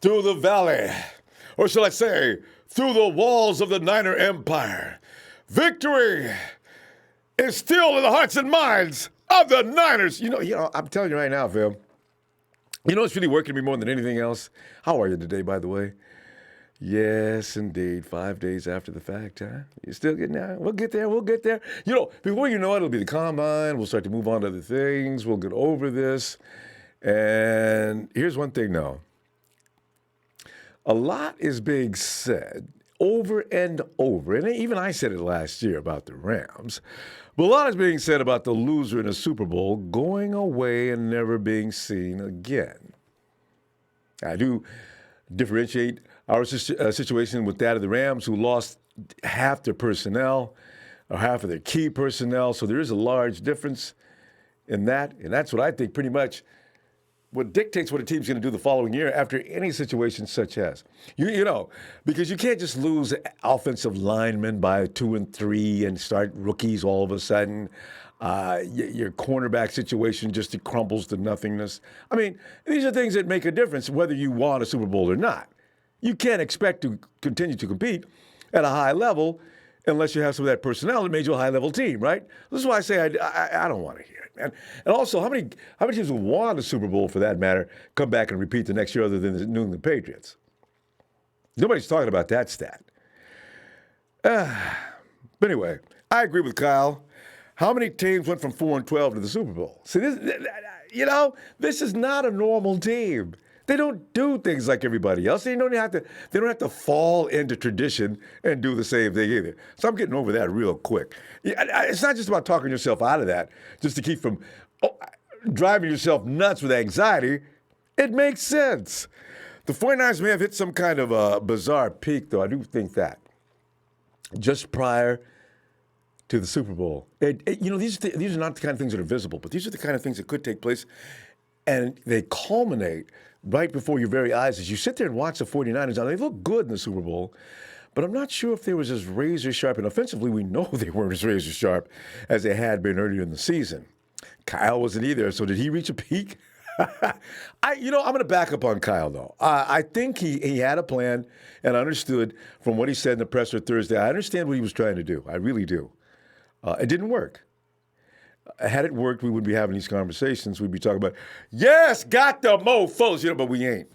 through the valley, or shall I say, through the walls of the Niner Empire. Victory is still in the hearts and minds of the Niners. I'm telling you right now, Phil. You know what's really working me more than anything else? How are you today, by the way? Yes, indeed. 5 days after the fact, huh? You're still getting out? We'll get there. Before you know it, it'll be the combine. We'll start to move on to other things. We'll get over this. And here's one thing, though. A lot is being said over and over, and even I said it last year about the Rams, but a lot is being said about the loser in a Super Bowl going away and never being seen again. I do differentiate our situation with that of the Rams, who lost half their personnel or half of their key personnel, so there is a large difference in that, and that's what I think pretty much what dictates what a team's going to do the following year after any situation such as. Because you can't just lose offensive linemen by 2 and 3 and start rookies all of a sudden. Your cornerback situation just crumbles to nothingness. I mean, these are things that make a difference whether you want a Super Bowl or not. You can't expect to continue to compete at a high level unless you have some of that personnel that made you a high-level team, right? This is why I say I don't want to hear it, man. And also, how many teams who won a Super Bowl, for that matter, come back and repeat the next year other than the New England Patriots? Nobody's talking about that stat. But anyway, I agree with Kyle. How many teams went from 4-12 to the Super Bowl? See, this is not a normal team. They don't do things like everybody else. They don't have to fall into tradition and do the same thing either. So I'm getting over that real quick. It's not just about talking yourself out of that, just to keep from driving yourself nuts with anxiety. It makes sense. The 49ers may have hit some kind of a bizarre peak, though. I do think that. Just prior to the Super Bowl. These are not the kind of things that are visible, but these are the kind of things that could take place, and they culminate right before your very eyes as you sit there and watch the 49ers. Now, they look good in the Super Bowl, but I'm not sure if they was as razor sharp, and offensively we know they weren't as razor sharp as they had been earlier in the season. Kyle wasn't either, so did he reach a peak? I'm going to back up on Kyle, though. I think he had a plan and understood from what he said in the presser Thursday. I understand what he was trying to do. I really do. It didn't work. Had it worked, we wouldn't be having these conversations. We'd be talking about, yes, got the mofos, but we ain't.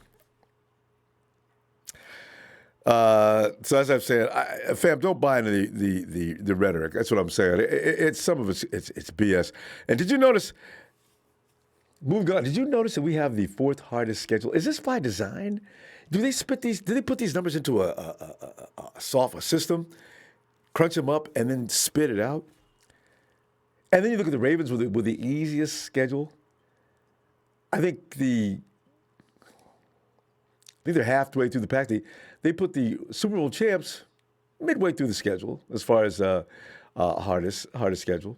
So as I've said, fam, don't buy into the rhetoric. That's what I'm saying. It's some of it's BS. And did you notice? Moving on, did you notice that we have the 4th hardest schedule? Is this by design? Do they put these numbers into a system, crunch them up, and then spit it out? And then you look at the Ravens with the easiest schedule. I think they're halfway through the pack. They put the Super Bowl champs midway through the schedule as far as hardest schedule.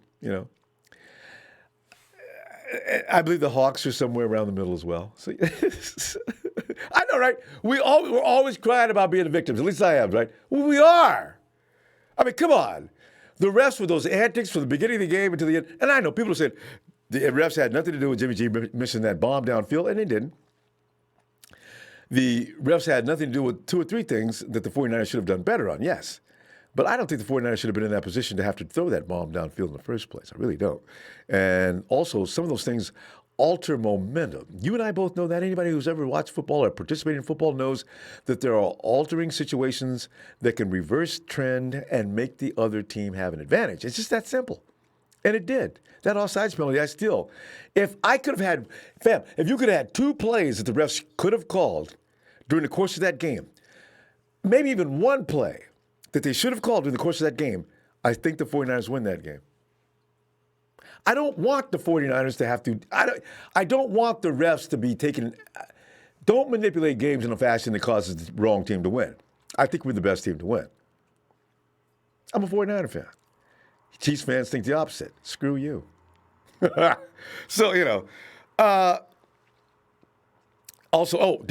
I believe the Hawks are somewhere around the middle as well. So, I know, right? We're always crying about being the victims. At least I am, right? Well, we are. I mean, come on. The refs with those antics from the beginning of the game until the end. And I know people said the refs had nothing to do with Jimmy G missing that bomb downfield, and they didn't. The refs had nothing to do with 2 or 3 things that the 49ers should have done better on, yes. But I don't think the 49ers should have been in that position to have to throw that bomb downfield in the first place. I really don't. And also, some of those things alter momentum. You and I both know that. Anybody who's ever watched football or participated in football knows that there are altering situations that can reverse trend and make the other team have an advantage. It's just that simple. And it did. That offsides penalty, if you could have had 2 plays that the refs could have called during the course of that game, maybe even 1 play that they should have called during the course of that game, I think the 49ers win that game. I don't want the 49ers to have to, I don't want the refs to be taking, don't manipulate games in a fashion that causes the wrong team to win. I think we're the best team to win. I'm a 49er fan. Chiefs fans think the opposite. Screw you. So, also,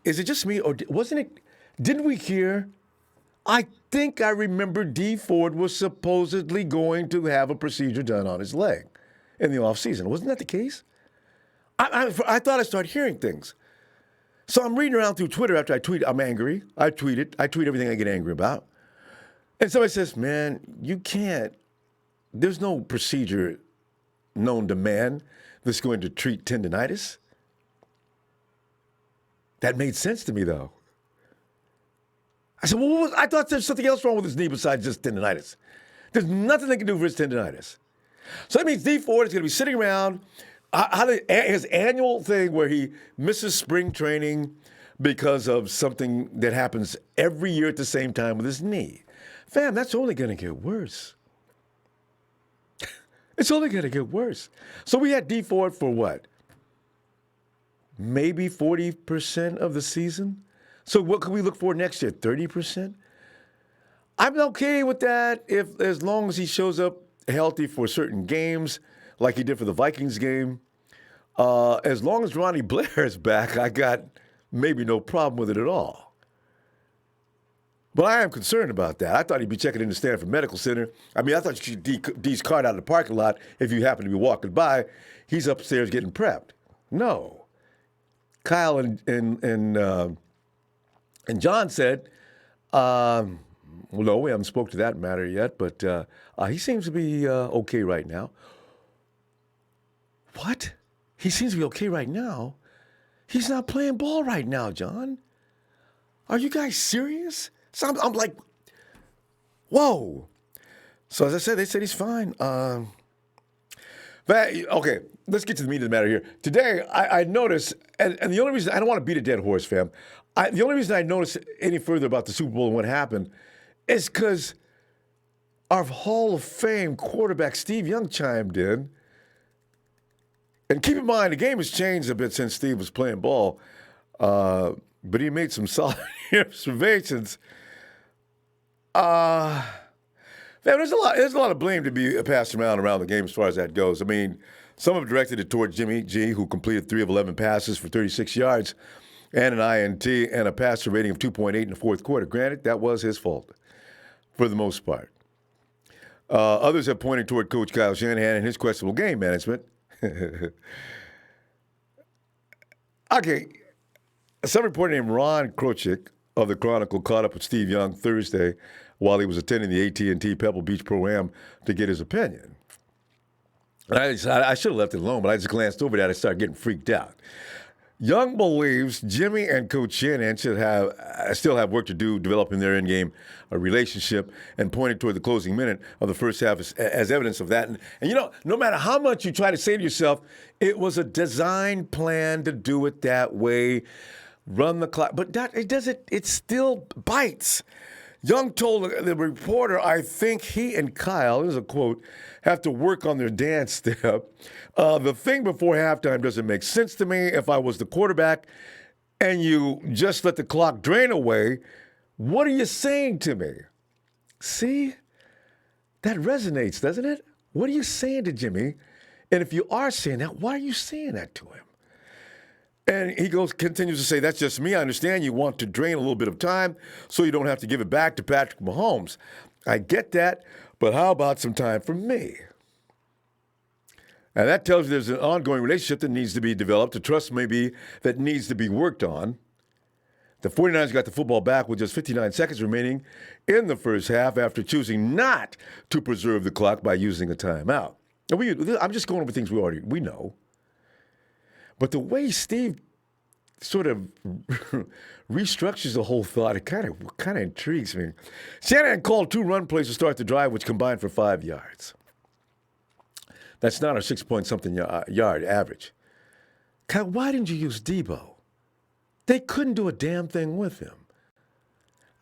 is it just me or didn't we hear, I think I remember D Ford was supposedly going to have a procedure done on his leg in the offseason. Wasn't that the case? I thought I started hearing things. So I'm reading around through Twitter after I tweet. I'm angry. I tweet everything I get angry about. And somebody says, man, you can't. There's no procedure known to man that's going to treat tendinitis. That made sense to me, though. I said, well, I thought there's something else wrong with his knee besides just tendinitis. There's nothing they can do for his tendinitis. So that means D Ford is going to be sitting around his annual thing where he misses spring training because of something that happens every year at the same time with his knee. Fam, that's only going to get worse. It's only going to get worse. So we had D Ford for what? Maybe 40% of the season? So what can we look for next year? 30%? I'm okay with that as long as he shows up healthy for certain games, like he did for the Vikings game. As long as Ronnie Blair is back, I got maybe no problem with it at all. But I am concerned about that. I thought he'd be checking in the Stanford Medical Center. I mean, I thought you should D's card out of the parking lot if you happen to be walking by. He's upstairs getting prepped. No. Kyle and John said, well, no, we haven't spoke to that matter yet, but he seems to be okay right now. What? He seems to be okay right now? He's not playing ball right now, John. Are you guys serious? So I'm like, whoa. So as I said, they said he's fine. Okay, let's get to the meat of the matter here. Today, I noticed, and the only reason, I don't want to beat a dead horse, fam. The only reason I noticed any further about the Super Bowl and what happened is because our Hall of Fame quarterback, Steve Young, chimed in. And keep in mind, the game has changed a bit since Steve was playing ball, but he made some solid observations. Man, there's a lot of blame to be passed around the game as far as that goes. I mean, some have directed it toward Jimmy G, who completed 3 of 11 passes for 36 yards and an INT and a passer rating of 2.8 in the fourth quarter. Granted, that was his fault for the most part. Others have pointed toward Coach Kyle Shanahan and his questionable game management. Okay, some reporter named Ron Krochik of the Chronicle caught up with Steve Young Thursday while he was attending the AT&T Pebble Beach Pro-Am to get his opinion. And I should have left it alone, but I just glanced over that and started getting freaked out. Young believes Jimmy and Coach Shanahan still have work to do developing their in-game relationship, and pointed toward the closing minute of the first half as evidence of that. And you know, no matter how much you try to say to yourself, it was a design plan to do it that way, run the clock, but it still bites. Young told the reporter, I think he and Kyle, this is a quote, have to work on their dance step. The thing before halftime doesn't make sense to me. If I was the quarterback and you just let the clock drain away, what are you saying to me? See? That resonates, doesn't it? What are you saying to Jimmy? And if you are saying that, why are you saying that to him? And he continues to say, that's just me. I understand you want to drain a little bit of time so you don't have to give it back to Patrick Mahomes. I get that, but how about some time for me? And that tells you there's an ongoing relationship that needs to be developed, a trust maybe that needs to be worked on. The 49ers got the football back with just 59 seconds remaining in the first half after choosing not to preserve the clock by using a timeout. I'm just going over things we know. But the way Steve sort of restructures the whole thought, it kind of intrigues me. Shanahan called 2 run plays to start the drive, which combined for 5 yards. That's not our 6-point-something yard average. Kyle, why didn't you use Debo? They couldn't do a damn thing with him.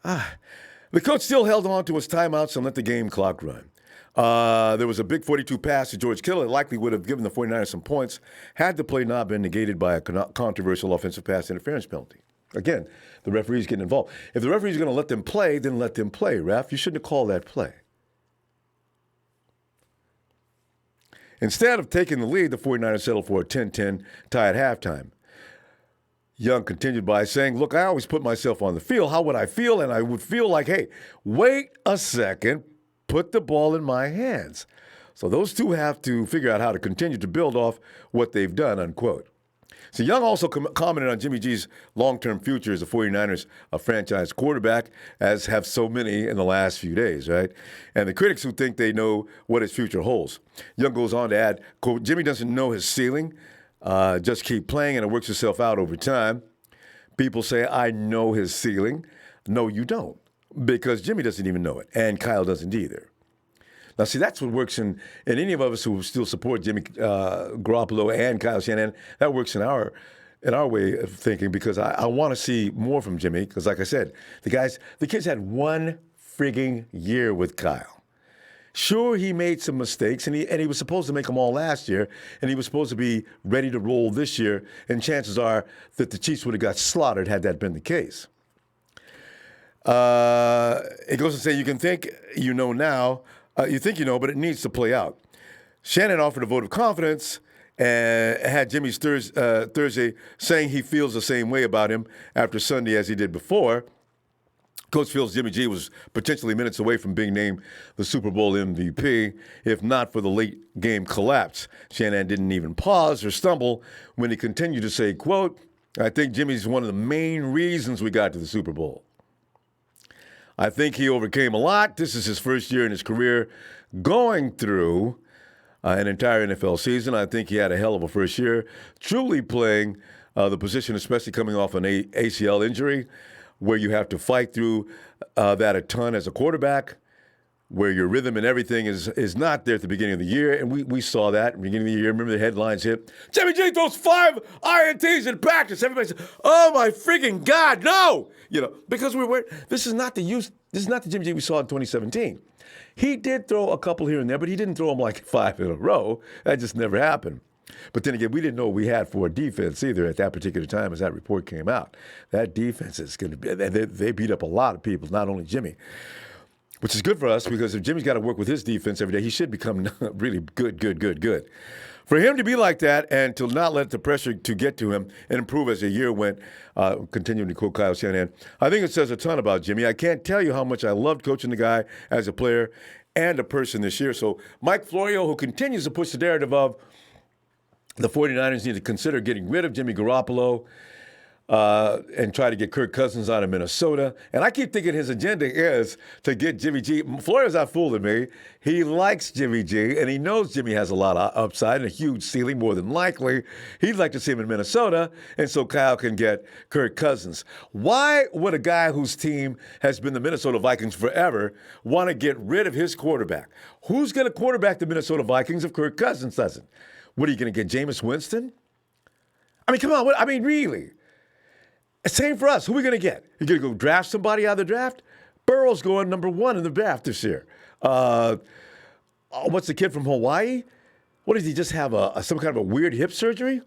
The coach still held on to his timeouts and let the game clock run. There was a big 42 pass to George Kittle that likely would have given the 49ers some points had the play not been negated by a controversial offensive pass interference penalty. Again, the referee's getting involved. If the referee's going to let them play, then let them play, ref. You shouldn't have called that play. Instead of taking the lead, the 49ers settled for a 10-10 tie at halftime. Young continued by saying, look, I always put myself on the field. How would I feel? And I would feel like, hey, wait a second. Put the ball in my hands. So those two have to figure out how to continue to build off what they've done, unquote. So Young also commented on Jimmy G's long-term future as the 49ers a franchise quarterback, as have so many in the last few days, right? And the critics who think they know what his future holds. Young goes on to add, quote, Jimmy doesn't know his ceiling. Just keep playing and it works itself out over time. People say, I know his ceiling. No, you don't, because Jimmy doesn't even know it, and Kyle doesn't either. Now, see, that's what works in any of us who still support Jimmy Garoppolo and Kyle Shanahan. That works in our way of thinking, because I want to see more from Jimmy, because like I said, the kids had one frigging year with Kyle. Sure, he made some mistakes, and he was supposed to make them all last year, and he was supposed to be ready to roll this year, and chances are that the Chiefs would have got slaughtered had that been the case. It goes to say, you can think you know now, you think you know, but it needs to play out. Shannon offered a vote of confidence and had Jimmy's Thursday saying he feels the same way about him after Sunday as he did before. Coach feels Jimmy G was potentially minutes away from being named the Super Bowl MVP, if not for the late game collapse. Shanahan didn't even pause or stumble when he continued to say, quote, I think Jimmy's one of the main reasons we got to the Super Bowl. I think he overcame a lot. This is his first year in his career going through an entire NFL season. I think he had a hell of a first year, truly playing the position, especially coming off an ACL injury, where you have to fight through that a ton as a quarterback, where your rhythm and everything is not there at the beginning of the year. And we saw that at the beginning of the year. Remember the headlines hit, Jimmy G throws 5 INTs in practice. Everybody said, oh my freaking God, no! Because this is not the Jimmy G we saw in 2017. He did throw a couple here and there, but he didn't throw them like 5 in a row. That just never happened. But then again, we didn't know what we had for a defense either at that particular time as that report came out. That defense is going to be, they beat up a lot of people, not only Jimmy. Which is good for us, because if Jimmy's got to work with his defense every day, he should become really good. For him to be like that and to not let the pressure to get to him and improve as the year went, continuing to quote Kyle Shanahan, I think it says a ton about Jimmy. I can't tell you how much I loved coaching the guy as a player and a person this year. So Mike Florio, who continues to push the narrative of the 49ers need to consider getting rid of Jimmy Garoppolo and try to get Kirk Cousins out of Minnesota. And I keep thinking his agenda is to get Jimmy G. Florio's not fooling me. He likes Jimmy G, and he knows Jimmy has a lot of upside and a huge ceiling, more than likely. He'd like to see him in Minnesota, and so Kyle can get Kirk Cousins. Why would a guy whose team has been the Minnesota Vikings forever want to get rid of his quarterback? Who's going to quarterback the Minnesota Vikings if Kirk Cousins doesn't? What are you going to get, Jameis Winston? I mean, come on. Really? Same for us. Who are we going to get? You going to go draft somebody out of the draft? Burrow's going number 1 in the draft this year. What's the kid from Hawaii? What does he just have some kind of a weird hip surgery?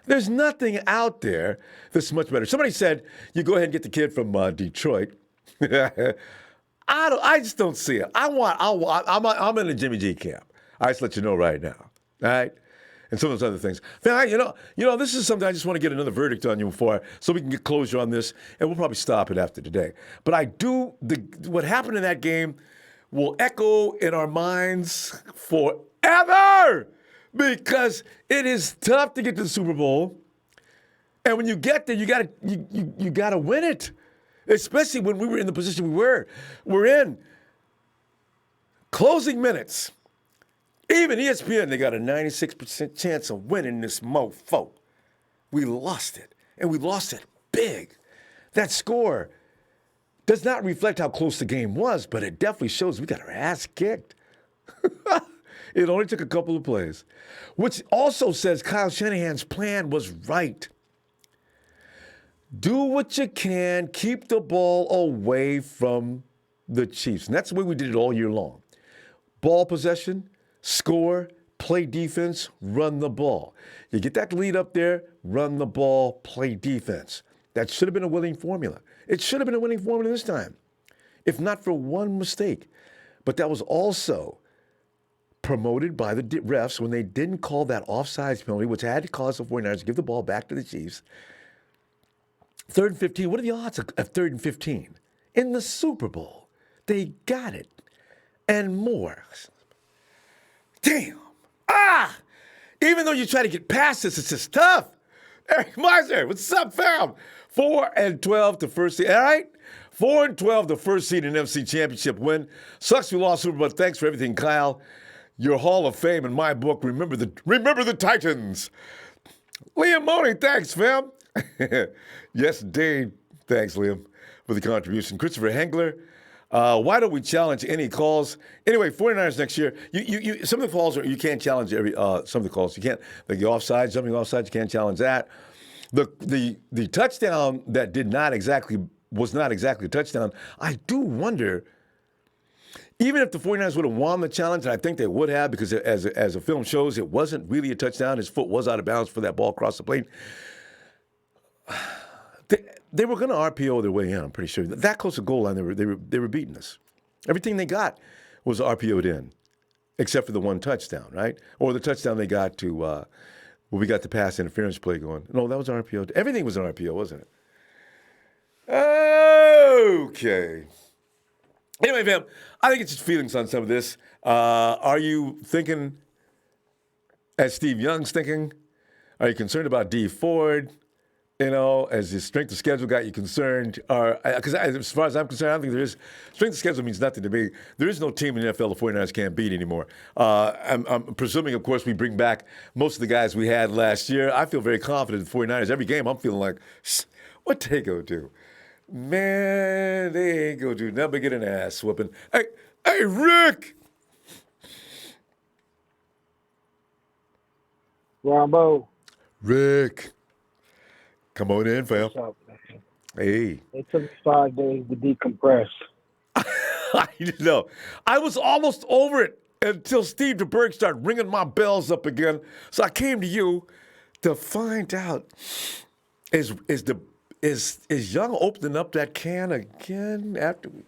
There's nothing out there that's much better. Somebody said you go ahead and get the kid from Detroit. I just don't see it. I'm in the Jimmy G camp. I just let you know right now. All right? And some of those other things. This is something I just want to get another verdict on you so we can get closure on this, and we'll probably stop it after today. But what happened in that game will echo in our minds forever, because it is tough to get to the Super Bowl, and when you get there, you gotta win it, especially when we were in the position we're in. Closing minutes. Even ESPN, they got a 96% chance of winning this mofo. We lost it, and we lost it big. That score does not reflect how close the game was, but it definitely shows we got our ass kicked. It only took a couple of plays, which also says Kyle Shanahan's plan was right. Do what you can, keep the ball away from the Chiefs. And that's the way we did it all year long. Ball possession, score, play defense, run the ball. You get that lead up there, run the ball, play defense. That should have been a winning formula. It should have been a winning formula this time, if not for one mistake. But that was also promoted by the refs when they didn't call that offsides penalty, which had to cause the 49ers to give the ball back to the Chiefs. 3rd and 15. What are the odds of 3rd and 15? In the Super Bowl, they got it and more. Damn. Even though you try to get past this, it's just tough. Eric Meiser, what's up, fam? 4-12 the first seed. All right? 4-12 the first seed in NFC Championship win. Sucks we lost Super Bowl. Thanks for everything, Kyle. Your Hall of Fame in my book. Remember the Titans. Liam Money, thanks, fam. Yes, Dave. Thanks, Liam, for the contribution. Christopher Hengler. Why don't we challenge any calls? Anyway, 49ers next year. You some of the calls you can't challenge some of the calls. You can't, like the offside, jumping offside, you can't challenge that. The touchdown that was not exactly a touchdown. I do wonder, even if the 49ers would have won the challenge, and I think they would have, because as the film shows, it wasn't really a touchdown. His foot was out of bounds for that ball across the plate. They were going to RPO their way in, I'm pretty sure. That close to goal line, they were beating us. Everything they got was RPO'd in, except for the one touchdown, right? Or the touchdown they got to, where we got the pass interference play going. No, that was RPO. Everything was an RPO, wasn't it? Okay. Anyway, fam, I think it's just feelings on some of this. Are you thinking, as Steve Young's thinking, are you concerned about D Ford? As the strength of schedule got you concerned, because as far as I'm concerned, I don't think there is. Strength of schedule means nothing to me. There is no team in the NFL the 49ers can't beat anymore. I'm presuming, of course, we bring back most of the guys we had last year. I feel very confident in the 49ers. Every game, I'm feeling like, what they go do? Man, they ain't go do nothing but get an ass whooping. Hey, Rick! Ronbo. Rick. Come on in, fam. What's up, man? Hey. It took me 5 days to decompress. I was almost over it until Steve DeBerg started ringing my bells up again. So I came to you to find out, is Young opening up that can again after we...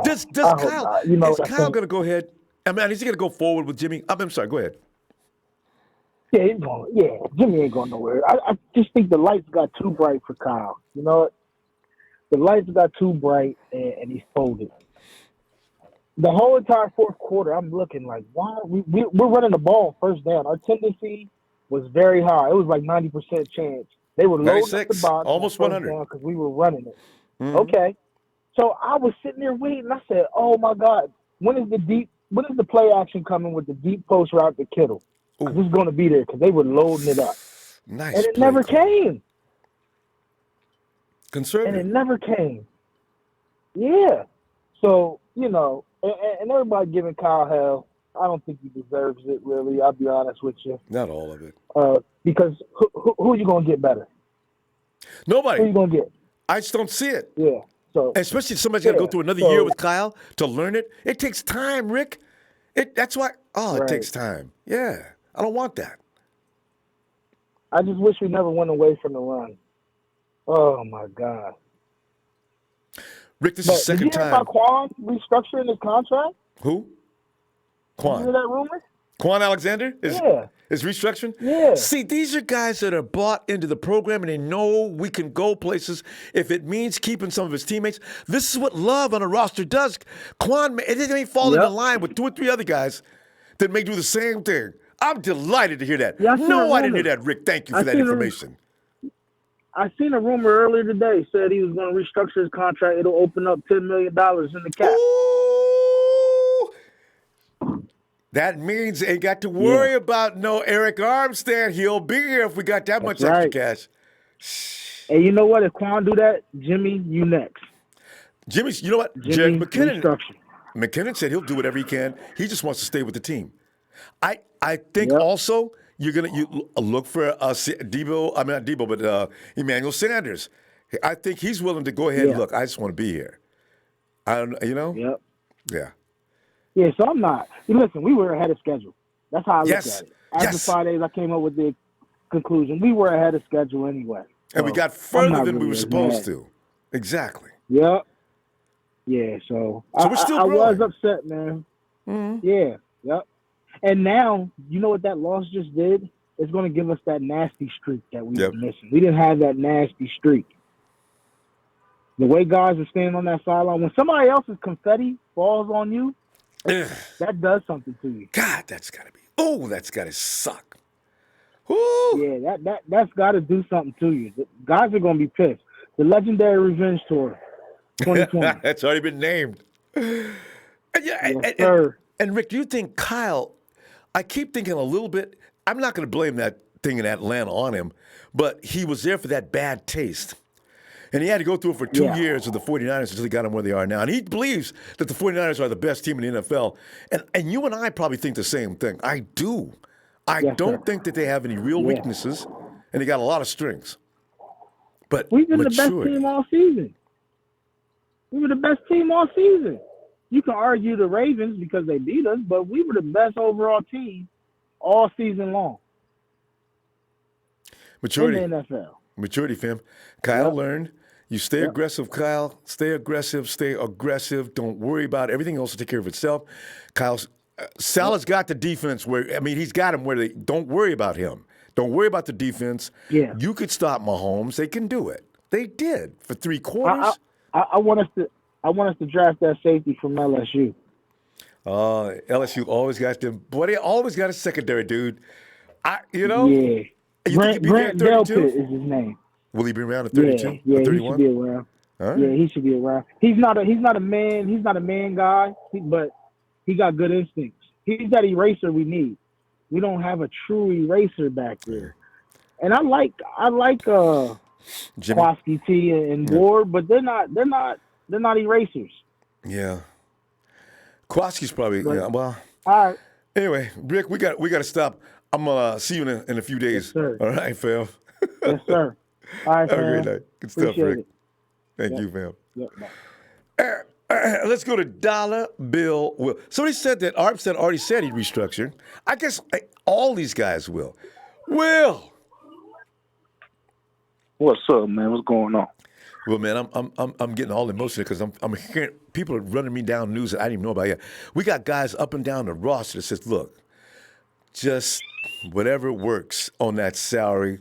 Does Kyle... Is Kyle going to go ahead? Is he going to go forward with Jimmy? I'm sorry, go ahead. Yeah, he's going. Yeah, Jimmy ain't going nowhere. I just think the lights got too bright for Kyle. You know what? The lights got too bright, and he's folded. The whole entire fourth quarter, I'm looking like, why? We're running the ball first down. Our tendency was very high. It was like 90% chance. They were loading up the box, almost 100, because we were running it. Mm-hmm. Okay, so I was sitting there waiting. I said, "Oh my God, when is the play action coming with the deep post route to Kittle? Because it's going to be there, because they were loading it up." Nice. And it never came. Conservative. And it never came. Yeah. So, and everybody giving Kyle hell. I don't think he deserves it, really. I'll be honest with you. Not all of it. Because who are you going to get better? Nobody. Who are you going to get? I just don't see it. Yeah. So, especially if somebody's got to go through another year with Kyle to learn it. It takes time, Rick. That's why. It takes time. Yeah. I don't want that. I just wish we never went away from the run. Oh, my God. Rick, this is the second time. Did you hear about Quan restructuring his contract? Who? Quan. Did you hear that rumor? Quan Alexander is restructuring? Yeah. See, these are guys that are bought into the program, and they know we can go places if it means keeping some of his teammates. This is what love on a roster does. Quan, it ain't falling in line with 2 or 3 other guys that may do the same thing. I'm delighted to hear that. Yeah, I didn't hear that, Rick. Thank you for that information. I seen a rumor earlier today said he was going to restructure his contract. It'll open up $10 million in the cap. Ooh. That means they ain't got to worry about no Eric Armstead. He'll be here if we got that much extra cash. And you know what? If Quan do that, Jimmy, you next. Jimmy's, you know what? Jimmy, McKinnon said he'll do whatever he can. He just wants to stay with the team. I think also you look for Emmanuel Sanders. I think he's willing to go ahead and look. I just want to be here. Yep. Yeah. Yeah, so I'm not. Listen, we were ahead of schedule. That's how I look at it. After 5 days, I came up with the conclusion. We were ahead of schedule anyway. And we got further than we were supposed to. Exactly. Yep. Yeah, so we're still growing. I was upset, man. Mm-hmm. Yeah, yep. And now, you know what that loss just did? It's going to give us that nasty streak that we were missing. We didn't have that nasty streak. The way guys are standing on that sideline, when somebody else's confetti falls on you, That does something to you. God, that's got to suck. Woo! Yeah, that's got to do something to you. The guys are gonna be pissed. The Legendary Revenge Tour, 2020. That's already been named. And, yeah, Yes, sir. and Rick, do you think Kyle? I keep thinking a little bit. I'm not going to blame that thing in Atlanta on him, but he was there for that bad taste. And he had to go through it for 2 years with the 49ers until he got them where they are now. And he believes that the 49ers are the best team in the NFL. And you and I probably think the same thing. I do. I don't think that they have any real weaknesses, and they got a lot of strengths. But we've been maturity. the best team all season. We were the best team all season. You can argue the Ravens because they beat us, but we were the best overall team all season long. Maturity. In the NFL. Maturity, fam. Kyle learned. You stay aggressive, Kyle. Stay aggressive. Stay aggressive. Don't worry about it. Everything else will take care of itself. Salah's got the defense where, I mean, he's got him where they don't worry about him. Don't worry about the defense. Yeah. You could stop Mahomes. They can do it. They did for 3 quarters. I want us to draft that safety from LSU. LSU always got them. Boy, they always got a secondary, dude. Yeah. Grant Delpit is his name. Will he be around at 32? Yeah, or 31? he should be around. Right. Yeah, he should be around. He's not a man guy, but he got good instincts. He's that eraser we need. We don't have a true eraser back there. And I like Kwasky T and Ward, but they're not erasers. Yeah. Kwasky's probably well. All right. Anyway, Rick, we got to stop. I'm gonna see you in a few days. Yes, sir. All right, fam. Yes, sir. All right, Have fam. a great night. Good stuff, Appreciate Rick. it. Thank you, fam. Yep, Let's go to Dollar Bill Will. Somebody said that Armstead already said he'd restructure. I guess all these guys will. Will. What's up, man? What's going on? Well, man, I'm getting all emotional because I'm hearing people are running me down news that I didn't even know about yet. We got guys up and down the roster that says, look, just whatever works on that salary.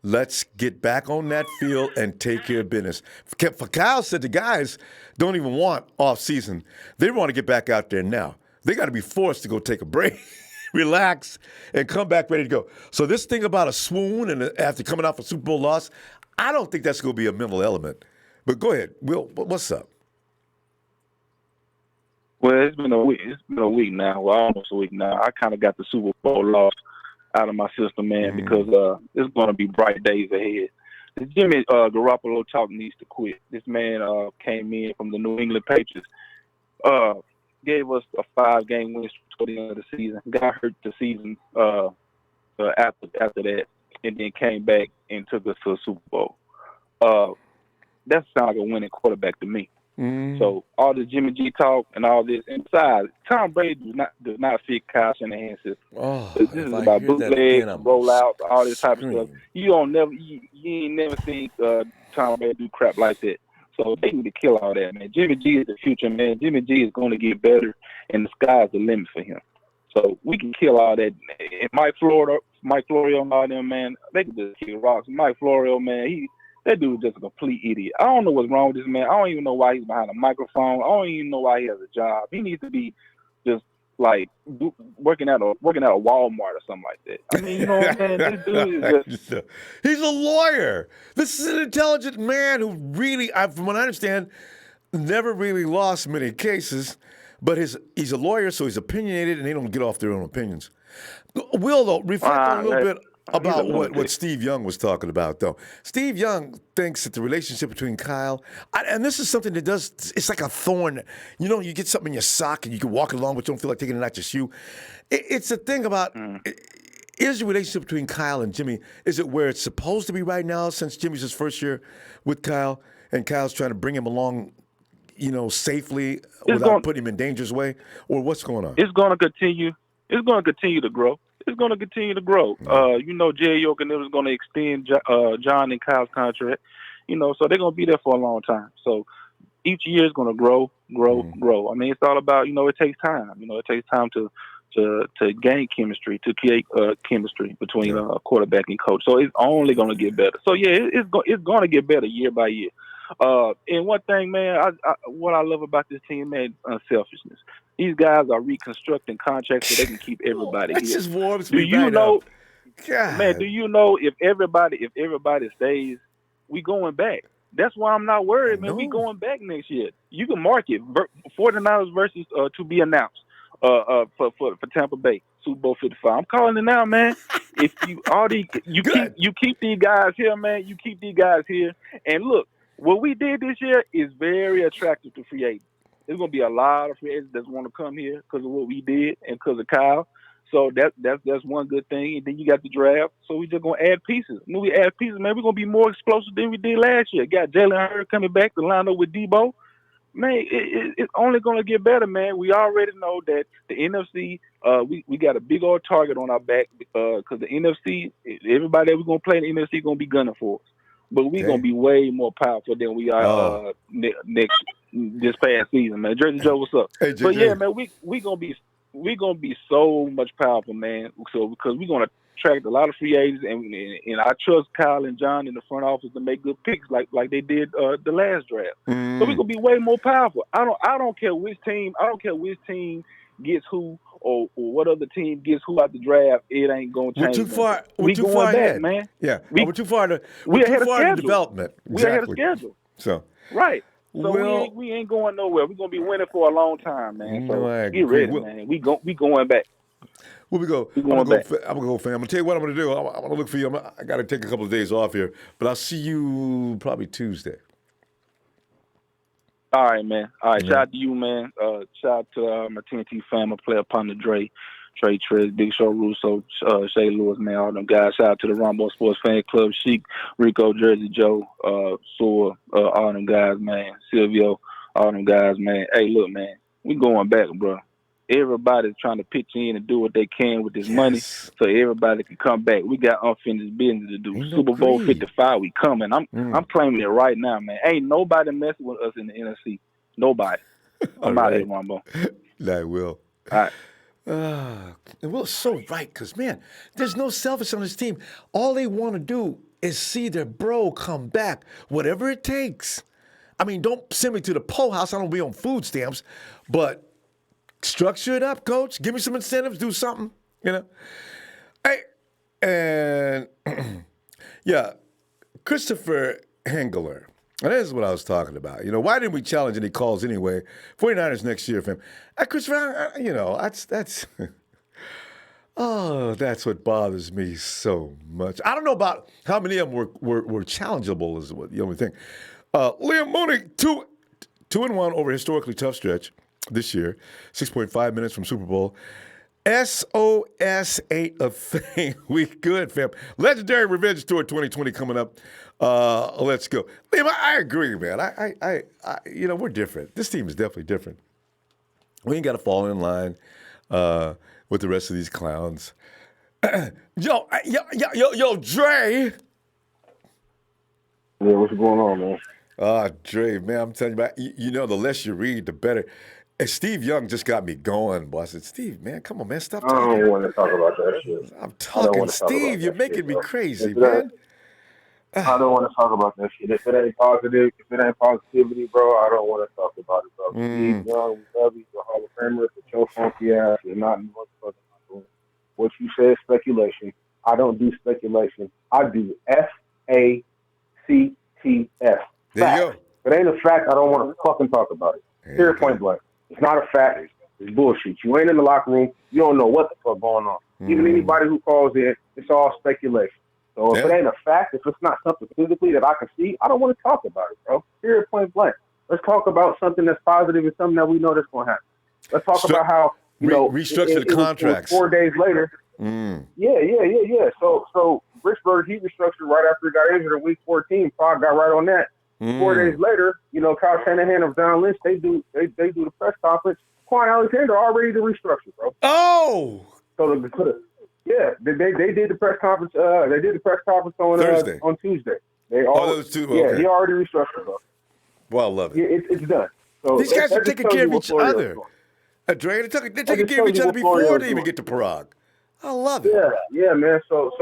Let's get back on that field and take care of business. For Kyle said the guys don't even want off-season. They want to get back out there now. They got to be forced to go take a break, relax, and come back ready to go. So this thing about a swoon and after coming off a Super Bowl loss, I don't think that's going to be a mental element. But go ahead, Will. What's up? Well, it's been a week now. Well, almost a week now. I kind of got the Super Bowl loss out of my system, man, because it's going to be bright days ahead. This Jimmy Garoppolo talk needs to quit. This man came in from the New England Patriots, gave us a 5-game win streak toward the end of the season. Got hurt the season after that, and then came back and took us to a Super Bowl. That sounds like a winning quarterback to me. So all the Jimmy G talk and all this, and besides, Tom Brady does not fit Kyle Shanahan's system. This is about bootlegs, rollouts, all this type of stuff. You ain't never seen Tom Brady do crap like that. So they need to kill all that, man. Jimmy G is the future, man. Jimmy G is going to get better, and the sky's the limit for him. So we can kill all that. And Mike Florio and all them, man, they can just kill rocks. Mike Florio, man, that dude is just a complete idiot. I don't know what's wrong with this man. I don't even know why he's behind a microphone. I don't even know why he has a job. He needs to be just like working at a Walmart or something like that. I mean, you know what I'm saying? This dude is just... He's a lawyer. This is an intelligent man who really, from what I understand, never really lost many cases. But he's a lawyer, so he's opinionated, and they don't get off their own opinions. Will, though, reflect on a little bit about what Steve Young was talking about, though. Steve Young thinks that the relationship between Kyle, and this is something that it's like a thorn. You know, you get something in your sock, and you can walk along, but you don't feel like taking it out your shoe. It's a thing about, is the relationship between Kyle and Jimmy, is it where it's supposed to be right now, since Jimmy's his first year with Kyle, and Kyle's trying to bring him along, safely without putting him in danger's way, or what's going on? It's going to continue. It's going to continue to grow. Jerry Yokinel is going to extend John and Kyle's contract. So they're going to be there for a long time. So each year is going to grow. I mean, it's all about it takes time. It takes time to gain chemistry, to create chemistry between quarterback and coach. So it's only going to get better. So yeah, it's going to get better year by year. And one thing, man, what I love about this team, man, unselfishness. These guys are reconstructing contracts so they can keep everybody That here. just warms Do me you right know, up. God. man? Do you know if everybody stays, we going back? That's why I'm not worried, man. We going back next year. You can mark it. 49ers versus to be announced for Tampa Bay Super Bowl 55. I'm calling it now, man. If you keep these guys here, man. You keep these guys here. And look, what we did this year is very attractive to free agents. There's gonna be a lot of free agents that want to come here because of what we did and because of Kyle. So that's one good thing. And then you got the draft. So we just gonna add pieces. When we add pieces, man, we're gonna be more explosive than we did last year. Got Jalen Hurd coming back to line up with Debo. Man, it's only gonna get better, man. We already know that the NFC, we got a big old target on our back because the NFC, everybody that we're gonna play in the NFC gonna be gunning for us. But we're gonna be way more powerful than we are this past season, man. Jersey Joe, what's up? Hey, but yeah, man, we gonna be so much powerful, man. So because we're gonna attract a lot of free agents, and I trust Kyle and John in the front office to make good picks like they did the last draft. So we're gonna be way more powerful. I don't care which team. I don't care which team gets who or what other team gets who out the draft. It ain't gonna change. We're too far. We too going far back, ahead, man. Yeah, we're too far. We're too ahead far of in development. Exactly. We're ahead of schedule. So right. So we ain't going nowhere. We're gonna be winning for a long time, man. So get ready, man. We going back. Where we go? I'm gonna go, fam. I'm gonna tell you what I'm gonna do. I'm gonna look for you. I gotta take a couple of days off here, but I'll see you probably Tuesday. All right, man. All right, shout out to you, man. Shout out to my TNT family, player Ponder Dre, Trey Trez, Big Show Russo, Shay Lewis, man, all them guys. Shout out to the Ronbo Sports Fan Club, Sheik, Rico, Jersey Joe, Soar, all them guys, man. Silvio, all them guys, man. Hey, look, man, we going back, bro. Everybody's trying to pitch in and do what they can with this money so everybody can come back. We got unfinished business to do. Super Bowl 55, we coming. I'm claiming it right now, man. Ain't nobody messing with us in the NFC. Nobody. I'm out here, Ronbo. I will. All right. And Will's so right, because, man, there's no selfish on this team. All they want to do is see their bro come back, whatever it takes. I mean, don't send me to the Poe house. I don't be on food stamps, but structure it up, coach. Give me some incentives. Do something, Hey, and yeah, Christopher Hengler. And this is what I was talking about. Why didn't we challenge any calls anyway? 49ers next year, fam. Christopher, that's that's what bothers me so much. I don't know about how many of them were challengeable is the only thing. Liam Mooney, 2-1 over a historically tough stretch this year, 6.5 minutes from Super Bowl. SOS 8 of fame. We good, fam. Legendary Revenge Tour 2020 coming up. Let's go. Liam, I agree, man. I we're different. This team is definitely different. We ain't got to fall in line with the rest of these clowns. Yo, Dre. Yeah, what's going on, man? Dre, man, I'm telling you, about, the less you read, the better. And Steve Young just got me going, boss. I said, Steve, man, come on, man, stop talking. I don't want to talk about that shit. I'm talking, Steve. You're making me crazy, man. I don't want to talk about that shit. If it ain't positive, if it ain't positivity, bro, I don't want to talk about it, bro. Steve Young, we love you, you're a Hall of Famer, but your funky ass, you're not in the motherfucking. What you say is speculation. I don't do speculation. I do FACTS. There you go. If it ain't a fact, I don't want to fucking talk about it. Period, point blank. It's not a fact. It's bullshit. You ain't in the locker room. You don't know what the fuck going on. Even anybody who calls in, it's all speculation. So if it ain't a fact, if it's not something physically that I can see, I don't want to talk about it, bro. Period, point blank. Let's talk about something that's positive and something that we know that's going to happen. Let's talk about how, restructure the contracts. 4 days later. Yeah. So Richburg, he restructured right after he got injured in week 14. Pog got right on that. 4 days later, Kyle Shanahan and John Lynch, they do the press conference. Quan Alexander already the restructure, bro. Oh. So they did the press conference. They did the press conference on Thursday. On Tuesday. They all okay. He already restructured, bro. Well, I love it. It's done. So these guys are taking care of each other. They're taking care of each other before they even get to Prague. I love it. Yeah, man. So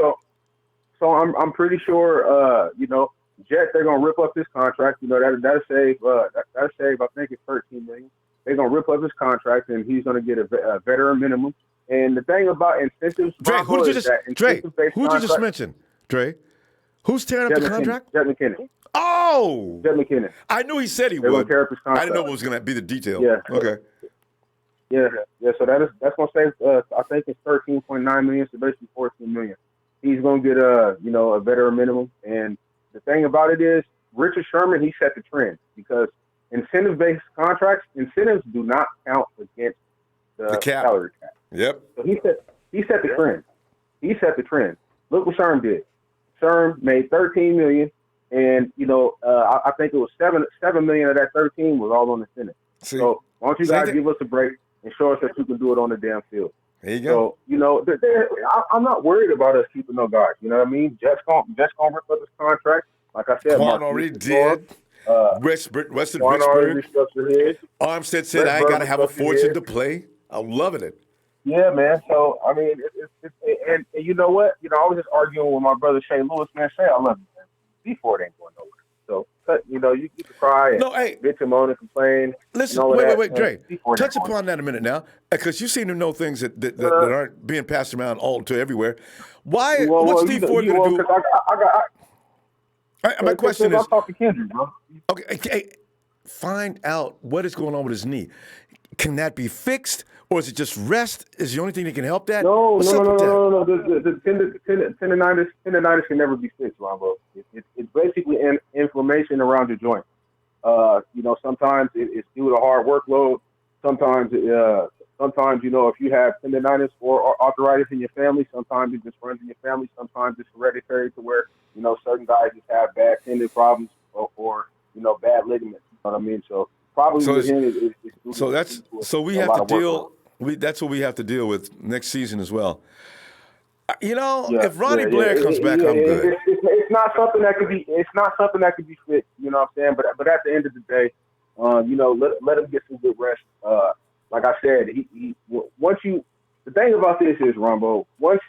I'm pretty sure Jets, they're gonna rip up this contract. You know that'll save. That'll save. I think it's $13 million. They're gonna rip up his contract, and he's gonna get a veteran minimum. And the thing about incentives, Dre, who did you just mention? Dre, who's tearing up the contract? Jet McKinnon. Oh, Jet McKinnon. I knew he said he They're would. gonna tear up his I contract. didn't know what was gonna be the detail. Yeah. Okay. Yeah. So that's gonna save. I think it's $13.9 million, so basically $14 million. He's gonna get a veteran minimum. And the thing about it is, Richard Sherman, he set the trend because incentive-based contracts, incentives do not count against the cap. Salary cap. Yep. So he set the trend. He set the trend. Look what Sherm did. Sherm made $13 million, and I think it was $7 million of that 13 was all on incentive. So why don't you guys give us a break and show us that you can do it on the damn field? There you go. So I'm not worried about us keeping no guards. You know what I mean? Jets gonna rip up his contract. Like I said, Quan already did. Weston Richburg. Armstead said, I ain't got to have a fortune to play. I'm loving it. Yeah, man. So, I mean, and you know what? I was just arguing with my brother Shane Lewis, man. Shane, I love you, man. D4 ain't going nowhere. So, you can cry and bitch and moan and complain. Listen, wait, Dre. Touch upon that a minute now, because you seem to know things that aren't being passed around all to everywhere. Why? What's D4 going to do? My question is, I'll talk to Kendrick, bro. Okay, find out what is going on with his knee. Can that be fixed, or is it just rest? Is the only thing that can help that? No. The tendonitis can never be fixed, Ronbo. It's basically inflammation around your joint. Sometimes it's due to hard workload. Sometimes, if you have tendonitis or arthritis in your family, sometimes it just runs in your family. Sometimes it's hereditary to where, certain guys just have bad tendon problems or bad ligaments. You know what I mean? So probably we have to deal. That's what we have to deal with next season as well. If Ronnie Blair comes back, I'm good. It's not something that could be. It's not something that could be fixed. You know what I'm saying? But at the end of the day, let him get some good rest. Like I said, the thing about this is, Ronbo, once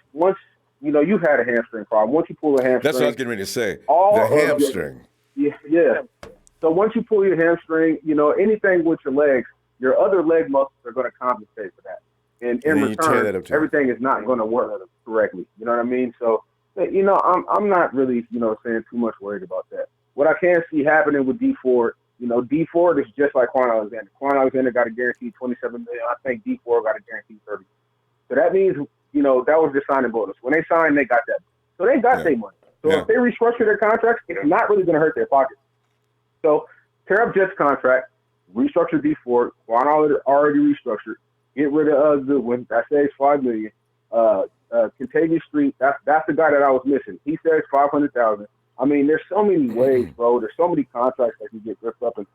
you've had a hamstring problem. Once you pull a hamstring, that's what I was getting ready to say. The hamstring. Yeah. So once you pull your hamstring, anything with your legs, your other leg muscles are going to compensate for that. And in return, everything is not going to work correctly. You know what I mean? So, I'm not really, saying too much worried about that. What I can see happening with D4, D4 is just like Quan Alexander. Quan Alexander got a guaranteed $27 million. I think D4 got a guaranteed $30 million. So that means, that was the signing bonus. When they signed, they got that. So they got their money. So if they restructure their contracts, it's not really going to hurt their pockets. So tear up Jets' contract, restructure D4. Quan already restructured. Get rid of Goodwin. That saves $5 million. Contagious Street. That's the guy that I was missing. He saves $500,000. I mean, there's so many ways, bro. There's so many contracts that can get ripped up and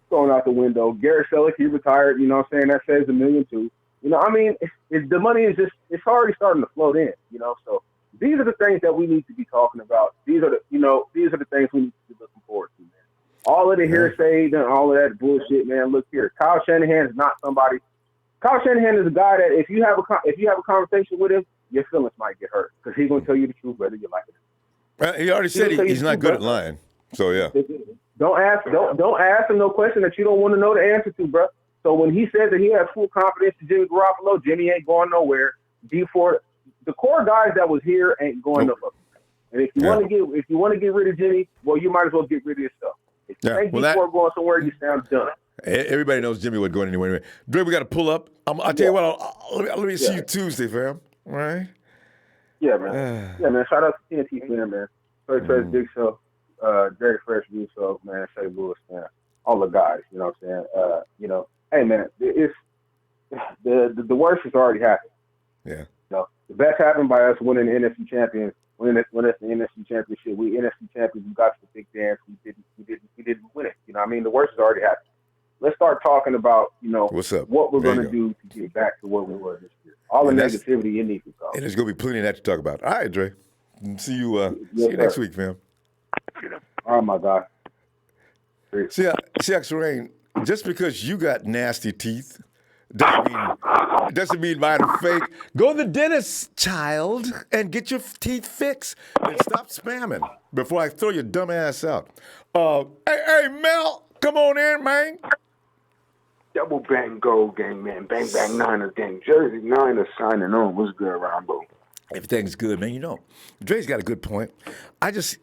thrown out the window. Garrett Selleck, he retired. You know what I'm saying? That saves $1 million too. The money is it's already starting to float in. So these are the things that we need to be talking about. These are the things we need to be looking forward to, man. All of the hearsay and all of that bullshit, man. Look here, Kyle Shanahan is not somebody. Kyle Shanahan is a guy that if you have a conversation with him, your feelings might get hurt because he's gonna tell you the truth whether you like it. Well, he already said he's not good at lying. So yeah. Don't ask him no question that you don't want to know the answer to, bro. So when he says that he has full confidence in Jimmy Garoppolo, Jimmy ain't going nowhere. D4, the core guys that was here ain't going nowhere. And if you want to get rid of Jimmy, well, you might as well get rid of yourself. If you think D4 going somewhere, you sound done. Everybody knows Jimmy wasn't going anywhere. Dre, we got to pull up. I'll tell you what. Let me see you Tuesday, fam. All right. Yeah, man. Shout out to TNT, man. First Big Show, Jerry Fresh, Russo, man. Shay Lewis, man. All the guys. You know what I'm saying? Hey, man. It's the worst has already happened. Yeah. The best happened by us winning the NFC champions. When it's the NFC championship, we NFC champions. We got to the big dance. We didn't win it. You know what I mean? The worst has already happened. Let's start talking about, what's up? What we're going to do to get back to where we were this year. All the negativity you need to talk. And there's going to be plenty of that to talk about. All right, Dre. See you next week, fam. All right, my guy. See, Rain, just because you got nasty teeth doesn't mean mine are fake. Go to the dentist, child, and get your teeth fixed and stop spamming. before I throw your dumb ass out. Hey, Mel, come on in, man. Double bang gold gang, man. Bang bang Niners gang. Jersey Niners signing on. What's good, Ronbo? Everything's good, man. Dre's got a good point. I just,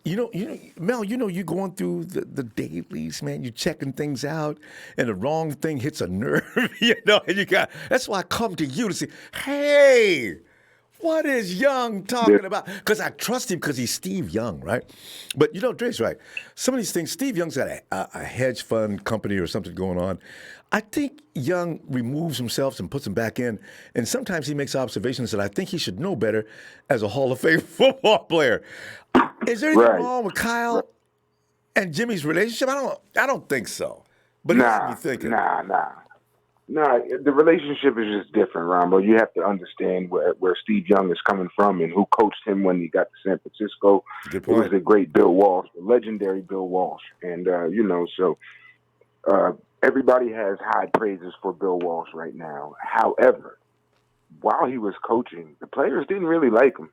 Mel, you're going through the dailies, man. You're checking things out, and the wrong thing hits a nerve, and that's why I come to you to say, hey, what is Young talking about? Because I trust him because he's Steve Young, right? But, Dre's right. Some of these things, Steve Young's got a hedge fund company or something going on. I think Young removes himself and puts him back in, and sometimes he makes observations that I think he should know better as a Hall of Fame football player. Is there anything wrong with Kyle and Jimmy's relationship? I don't think so. But he had me thinking. Nah, the relationship is just different, Ronbo. You have to understand where Steve Young is coming from and who coached him when he got to San Francisco. Good point. It was the great Bill Walsh, the legendary Bill Walsh. And, everybody has high praises for Bill Walsh right now. However, while he was coaching, the players didn't really like him.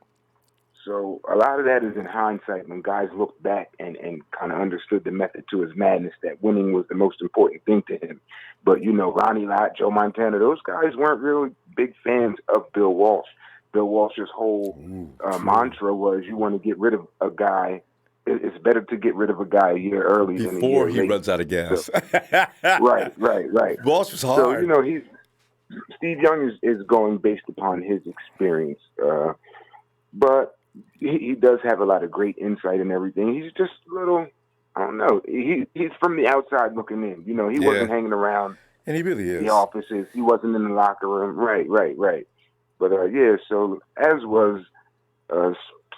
So a lot of that is in hindsight when guys looked back and kind of understood the method to his madness, that winning was the most important thing to him. But, Ronnie Lott, Joe Montana, those guys weren't really big fans of Bill Walsh. Bill Walsh's whole mantra was you want to get rid of a guy. It's better to get rid of a guy a year early than a year before he late. runs out of gas. So, right. Walsh was hard. So, Steve Young is going based upon his experience. But he does have a lot of great insight and everything. He's just a little, I don't know. He's from the outside looking in. He wasn't hanging around. And he really is. The offices. He wasn't in the locker room. Right. But, so as was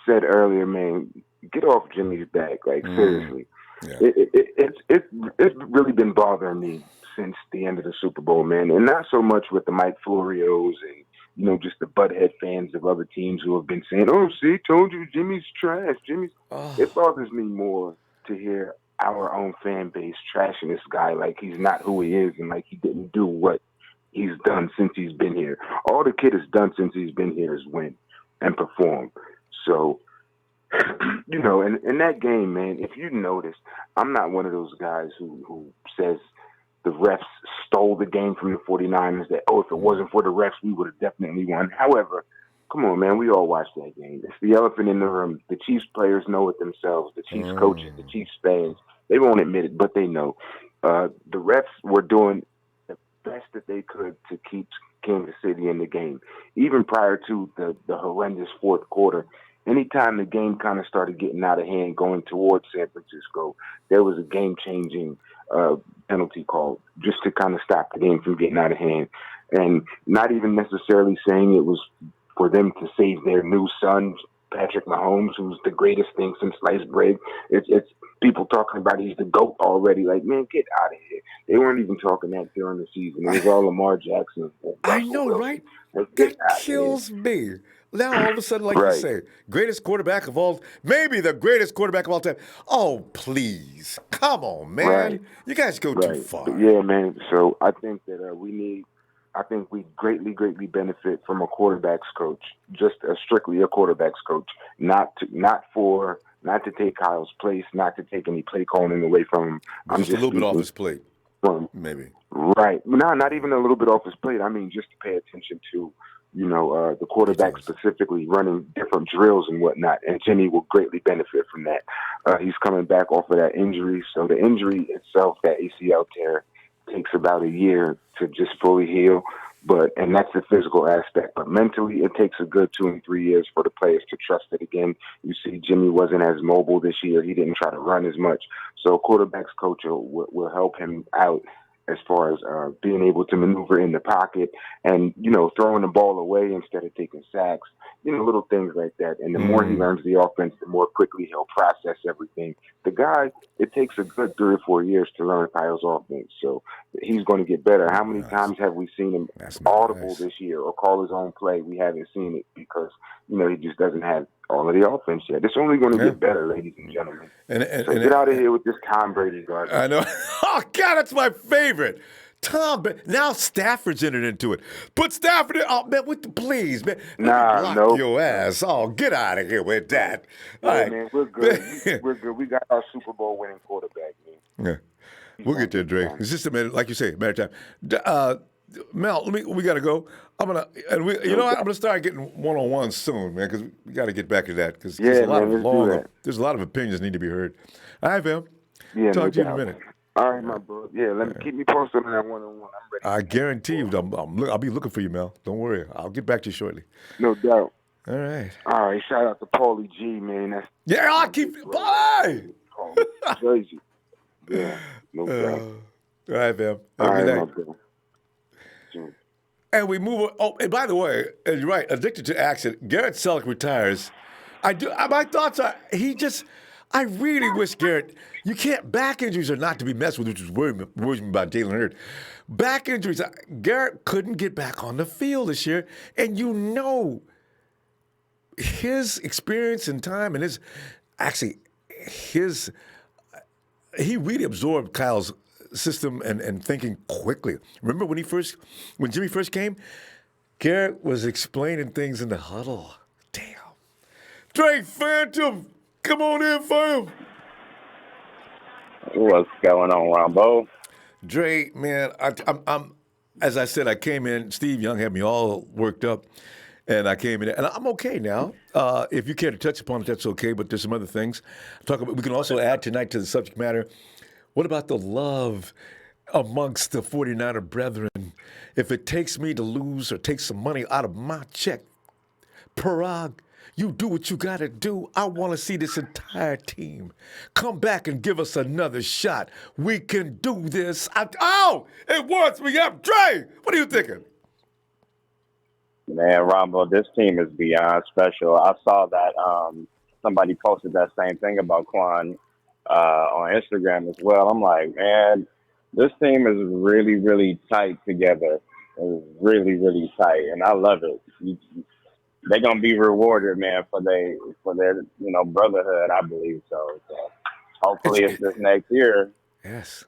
said earlier, man, get off Jimmy's back. Like, seriously. Yeah. It's really been bothering me since the end of the Super Bowl, man. And not so much with the Mike Florios and, just the butthead fans of other teams who have been saying, oh, see, told you, Jimmy's trash. It bothers me more to hear our own fan base trashing this guy like he's not who he is and like he didn't do what he's done since he's been here. All the kid has done since he's been here is win and perform. So, in that game, man, if you notice, I'm not one of those guys who says the refs stole the game from the 49ers, that, if it wasn't for the refs, we would have definitely won. However, come on, man, we all watched that game. It's the elephant in the room. The Chiefs players know it themselves. The Chiefs coaches, the Chiefs fans, they won't admit it, but they know. The refs were doing the best that they could to keep Kansas City in the game. Even prior to the horrendous fourth quarter, anytime the game kind of started getting out of hand going towards San Francisco, there was a game-changing penalty called just to kind of stop the game from getting out of hand. And not even necessarily saying it was for them to save their new son, Patrick Mahomes, who's the greatest thing since sliced bread. It's people talking about he's the GOAT already. Like, man, get out of here. They weren't even talking that during the season. It was all Lamar Jackson. I know, right? That kills me. Now, all of a sudden, like you say, greatest quarterback of all, maybe the greatest quarterback of all time. Oh, please. Come on, man. Right. You guys go too far. But yeah, man. So I think that we greatly benefit from a quarterback's coach, just strictly a quarterback's coach, not to take Kyle's place, not to take any play calling away from him. I'm just a little bit off his plate, maybe. Right. No, not even a little bit off his plate. I mean, just to pay attention to, the quarterback specifically running different drills and whatnot. And Jimmy will greatly benefit from that. He's coming back off of that injury. So the injury itself, that ACL tear, takes about a year to just fully heal. And that's the physical aspect. But mentally, it takes a good 2 and 3 years for the players to trust it again. You see, Jimmy wasn't as mobile this year. He didn't try to run as much. So a quarterback's coach will help him out as far as being able to maneuver in the pocket and, throwing the ball away instead of taking sacks, little things like that. And the more he learns the offense, the more quickly he'll process everything. The guy, it takes a good 3 or 4 years to learn Kyle's offense. So he's going to get better. How many times have we seen him audible this year or call his own play? We haven't seen it because, he just doesn't have all of the offense yet. It's only going to get better, ladies and gentlemen. So get out of here with this Tom Brady garbage. I know. Oh, God, that's my favorite. Tom, now Stafford's entered into it. Put Stafford in. Oh, man, please, man. Let me Nah, block your ass. Oh, get out of here with that. All Hey, right. man, we're good. We're good. We got our Super Bowl winning quarterback, man. Yeah. We'll get there, Dre. It's just a minute, like you say, matter of time. Mel, we gotta go. I'm gonna start getting one-on-ones soon, man, because we gotta get back to that because Yeah, man, let's do that. there's a lot of opinions need to be heard. All right, fam. Yeah, Talk no to you in a doubt. minute. All right, my bro. Yeah, keep me posted on that one-on-one. I'm ready. I guarantee you, I'll be looking for you, Mel. Don't worry. I'll get back to you shortly. No doubt. All right. All right, shout out to Paulie G, man. I'll keep. Bye. Jersey. Yeah, no doubt. All right, fam. All right, Good my night. bro. And we move on. Oh, and by the way, and you're right, addicted to accident. Garrett Selleck retires. My thoughts are, I really wish Garrett, you can't, back injuries are not to be messed with, which is worries me about Jalen Hurd. Back injuries, Garrett couldn't get back on the field this year. And his experience and time and he really absorbed Kyle's system and thinking quickly. Remember when Jimmy first came, Garrett was explaining things in the huddle. Damn. Drake Phantom, come on in, fam. What's going on, Ronbo? Dre, man, I'm as I said, I came in. Steve Young had me all worked up, and I came in, and I'm okay now. If you care to touch upon it, that's okay. But there's some other things. We can also add tonight to the subject matter. What about the love amongst the 49er brethren? If it takes me to lose or take some money out of my check, Parag, you do what you got to do. I want to see this entire team come back and give us another shot. We can do this. It wants me up. Dre, what are you thinking? Man, Ronbo, this team is beyond special. I saw that somebody posted that same thing about Quan on Instagram as well. I'm like, man, this team is really, really tight together. It's really, really tight, and I love it. They're gonna be rewarded, man, for their brotherhood. I believe so. Hopefully, it's this next year. Yes.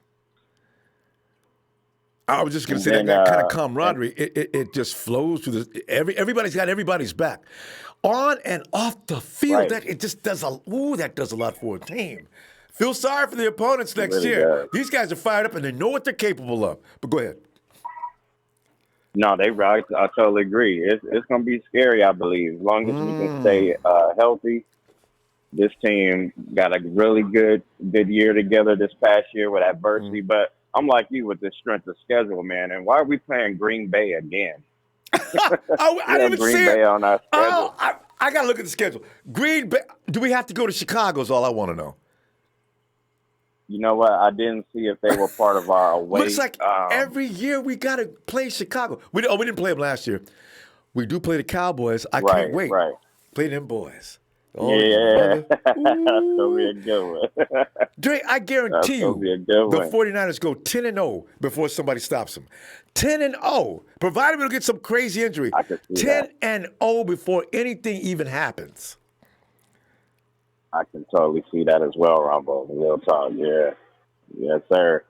I was just gonna say that kind of camaraderie. It just flows through the. Everybody's got everybody's back, on and off the field. Right. That it just does that does a lot for a team. Feel sorry for the opponents next really year. does. These guys are fired up and they know what they're capable of. But go ahead. No, they right. I totally agree. It's going to be scary, I believe. As long as we can stay healthy. This team got a really good year together this past year with adversity. But I'm like you with this strength of schedule, man. And why are we playing Green Bay again? I didn't Green see Bay it. on our schedule. I got to look at the schedule. Green Bay. Do we have to go to Chicago is all I want to know. You know what? I didn't see if they were part of our away. Looks like every year we got to play Chicago. We didn't play them last year. We do play the Cowboys. I can't wait. Right. Play them boys. Oh, yeah. That's going to be a good one. Dre, I guarantee you the 49ers go 10-0 before somebody stops them. 10-0. Provided we don't get some crazy injury. 10-0 before anything even happens. I can totally see that as well, Ronbo. Real talk, yeah. Yes, sir.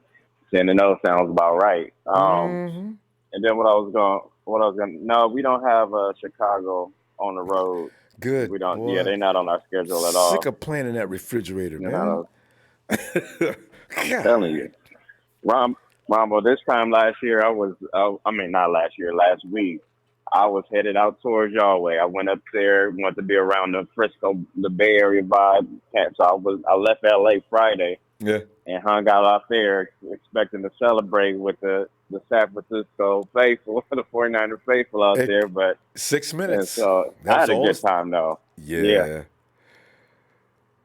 10-0 sounds about right. And then no, we don't have Chicago on the road. Good. We don't. Boy. Yeah, they're not on our schedule at all. Sick of playing in that refrigerator, man. I'm telling you. Ronbo, this time last year, last week, I was headed out towards y'all way. I went up there, wanted to be around the Frisco, the Bay Area vibe. So I left LA Friday and hung out there expecting to celebrate with the San Francisco faithful, the 49er faithful out there. But 6 minutes. So I had a good time though. Yeah.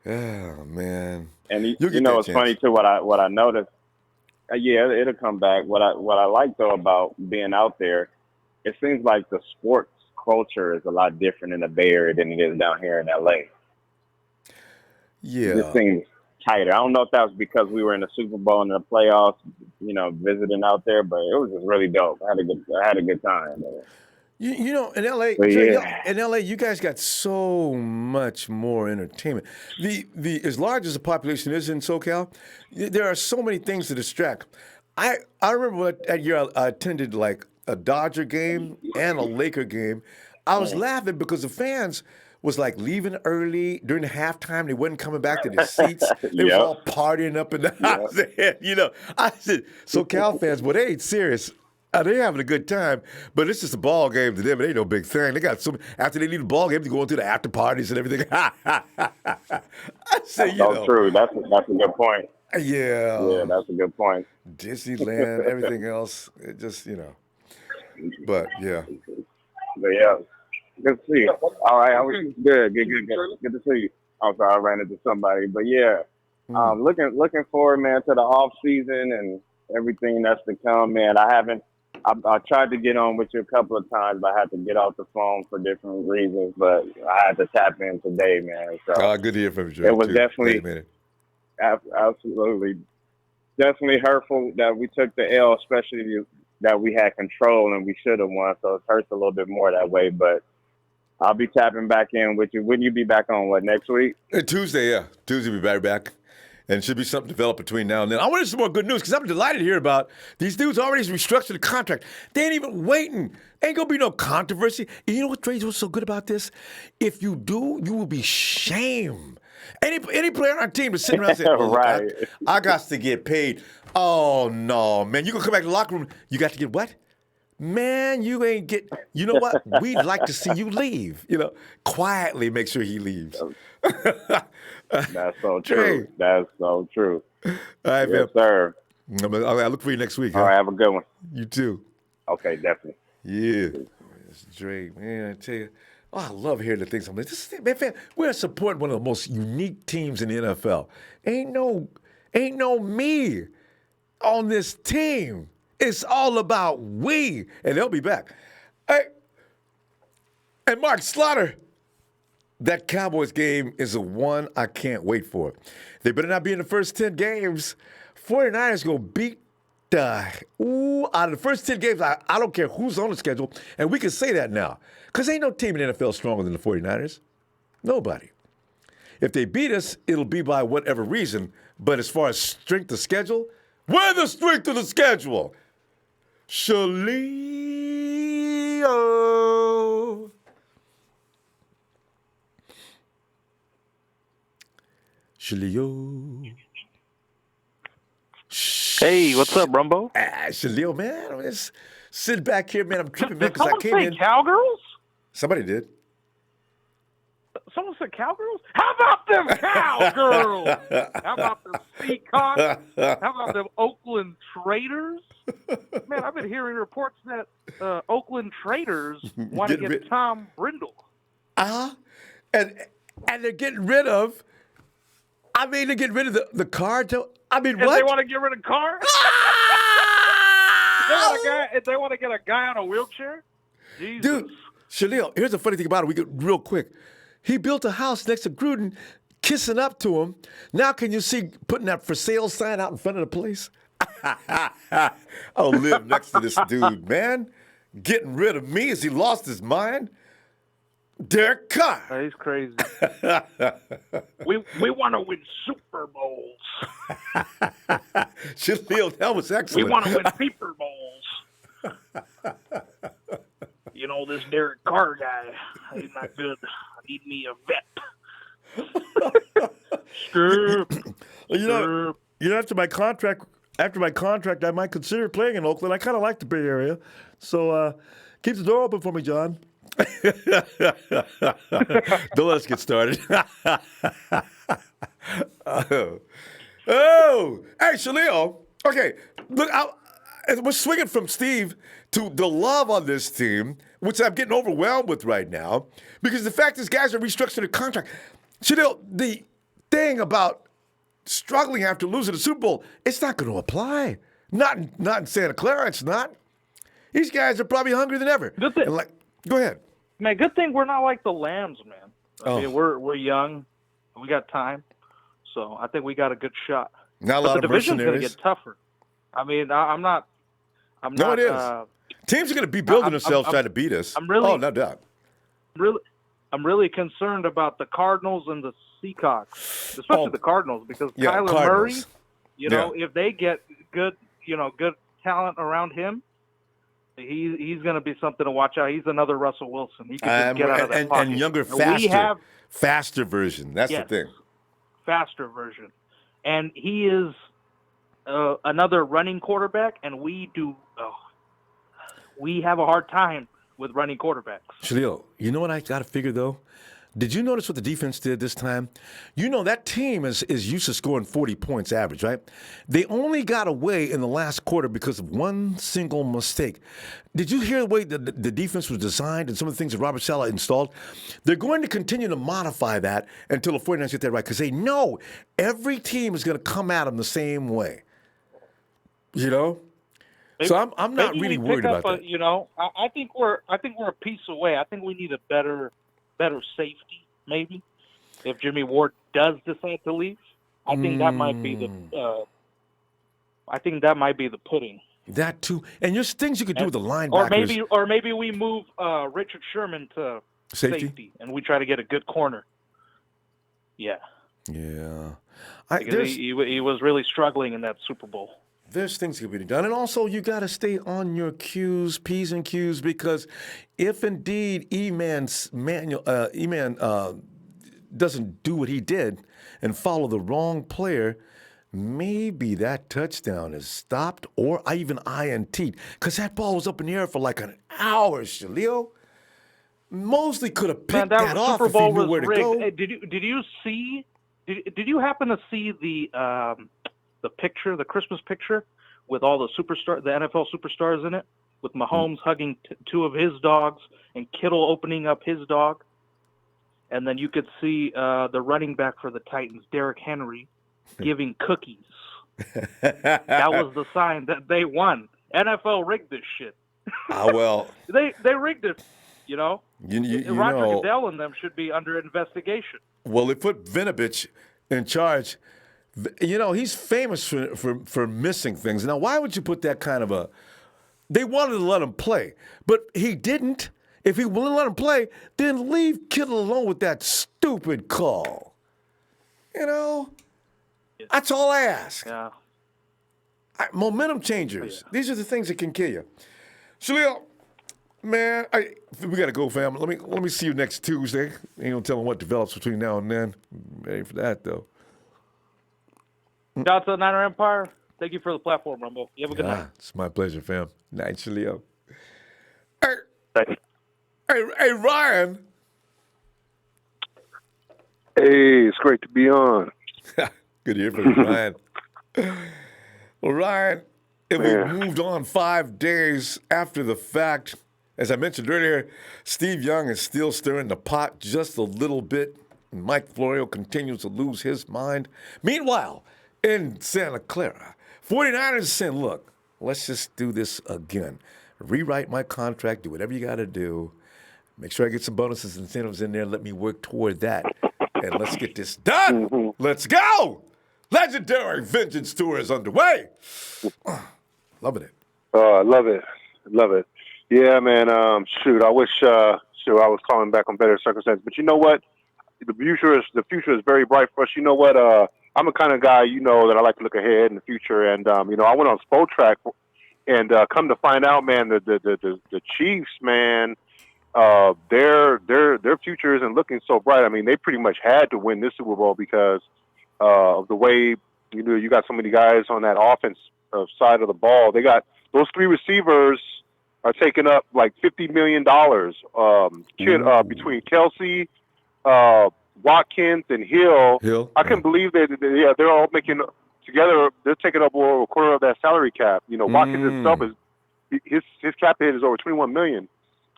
Oh man. And it's funny too. What I noticed. It'll come back. What I like though about being out there. It seems like the sports culture is a lot different in the Bay Area than it is down here in LA. Yeah. It seems tighter. I don't know if that was because we were in the Super Bowl and the playoffs, visiting out there, but it was just really dope. I had a good time. In LA, you guys got so much more entertainment. The as large as the population is in SoCal, there are so many things to distract. I remember that year I attended like a Dodger game and a Laker game. I was laughing because the fans was like leaving early during the halftime. They wasn't coming back to their seats. They was Yep. all partying up in the Yep. house. I said, so Cal fans, well, they ain't serious. They having a good time, but it's just a ball game to them. It ain't no big thing. They got some after they leave the ball game, they go into the after parties and everything. I say, So true. That's a good point. yeah, Yeah, that's a good point. Disneyland, everything else, it just But yeah, But yeah, good to see you. All right, I was good. Good to see you. I'm sorry, I ran into somebody, but yeah, looking forward, man, to the off season and everything that's to come, man. I tried to get on with you a couple of times, but I had to get off the phone for different reasons. But I had to tap in today, man. So good to hear from you, Joe. it was too. definitely, Wait a minute. absolutely, definitely hurtful that we took the L, especially that we had control and we should have won. So it hurts a little bit more that way. But I'll be tapping back in with you. Wouldn't you be back on next week? Tuesday, yeah. Tuesday, we'll be right back. And should be something developed between now and then. I wanted some more good news because I'm delighted to hear about these dudes already restructured the contract. They ain't even waiting. Ain't going to be no controversy. And you know what, Trey, what's so good about this? If you do, you will be shamed. Any player on our team that's sitting around saying, oh, look, Right. I got to get paid. Oh, no, man. You going to come back to the locker room. You got to get what? Man, you ain't get. You know what? We'd like to see you leave. Quietly make sure he leaves. That's so true. Hey. That's so true. All right, Yes, man. sir. I look for you next week. All huh? right, have a good one. You too. Okay, definitely. Yeah. It's Drake, man. I tell you. Oh, I love hearing the things. Man, fam, we're supporting one of the most unique teams in the NFL. Ain't no me on this team. It's all about we. And they'll be back. Hey, and Mark Slaughter, that Cowboys game is the one I can't wait for. They better not be in the first 10 games. 49ers going to beat out of the first 10 games, I don't care who's on the schedule, and we can say that now. Because ain't no team in the NFL stronger than the 49ers. Nobody. If they beat us, it'll be by whatever reason. But as far as strength of schedule, we're the strength of the schedule. Shaleo. Shaleo. Hey, what's up, Ronbo? Shaleo, man. I'm just sitting back here, man. I'm tripping, man, Did because I someone came say in. cowgirls? Somebody did. Someone said cowgirls? How about them cowgirls? How about them Seacocks? How about them Oakland Traders? Man, I've been hearing reports that Oakland Traders want to get Tom Brindle. And they're getting rid of. They're getting rid of the card. What? They want to get rid of Carr? They want to get a guy on a wheelchair? Jesus. Dude, Shaleel, here's the funny thing about it. We get real quick. He built a house next to Gruden, kissing up to him. Now can you see putting that for sale sign out in front of the place? I'll live next to this dude, man. Getting rid of me as he lost his mind. Derek Carr. Oh, he's crazy. we want to win Super Bowls. Shaleel, that was excellent. We want to win Super Bowls. This Derek Carr guy, he's not good. I need me a vet. After my contract, I might consider playing in Oakland. I kind of like the Bay Area, so keep the door open for me, John. Don't let us get started. Hey, Shaleel. Okay, look, we're swinging from Steve to the love on this team, which I'm getting overwhelmed with right now, because the fact is guys are restructuring the contract. Shaleel, the thing about struggling after losing the Super Bowl, it's not going to apply. Not in Santa Clara, it's not. These guys are probably hungrier than ever. Good thing. Go ahead. Man, good thing we're not like the Lambs, man. I mean, we're young. We got time. So I think we got a good shot. Not a lot the of division's mercenaries. going to get tougher. I mean, I'm not. No, it is. Teams are going to be building themselves trying to beat us. No doubt. I'm really concerned about the Cardinals and the Seacocks, especially the Cardinals, because Kyler Murray, if they get good good talent around him, he's going to be something to watch out. He's another Russell Wilson. He can just get out of that pocket. And younger, faster version. That's the thing. Faster version. And he is another running quarterback, and we have a hard time with running quarterbacks. Shalil, you know what I got to figure, though? Did you notice what the defense did this time? That team is used to scoring 40 points average, right? They only got away in the last quarter because of one single mistake. Did you hear the way the defense was designed and some of the things that Robert Saleh installed? They're going to continue to modify that until the 49ers get that right because they know every team is going to come at them the same way. So I'm not really worried about that. I think we're a piece away. I think we need a better safety, maybe. If Jimmy Ward does decide to leave, I think that might be the pudding. That too, and there's things you could do with the linebackers. Or maybe we move Richard Sherman to safety, and we try to get a good corner. Yeah. Yeah. Because he was really struggling in that Super Bowl. There's things that can be done. And also, you got to stay on your Q's, P's and Q's, because if indeed E-Man doesn't do what he did and follow the wrong player, maybe that touchdown is stopped or even INT'd, because that ball was up in the air for like an hour, Shalil. Mosley could have picked that off if he knew where to go. Hey, did you see? Did you happen to see the picture, the Christmas picture, with all the NFL superstars in it, with Mahomes hugging two of his dogs and Kittle opening up his dog, and then you could see the running back for the Titans, Derrick Henry, giving cookies. That was the sign that they won. NFL rigged this shit. Well, they rigged it. Roger Goodell and them should be under investigation. Well, they put Vinovich in charge. He's famous for missing things. Now, why would you put that kind of a... They wanted to let him play, but he didn't. If he wouldn't let him play, then leave Kittle alone with that stupid call. That's all I ask. Yeah. Momentum changers. Yeah. These are the things that can kill you. Shalil, man, we got to go, fam. Let me see you next Tuesday. Ain't no telling what develops between now and then. I'm ready for that, though. Shout out to the Niner Empire. Thank you for the platform, Ronbo. You have a good night. It's my pleasure, fam. Night, Shalil. Hey, Ryan. Hey, it's great to be on. Good to hear from you, Ryan. Well, Ryan, we moved on 5 days after the fact. As I mentioned earlier, Steve Young is still stirring the pot just a little bit. And Mike Florio continues to lose his mind. Meanwhile, in Santa Clara, 49ers saying, look, let's just do this again. Rewrite my contract, do whatever you got to do. Make sure I get some bonuses and incentives in there. Let me work toward that. And let's get this done. Mm-hmm. Let's go. Legendary Vengeance Tour is underway. Loving it. I love it. Love it. Yeah, man. I wish I was calling back on better circumstances. But you know what? The future is very bright for us. You know what? I'm a kind of guy, that I like to look ahead in the future. And, I went on Spotrac and come to find out, man, the Chiefs, man, their future isn't looking so bright. I mean, they pretty much had to win this Super Bowl because of the way, you got so many guys on that offense side of the ball. They got those three receivers are taking up like $50 million between Kelsey, Watkins, and Hill. I can believe they're all making together. They're taking up over a quarter of that salary cap. Watkins himself his cap hit is over $21 million.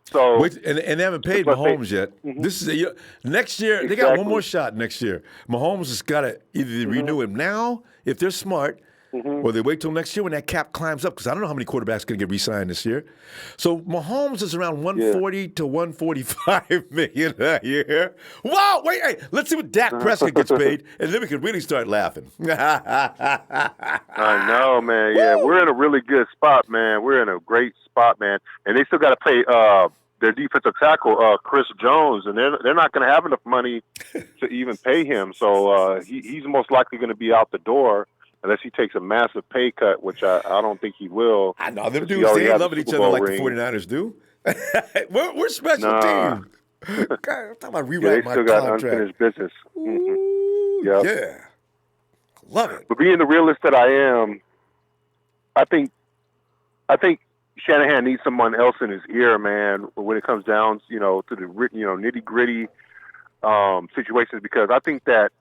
So and they haven't paid Mahomes yet. Mm-hmm. This is next year. Exactly. They got one more shot next year. Mahomes has got to either renew him now if they're smart, or they wait till next year when that cap climbs up. Because I don't know how many quarterbacks are going to get re-signed this year. So Mahomes is around 140 to 145 million a year. Wow! Wait, hey, let's see what Dak Prescott gets paid, and then we can really start laughing. I know, man. Yeah, we're in a really good spot, man. We're in a great spot, man. And they still got to pay their defensive tackle, Chris Jones, and they're not going to have enough money to even pay him. So he's most likely going to be out the door. unless he takes a massive pay cut, which I don't think he will. I know them He dudes, already they ain't has a loving each Super other Bowl like ring. the 49ers do. we're special Nah. team. God, I'm talking about Yeah, they rewrite my still got contract. unfinished business. Ooh, Yep. yeah. Love it. But being the realist that I am, I think Shanahan needs someone else in his ear, man, when it comes down, to the nitty gritty situations. Because I think that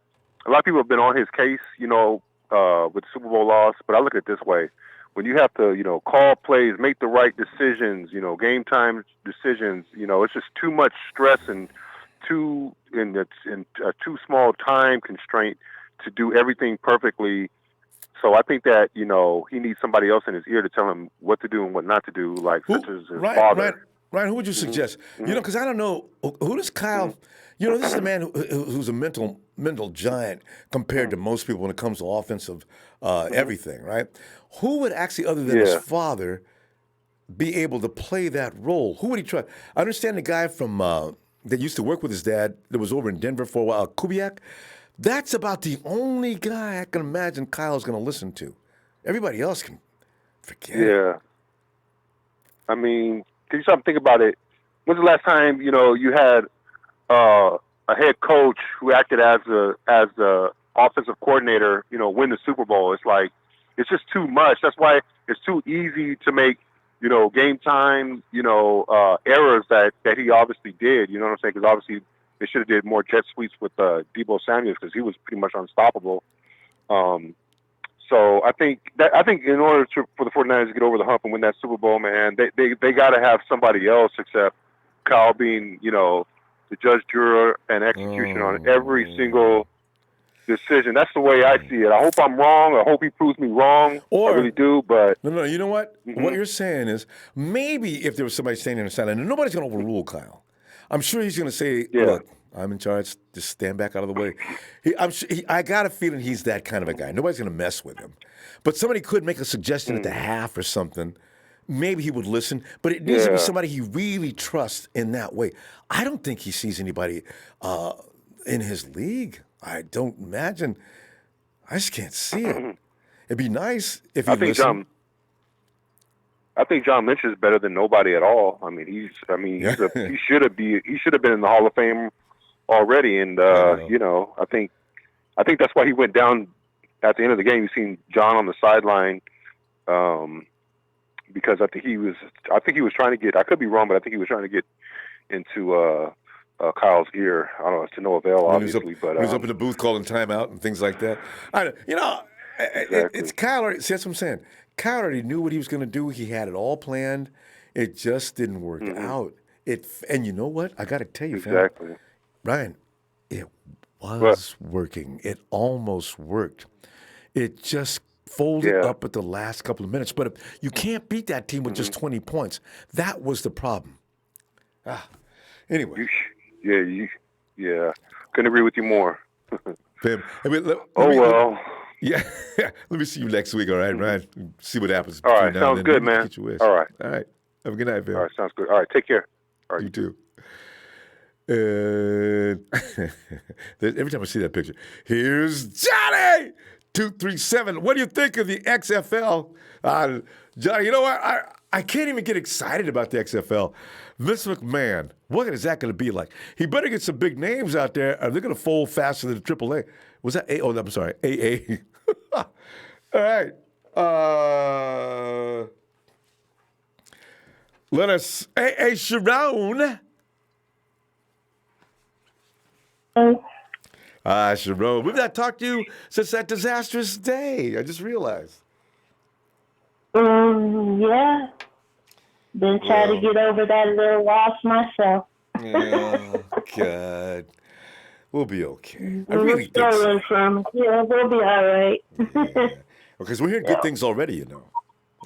a lot of people have been on his case, with the Super Bowl loss. But I look at it this way: when you have to, call plays, make the right decisions, game time decisions, it's just too much stress and a too small time constraint to do everything perfectly. So I think that, he needs somebody else in his ear to tell him what to do and what not to do, such as his father. Ryan, who would you suggest? Mm-hmm. Because I don't know, who does Kyle, this is the man who's a mental giant compared to most people when it comes to offensive everything, right? Who would actually, other than his father, be able to play that role? Who would he try? I understand the guy from that used to work with his dad that was over in Denver for a while, Kubiak. That's about the only guy I can imagine Kyle's going to listen to. Everybody else can forget. Yeah. I mean, can you stop and think about it? When's the last time, you had a head coach who acted as the offensive coordinator, win the Super Bowl? It's like, it's just too much. That's why it's too easy to make, game time, errors that he obviously did. You know what I'm saying? Because obviously they should have did more jet sweeps with Deebo Samuel because he was pretty much unstoppable. So I think in order for the 49ers to get over the hump and win that Super Bowl, man, they got to have somebody else except Kyle being, the judge, juror, and execution on every single decision. That's the way I see it. I hope I'm wrong. I hope he proves me wrong. I really do. But no. You know what? What you're saying is maybe if there was somebody standing on the sideline, and nobody's going to overrule Kyle. I'm sure he's going to say, "Look, I'm in charge. Just stand back out of the way." I got a feeling he's that kind of a guy. Nobody's going to mess with him. But somebody could make a suggestion at the half or something. Maybe he would listen. But it needs to be somebody he really trusts in that way. I don't think he sees anybody in his league. I don't imagine. I just can't see it. It'd be nice if he listened. I think John Lynch is better than nobody at all. I mean, he should have been in the Hall of Fame already. And I think that's why he went down at the end of the game. You've seen John on the sideline, because I think he was trying to get. I could be wrong, but I think he was trying to get into Kyle's ear. I don't know, to no avail, obviously. He was up in the booth calling timeout and things like that. It's Kyle already. See, that's what I'm saying. Kyle already knew what he was going to do. He had it all planned. It just didn't work out. And you know what? I got to tell you, fam, Ryan, it was working. It almost worked. It just folded up at the last couple of minutes. But if you can't beat that team with just 20 points. That was the problem. Anyway. Couldn't agree with you more. Fam, yeah. Let me see you next week, all right, Ryan? See what happens. All right, sounds good, man. All right. Have a good night, man. All right, sounds good. All right, take care. All right. You too. And every time I see that picture, here's Johnny 237. What do you think of the XFL? Johnny, you know what? I can't even get excited about the XFL. Vince McMahon, what is that going to be like? He better get some big names out there, or they're going to fold faster than AAA. Was that A? Oh, I'm sorry, AA. All right. Let us, AA Sharon. Sharon, we've not talked to you since that disastrous day. I just realized. Yeah. Been trying to get over that little loss myself. Oh, God. We'll be okay. I We're really think so. from it. Yeah, we'll be all right. Because we're hearing good things already, you know.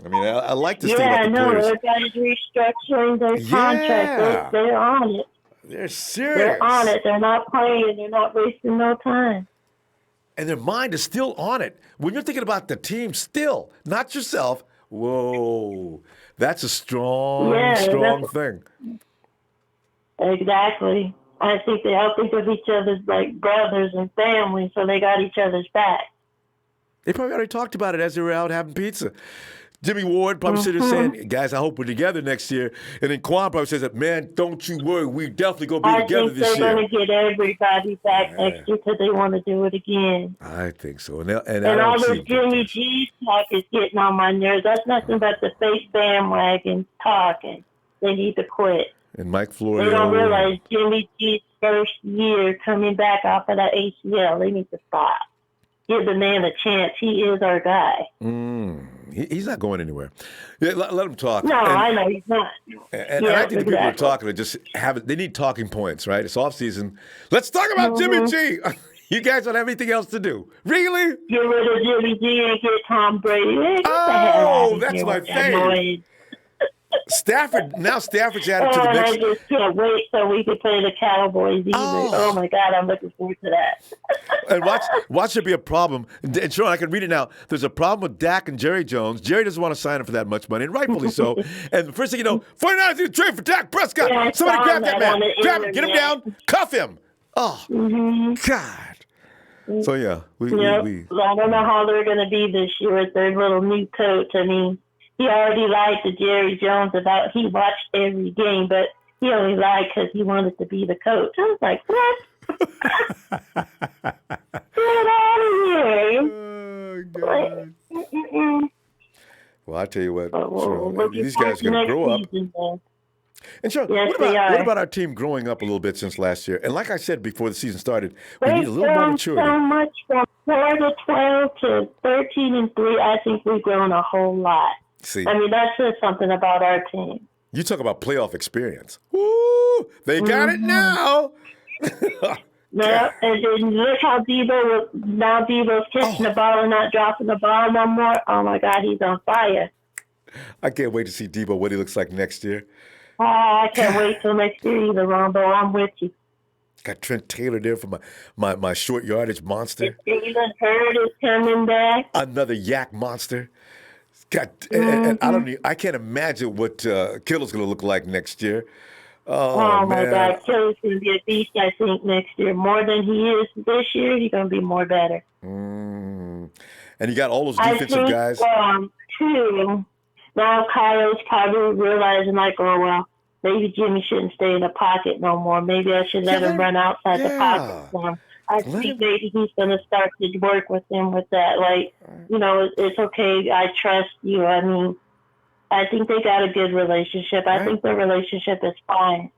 I mean, I like this thing Yeah, about the I know. players. Everybody's restructuring their contract. They're on it. They're serious. They're on it. They're not playing. They're not wasting no time. And their mind is still on it. When you're thinking about the team still, not yourself, whoa, that's a strong thing. Exactly. I think they all think of each other like brothers and family, so they got each other's back. They probably already talked about it as they were out having pizza. Jimmy Ward probably sitting there saying, guys, I hope we're together next year. And then Quan probably says, man, don't you worry. We definitely going to be together this year. I think they're going to get everybody back next year because they want to do it again. I think so. And all this Jimmy G talk is getting on my nerves. That's nothing but the fake bandwagon talking. They need to quit. And Mike Florio. They don't realize Jimmy G's first year coming back off of that ACL. They need to stop. Give the man a chance. He is our guy. He's not going anywhere. Yeah, let him talk. No, I know he's not. And I think the people are talking to just they need talking points, right? It's off season. Let's talk about Jimmy G. You guys don't have anything else to do. Really? Get rid of Jimmy G and get Tom Brady. Get the hell out of that's here my favorite. Stafford's added to the mix. I just can't wait so we can play the Cowboys either. Oh my God, I'm looking forward to that. And watch there be a problem. And Sean, I can read it now. There's a problem with Dak and Jerry Jones. Jerry doesn't want to sign him for that much money, and rightfully so. And the first thing you know, 49ers need to trade for Dak Prescott. Yeah, somebody grab that man. Grab him, get him down, cuff him. Oh, God. So, yeah. I don't know how they're going to be this year with their little new coach. I mean, he already lied to Jerry Jones about he watched every game, but he only lied because he wanted to be the coach. I was like, what? Get out of here. Oh, God. Well, I tell you what, these guys are going to grow up. And Sean, what about our team growing up a little bit since last year? And like I said before the season started, we need a little more maturity. So much from 4 to 12 to 13 and 3. I think we've grown a whole lot. See, I mean, that says something about our team. You talk about playoff experience. Woo! They got it now. Yeah, and then look how Debo's catching the ball and not dropping the ball no more. Oh, my God, he's on fire. I can't wait to see Debo, what he looks like next year. Oh, I can't wait till next year either, Ronbo. I'm with you. Got Trent Taylor there for my short yardage monster. Jalen Hurd is coming back. Another yak monster. And I can't imagine what Kittle's going to look like next year. Oh my God, Kittle's going to be a beast, I think, next year. More than he is this year, he's going to be more better. And you got all those defensive guys. Too, now Kyle's probably realizing, like, oh, well, maybe Jimmy shouldn't stay in the pocket no more. Maybe I should let him run outside the pocket for him. I think maybe he's going to start to work with him with that. Like, it's okay. I trust you. I mean, I think they got a good relationship. I think their relationship is fine.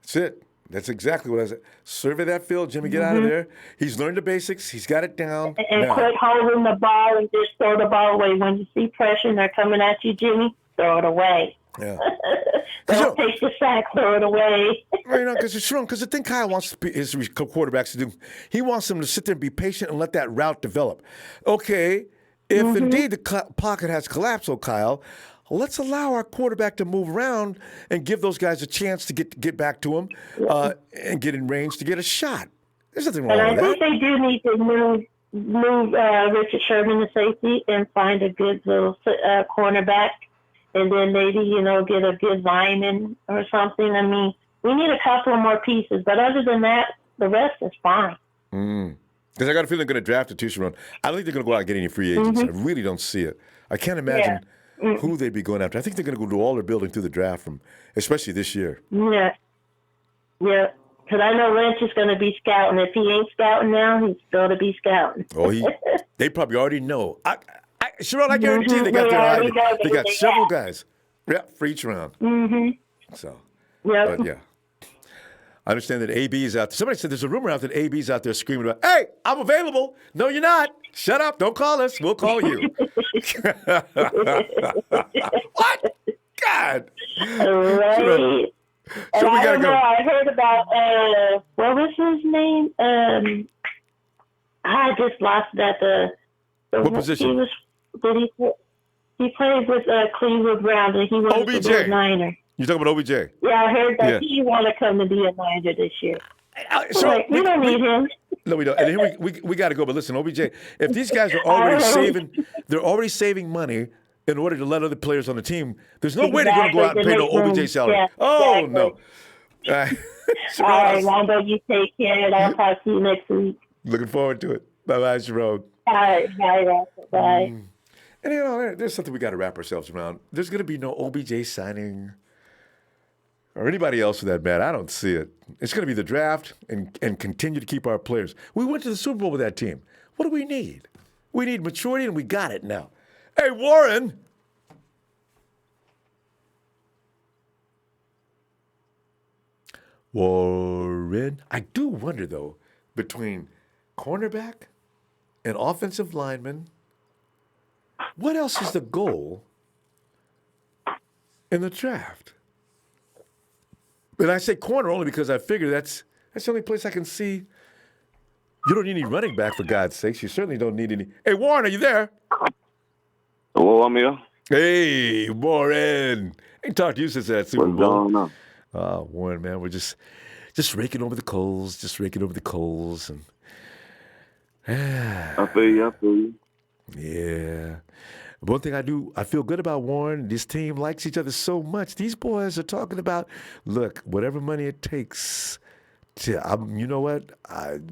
That's it. That's exactly what I said. Survey that field, Jimmy. Get out of there. He's learned the basics. He's got it down. And quit holding the ball and just throw the ball away. When you see pressure and they're coming at you, Jimmy, throw it away. Yeah. Don't take the sack, throw it away. Because the thing Kyle wants his quarterbacks to do, he wants them to sit there and be patient and let that route develop. Okay, if indeed the pocket has collapsed, Kyle, let's allow our quarterback to move around and give those guys a chance to get back to him and get in range to get a shot. There's nothing wrong with that. And I think they do need to move Richard Sherman to safety and find a good little cornerback. And then maybe, get a good lineman or something. I mean, we need a couple of more pieces. But other than that, the rest is fine. Because I got a feeling they're going to draft a two-year run. I don't think they're going to go out and get any free agents. I really don't see it. I can't imagine who they'd be going after. I think they're going to go do all their building through the draft, especially this year. Yeah. Yeah. Because I know Lynch is going to be scouting. If he ain't scouting now, he's going to be scouting. They probably already know. Sharon, I guarantee they got their eye. They got several guys. Yeah, for each round. So, but yeah. I understand that AB's out there. Somebody said there's a rumor out that AB's out there screaming about, hey, I'm available. No, you're not. Shut up. Don't call us. We'll call you. What? God. Right. So I don't know. I heard about, what was his name? I just lost that. What position? He played with Cleveland Browns, and he wanted to be a Niner. You talking about OBJ? Yeah, I heard that he wanted to come to be a Niner this year. We don't need him. No, we don't. And here we got to go. But listen, OBJ, if these guys are already saving money in order to let other players on the team, there's no way they're going to go out and pay no OBJ salary. Yeah, exactly. No. All right, Ronbo, you take care, and I'll talk to you next week. Looking forward to it. Bye-bye, Sharon. All right. Bye. And there's something we got to wrap ourselves around. There's going to be no OBJ signing or anybody else for that matter. I don't see it. It's going to be the draft and continue to keep our players. We went to the Super Bowl with that team. What do we need? We need maturity, and we got it now. Hey, Warren. I do wonder, though, between cornerback and offensive lineman, what else is the goal in the draft? And I say corner only because I figure that's the only place I can see. You don't need any running back, for God's sakes. You certainly don't need any. Hey, Warren, are you there? Hello, I'm here. Hey, Warren. Ain't talked to you since that Super Bowl. What's going on? Oh, Warren, man, we're just raking over the coals, and I feel you. Yeah. One thing I feel good about, Warren, this team likes each other so much. These boys are talking about, look, whatever money it takes you know what?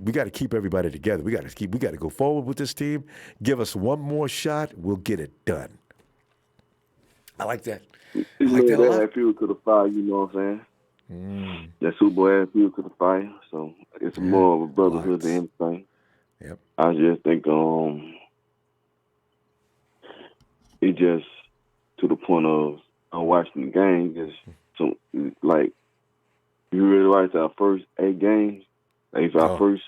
We got to keep everybody together. We got to go forward with this team. Give us one more shot. We'll get it done. I like that. I like that a lot. Add fuel to the fire, you know what I'm saying? That Super Bowl add fuel to the fire. So it's more of a brotherhood than anything. Yep. I just think it just to the point of watching the game is so like you really watch our first 8 games, like our first,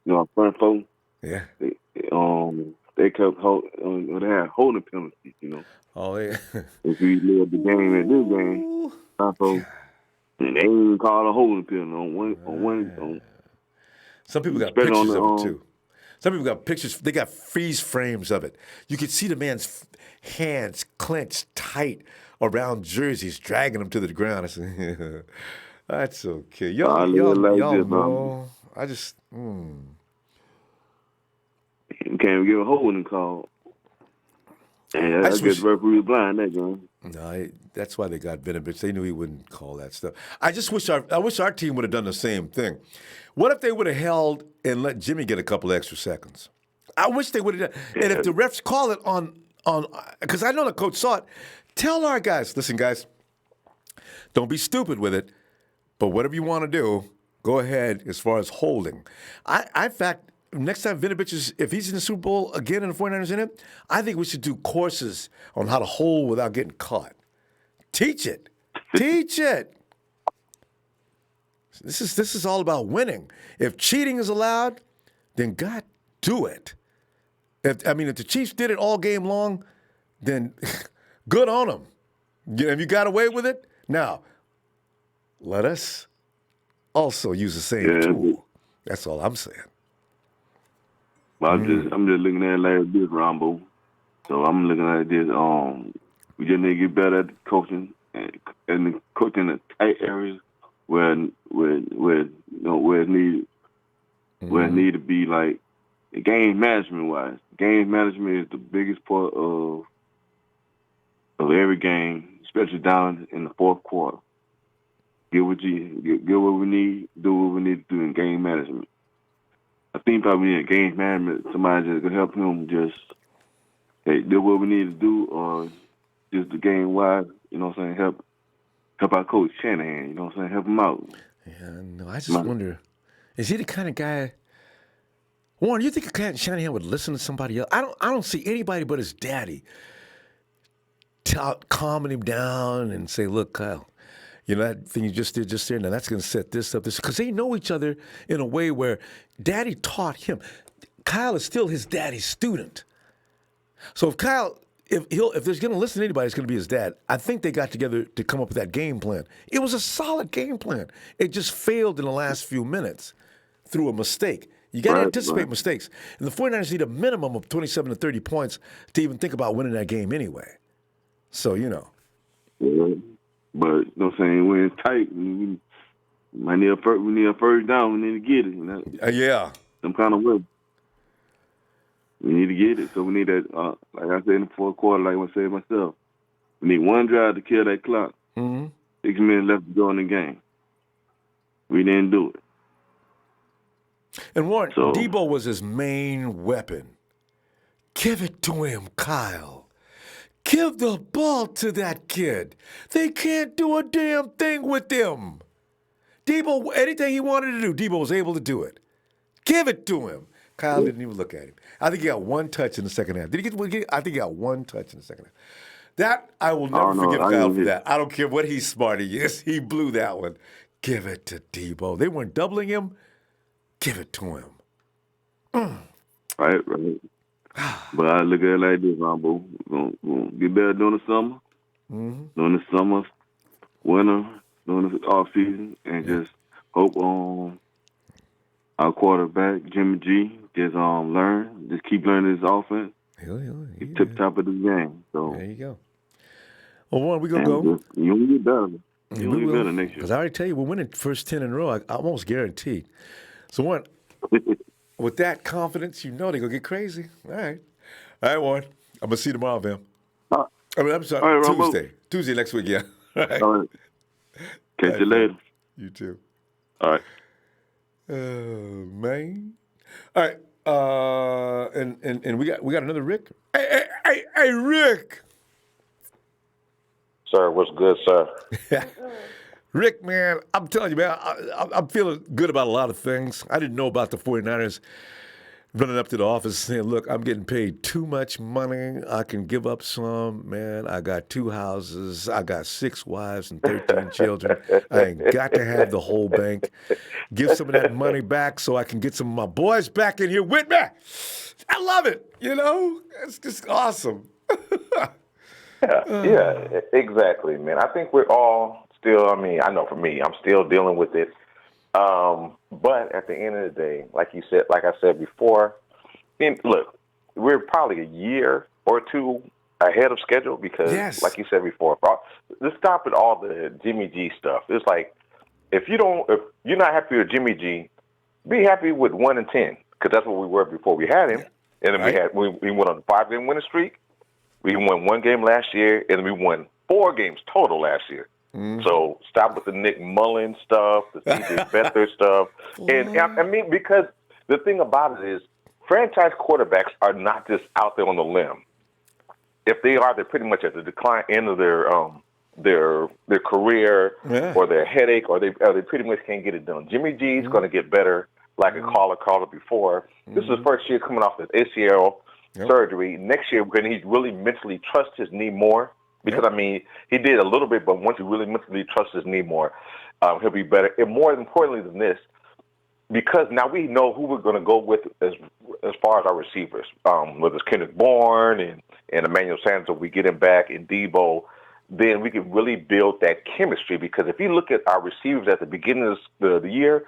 our front four. Yeah. They kept they had holding penalties, you know. Oh yeah. If you look at the game at this game, they ain't even called a holding penalty on one. Some people got pictures of it too. Some people got pictures. They got freeze frames of it. You could see the man's hands clenched tight around jerseys, dragging them to the ground. I said, that's okay. Y'all know. I just. You can't give a holding call. And I guess referee was blind that game. No, that's why they got Vinovich. They knew he wouldn't call that stuff. I wish our team would have done the same thing. What if they would have held and let Jimmy get a couple extra seconds? I wish they would have done. And if the refs call it on, because I know the coach saw it, tell our guys, listen, guys, don't be stupid with it, but whatever you want to do, go ahead as far as holding. In fact, next time Vinovich if he's in the Super Bowl again and the 49ers in it, I think we should do courses on how to hold without getting caught. Teach it. Teach it. This is all about winning. If cheating is allowed, then God, do it. If the Chiefs did it all game long, then good on them. If you got away with it, now let us also use the same tool. That's all I'm saying. Well, I'm just looking at it like this, Ronbo. So I'm looking at this. We just need to get better at coaching and coaching in tight areas where it need to be, like game management wise. Game management is the biggest part of every game, especially down in the fourth quarter. Get what we need, do what we need to do in game management. I think probably need a game management, somebody just could help him just do what we need to do, or just the game wise, you know what I'm saying, help our coach Shanahan, you know what I'm saying, help him out. Yeah, no, I just wonder, is he the kind of guy, Warren, you think Shanahan would listen to somebody else? I don't see anybody but his daddy calming him down and say, look, Kyle, that thing you just did just there, now that's going to set this up, because they know each other in a way where Daddy taught him. Kyle is still his daddy's student. So if Kyle, if there's going to listen to anybody, it's going to be his dad. I think they got together to come up with that game plan. It was a solid game plan. It just failed in the last few minutes through a mistake. You got to anticipate mistakes. And the 49ers need a minimum of 27 to 30 points to even think about winning that game anyway. So, Yeah. But you know what I'm saying, when it's tight, we need a first down. We need to get it. Yeah. Some kind of way. We need to get it. So we need that. Like I said in the fourth quarter, like I said myself, we need one drive to kill that clock. 6 minutes left to go in the game. We didn't do it. And Warren, Debo was his main weapon. Give it to him, Kyle. Give the ball to that kid. They can't do a damn thing with him. Debo, anything he wanted to do, Debo was able to do it. Give it to him. Kyle didn't even look at him. I think he got one touch in the second half. Did he get? I think he got one touch in the second half. That, I will never forgive Kyle for that. I don't care what he's smart he is. He blew that one. Give it to Debo. They weren't doubling him. Give it to him. Right. But I look at it like this, Ronbo. Gonna get better during the summer. Mm-hmm. During the summer, winter, during the offseason, and just hope our quarterback, Jimmy G, just keep learning his offense. He's tip top of the game. So there you go. Well, Warren, we gonna go. You will get better. You will get better next year. Because I already tell you, we're winning first 10 in a row. I almost guaranteed. So, Warren, with that confidence, you know they're going to get crazy. All right, Warren. I'm going to see you tomorrow, man. I'm sorry, all right, Tuesday. Tuesday next week, yeah. All right. Catch you later. You too. All right. Man. All right. And we got another Rick. Hey, Rick. Sir, what's good, sir? Rick, man, I'm telling you, man, I'm feeling good about a lot of things. I didn't know about the 49ers running up to the office saying, look, I'm getting paid too much money. I can give up some. Man, I got 2 houses. I got 6 wives and 13 children. I ain't got to have the whole bank. Give some of that money back so I can get some of my boys back in here with me. I love it. You know, it's just awesome. Yeah, exactly, man. I think we're all still, I know for me, I'm still dealing with it. But at the end of the day, like I said before, look, we're probably a year or 2 ahead of schedule because, like you said before, let's stop at all the Jimmy G stuff. It's like, if you're not happy with Jimmy G, be happy with 1-10 because that's what we were before we had him. And then we went on a 5-game winning streak. We won 1 game last year, and we won 4 games total last year. Mm-hmm. So stop with the Nick Mullins stuff, the C.J. Beathard stuff. And because the thing about it is franchise quarterbacks are not just out there on the limb. If they are, they're pretty much at the decline end of their career or their headache, or they pretty much can't get it done. Jimmy G is going to get better, like a caller before. This is his first year coming off his ACL surgery. Next year, when he really mentally trusts his knee more, because, he did a little bit, but once he really mentally trusts his knee more, he'll be better. And more importantly than this, because now we know who we're going to go with as far as our receivers, whether it's Kenneth Bourne and Emmanuel Sanders, if we get him back, and Debo, then we can really build that chemistry. Because if you look at our receivers at the beginning of the year,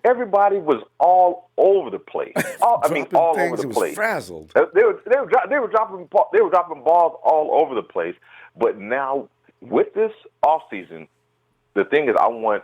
everybody was all over the place. All over the place. Frazzled. They were dropping balls all over the place. But now with this offseason, the thing is, I want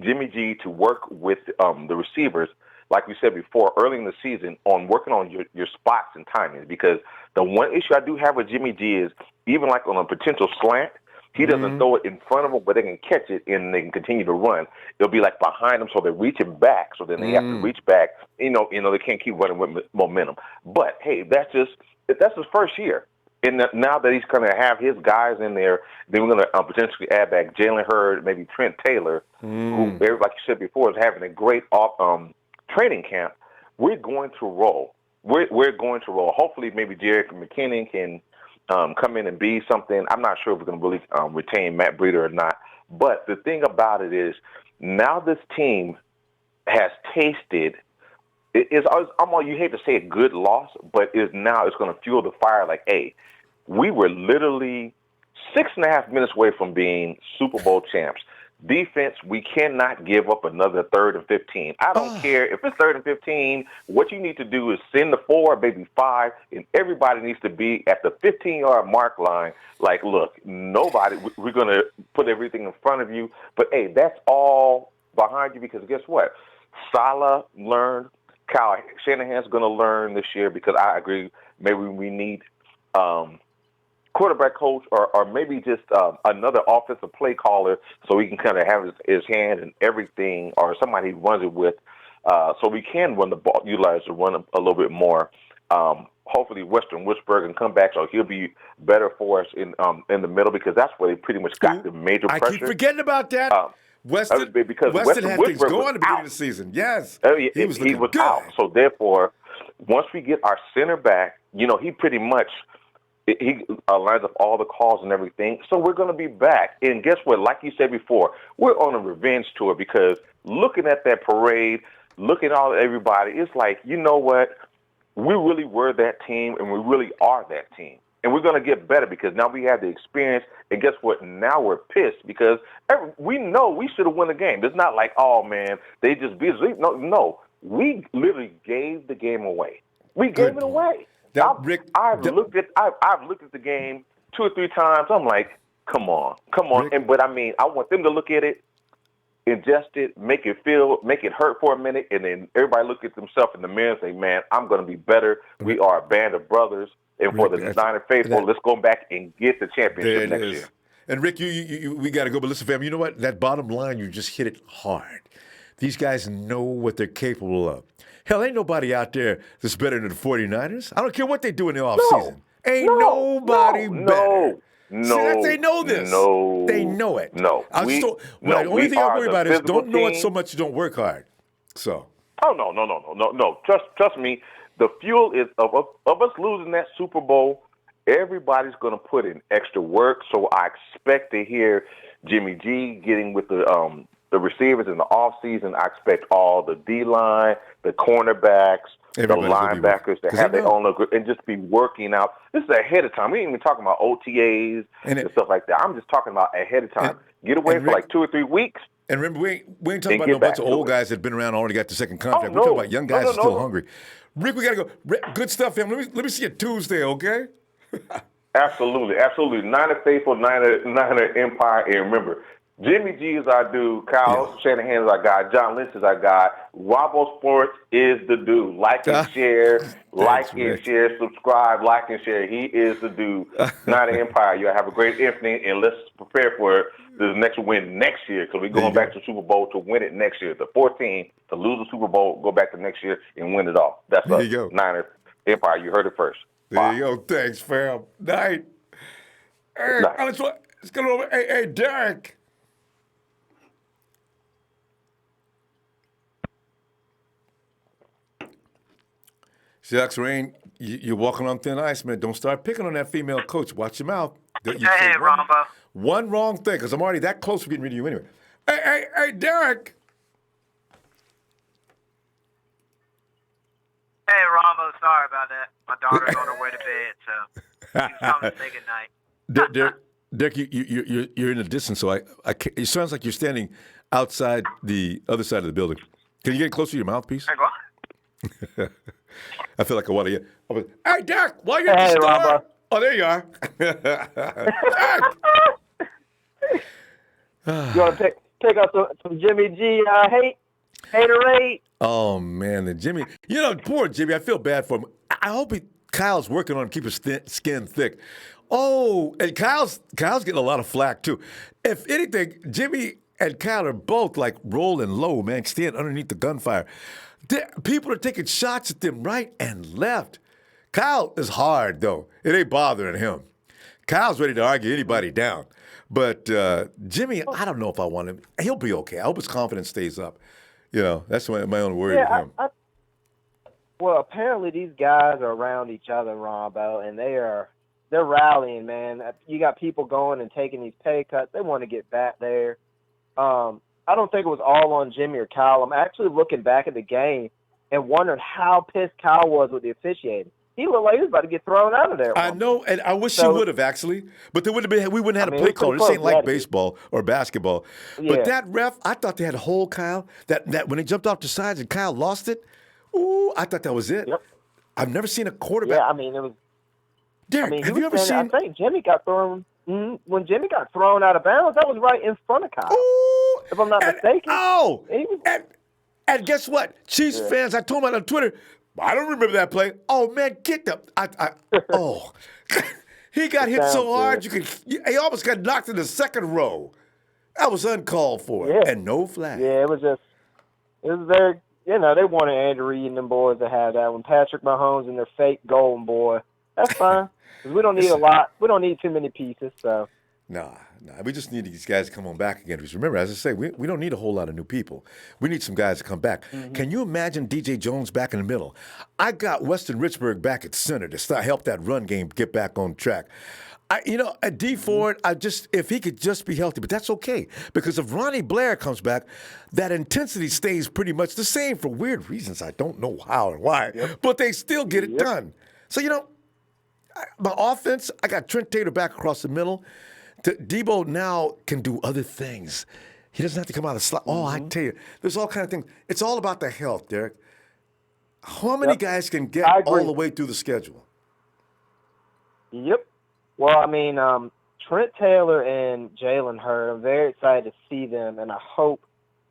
Jimmy G to work with the receivers, like we said before, early in the season, on working on your spots and timings. Because the one issue I do have with Jimmy G is, even like on a potential slant, he doesn't throw it in front of them, but they can catch it and they can continue to run. It'll be like behind them, so they're reaching back. So then they have to reach back. They can't keep running with momentum. But hey, that's his first year. And now that he's going to have his guys in there, then we're going to potentially add back Jalen Hurd, maybe Trent Taylor, who, like you said before, is having a great training camp. We're going to roll. We're going to roll. Hopefully, maybe Jerick McKinnon can come in and be something. I'm not sure if we're going to really retain Matt Breida or not. But the thing about it is, now this team has tasted. You hate to say a good loss, but it's going to fuel the fire. Like, hey, we were literally 6.5 minutes away from being Super Bowl champs. Defense, we cannot give up another 3rd and 15. I don't care if it's 3rd and 15. What you need to do is send the 4, maybe 5, and everybody needs to be at the 15-yard mark line. Like, look, we're going to put everything in front of you. But, hey, that's all behind you because guess what? Saleh learned. Kyle Shanahan's going to learn this year because I agree. Maybe we need quarterback coach or maybe just another offensive play caller so he can kind of have his hand in everything, or somebody he runs it with. so we can run the ball, utilize the run a little bit more. Hopefully, Western Whisper can come back, so he'll be better for us in the middle because that's where they pretty much got the major pressure. I keep forgetting about that. Weston had things going at the beginning of the season. Yes, he was good. Out. So therefore, once we get our center back, he pretty much he lines up all the calls and everything. So we're going to be back. And guess what? Like you said before, we're on a revenge tour because looking at that parade, looking at everybody, it's like, you know what? We really were that team, and we really are that team. And we're going to get better because now we have the experience. And guess what? Now we're pissed because we know we should have won the game. It's not like, oh, man, they just beat us. No. We literally gave the game away. We gave it away. I've looked at the game 2 or 3 times. I'm like, come on. Rick, But I mean, I want them to look at it, ingest it, make it hurt for a minute, and then everybody look at themselves in the mirror and say, man, I'm going to be better. We are a band of brothers. And for the Niner faithful, let's go back and get the championship next year. And Rick, we got to go. But listen, fam, you know what? That bottom line, you just hit it hard. These guys know what they're capable of. Hell, ain't nobody out there that's better than the 49ers. I don't care what they do in the offseason. Ain't nobody better. No, they know this. No, they know it. No, the only thing I worry about is don't know it so much you don't work hard. So. Oh no. Trust me. The fuel is of us losing that Super Bowl. Everybody's going to put in extra work. So I expect to hear Jimmy G getting with the receivers in the offseason. I expect all the D-line, the cornerbacks, the linebackers to have their own look and just be working out. This is ahead of time. We ain't even talking about OTAs and stuff like that. I'm just talking about ahead of time. Get away for like 2 or 3 weeks. And remember, we ain't talking about a bunch of old guys that have been around and already got the second contract. We're talking about young guys that are still hungry. Rick, we got to go. Rick, good stuff, fam. Let me see you Tuesday, okay? Absolutely. Niner faithful, Niner Empire. And remember, Jimmy G is our dude. Kyle Shanahan is our guy. John Lynch is our guy. Ronbo Sports is the dude. Like and share. Share. Subscribe. Like and share. He is the dude. Niner Empire. You have a great evening, and let's prepare for the next win next year because we're going back to the Super Bowl to win it next year. The 14 to lose the Super Bowl, go back to next year and win it all. That's us. Niner Empire. You heard it first. There you go. Thanks, fam. Night. Hey, let's go over. Hey, Derek. Shucks, Rain, you're walking on thin ice, man. Don't start picking on that female coach. Watch your mouth. Hey, Ronbo. One wrong thing, because I'm already that close to getting rid of you anyway. Hey, Derek. Hey, Ronbo, sorry about that. My daughter's on her way to bed, so she's coming to say goodnight. Derek, you're in the distance, so it sounds like you're standing outside the other side of the building. Can you get closer to your mouthpiece? I feel like I want to get. Hey, Derek, while you're at the store. Robert. Oh, there you are. You want to pick up some Jimmy G haterade? Oh, man, the Jimmy. Poor Jimmy. I feel bad for him. I hope Kyle's working on keeping his skin thick. Oh, and Kyle's getting a lot of flack, too. If anything, Jimmy and Kyle are both, like, rolling low, man, staying underneath the gunfire. People are taking shots at them right and left. Kyle is hard, though. It ain't bothering him. Kyle's ready to argue anybody down. But Jimmy, I don't know if I want him. He'll be okay. I hope his confidence stays up. That's my only worry with him. Well, apparently these guys are around each other, Ronbo, and they're rallying, man. You got people going and taking these pay cuts. They want to get back there. I don't think it was all on Jimmy or Kyle. I'm actually looking back at the game and wondering how pissed Kyle was with the officiating. He looked like he was about to get thrown out of there. I know, and I wish he would have actually. But we wouldn't have had a play caller. This ain't like baseball or basketball. Yeah. But that ref, I thought they had a hole, Kyle. That when they jumped off the sides and Kyle lost it. Ooh, I thought that was it. Yep. I've never seen a quarterback. Yeah, it was. Derek, have you ever seen? I think Jimmy got thrown. When Jimmy got thrown out of bounds, that was right in front of Kyle. Ooh, if I'm not mistaken. And guess what? Chiefs fans, I told him on Twitter, I don't remember that play. Oh, man, get the he got hit so hard, he almost got knocked in the second row. That was uncalled for, and no flag. Yeah, it was they wanted Andy Reid and them boys to have that one. Patrick Mahomes and their fake golden boy. That's fine. Because we don't need a lot. We don't need too many pieces, so. Nah. We just need these guys to come on back again. Because remember, as I say, we don't need a whole lot of new people. We need some guys to come back. Mm-hmm. Can you imagine DJ Jones back in the middle? I got Weston Richburg back at center to help that run game get back on track. At D Ford, if he could just be healthy, but that's okay. Because if Ronnie Blair comes back, that intensity stays pretty much the same for weird reasons. I don't know how and why, but they still get it done. So, my offense, I got Trent Taylor back across the middle. Debo now can do other things. He doesn't have to come out of the slot. Oh, I tell you, there's all kind of things. It's all about the health, Derek. How many guys can get all the way through the schedule? Yep. Well, I mean, Trent Taylor and Jalen Hurd, I'm very excited to see them, and I hope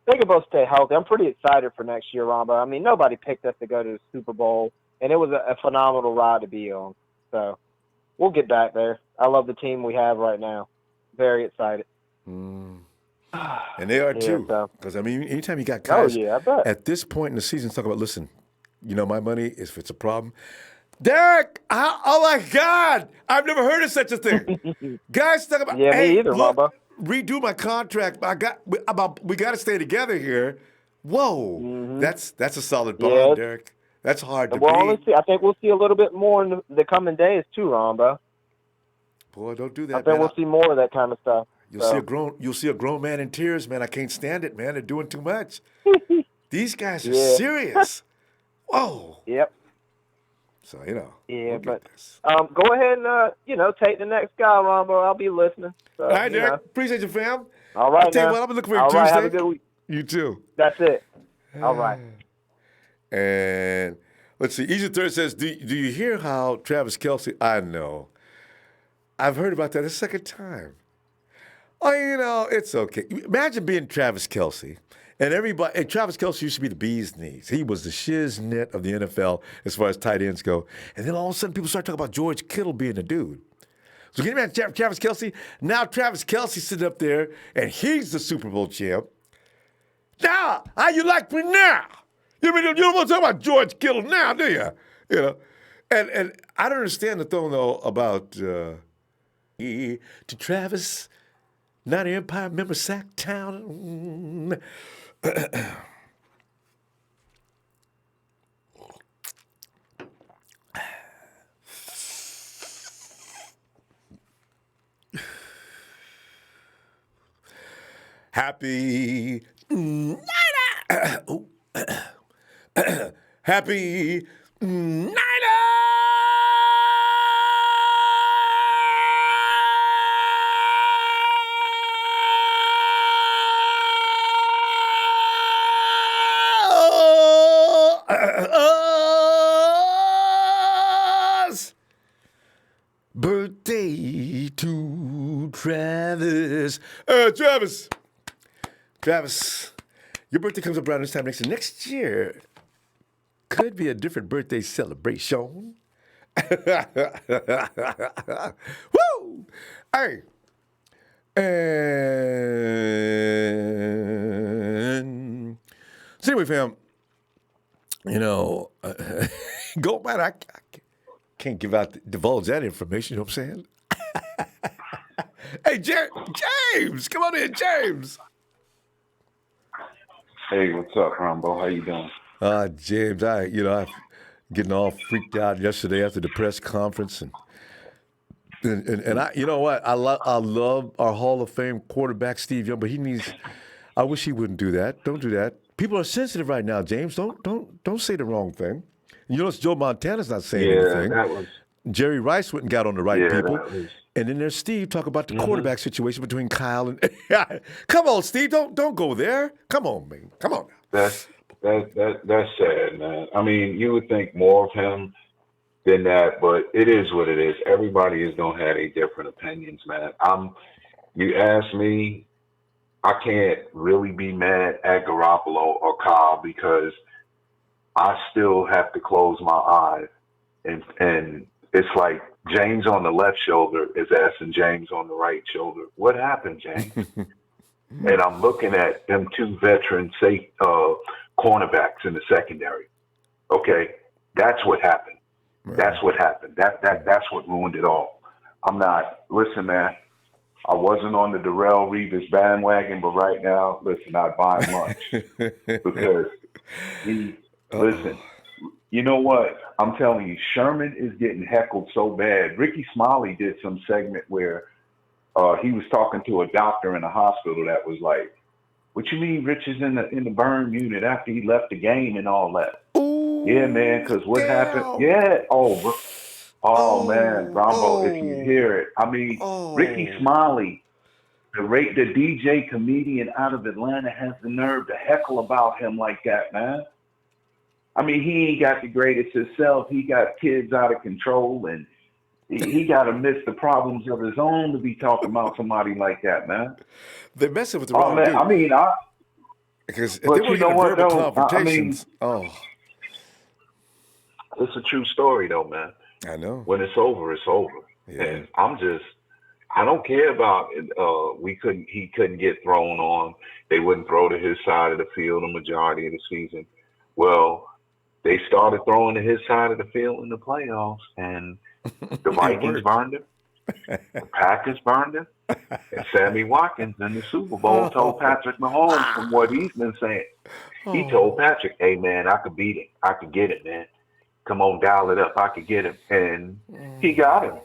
they can both stay healthy. I'm pretty excited for next year, Ronbo. I mean, nobody picked us to go to the Super Bowl, and it was a phenomenal ride to be on. So we'll get back there. I love the team we have right now. Very excited. And they are too. Because, anytime you got guys at this point in the season talk about, listen, my money, if it's a problem. Derek, oh my God, I've never heard of such a thing. Guys talk about, me either, Ronbo. Redo my contract. We got to stay together here. Whoa, that's a solid bond, Derek. That's hard to beat. I think we'll see a little bit more in the coming days too, Ronbo. Boy, don't do that. I think we'll see more of that kind of stuff. You'll see a grown man in tears, man. I can't stand it, man. They're doing too much. These guys are serious. Whoa. Yep. So, Yeah, but go ahead and, take the next guy, Ronbo. I'll be listening. So, all right, Derek. Appreciate you, fam. All right, I'll tell you what, I'm looking for you Tuesday. All right, have a good week. You too. That's it. All right. And let's see. Easy Third says, do you hear how Travis Kelce, I know. I've heard about that a second time. Oh, it's okay. Imagine being Travis Kelce. And Travis Kelce used to be the bee's knees. He was the shiznit of the NFL as far as tight ends go. And then all of a sudden, people start talking about George Kittle being the dude. So can you imagine Travis Kelce? Now Travis Kelce sitting up there, and he's the Super Bowl champ. Now, how you like me now? You don't want to talk about George Kittle now, do you? And I don't understand the thing, though, about to Travis, not an Empire member, Sacktown. Happy night. Happy night. Birthday to Travis. Travis, your birthday comes up around this time next year. Next year could be a different birthday celebration. Woo! Hey. And so anyway, fam, go man, I can't divulge that information, you know what I'm saying? Hey, James, come on in, James. Hey, what's up, Ronbo? How you doing? James, I getting all freaked out yesterday after the press conference, and I, I love our Hall of Fame quarterback Steve Young, but I wish he wouldn't do that. Don't do that. People are sensitive right now, James. Don't say the wrong thing. You notice Joe Montana's not saying anything. Jerry Rice went and got on the right people. And then there's Steve talking about the quarterback situation between Kyle and come on, Steve, don't go there. Come on, man. Come on now. That's sad, man. I mean, you would think more of him than that, but it is what it is. Everybody is gonna have a different opinions, man. You ask me, I can't really be mad at Garoppolo or Kyle because I still have to close my eyes and it's like James on the left shoulder is asking James on the right shoulder, what happened, James? And I'm looking at them two veteran cornerbacks in the secondary. Okay, that's what happened. Right. That's what happened. That's what ruined it all. I'm not. Listen, man. I wasn't on the Darrelle Revis bandwagon, but right now, listen, I'd buy lunch because listen. You know what? I'm telling you, Sherman is getting heckled so bad. Ricky Smiley did some segment where he was talking to a doctor in a hospital that was like, "What you mean, Rich is in the burn unit after he left the game and all that?" Ooh, yeah, man, because what happened? Yeah. Oh, man, Ronbo, if you hear it. I mean, Ricky Smiley, the DJ comedian out of Atlanta, has the nerve to heckle about him like that, man. I mean, he ain't got the greatest himself. He got kids out of control, and he got to miss the problems of his own to be talking about somebody like that, man. They're messing with the wrong dude. I mean, because if they want to get verbal confrontations, it's a true story, though, man. I know. When it's over, it's over. Yeah. And I don't care about it. He couldn't get thrown on. They wouldn't throw to his side of the field the majority of the season. Well, they started throwing to his side of the field in the playoffs, and the Vikings burned him. The Packers burned him. And Sammy Watkins in the Super Bowl told Patrick Mahomes, from what he's been saying, he told Patrick, "Hey, man, I could beat him. I could get it, man. Come on, dial it up. I could get him." And he got him.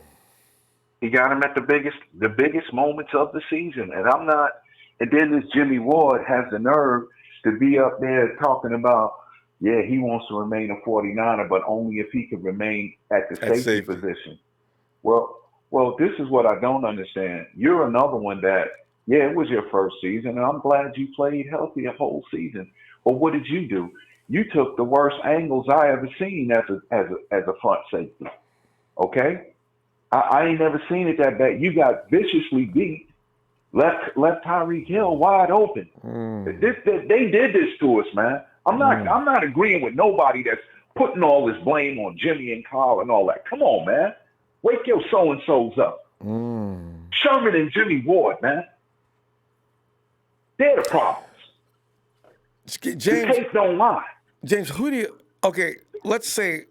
He got him at the biggest moments of the season. And then this Jimmy Ward has the nerve to be up there talking about, yeah, he wants to remain a 49er, but only if he can remain at the safety position. Well, this is what I don't understand. You're another one that, yeah, it was your first season, and I'm glad you played healthy a whole season. But what did you do? You took the worst angles I ever seen as a front safety. Okay? I ain't never seen it that bad. You got viciously beat, left Tyreek Hill wide open. They did this to us, man. I'm not agreeing with nobody that's putting all this blame on Jimmy and Kyle and all that. Come on, man. Wake your so-and-sos up. Sherman and Jimmy Ward, man. They're the problems. James, the tape don't lie. James, let's say,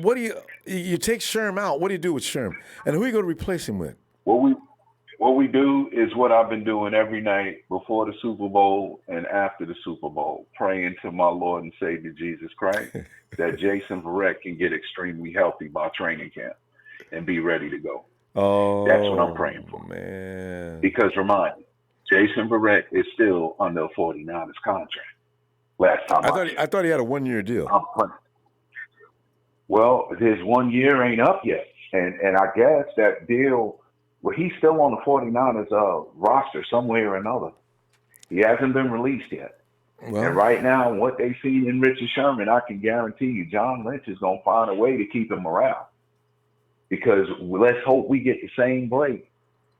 what do you take Sherm out, what do you do with Sherm? And who are you going to replace him with? What we do is what I've been doing every night before the Super Bowl and after the Super Bowl, praying to my Lord and Savior Jesus Christ that Jason Verrett can get extremely healthy by training camp and be ready to go. That's what I'm praying for. Man. Because remind me, Jason Verrett is still under a 49ers contract. Last time I thought he had a 1-year deal. Well, his 1 year ain't up yet. And I guess that deal, well, he's still on the 49ers roster somewhere or another. He hasn't been released yet. Well, and right now, what they see in Richard Sherman, I can guarantee you, John Lynch is going to find a way to keep him around. Because let's hope we get the same break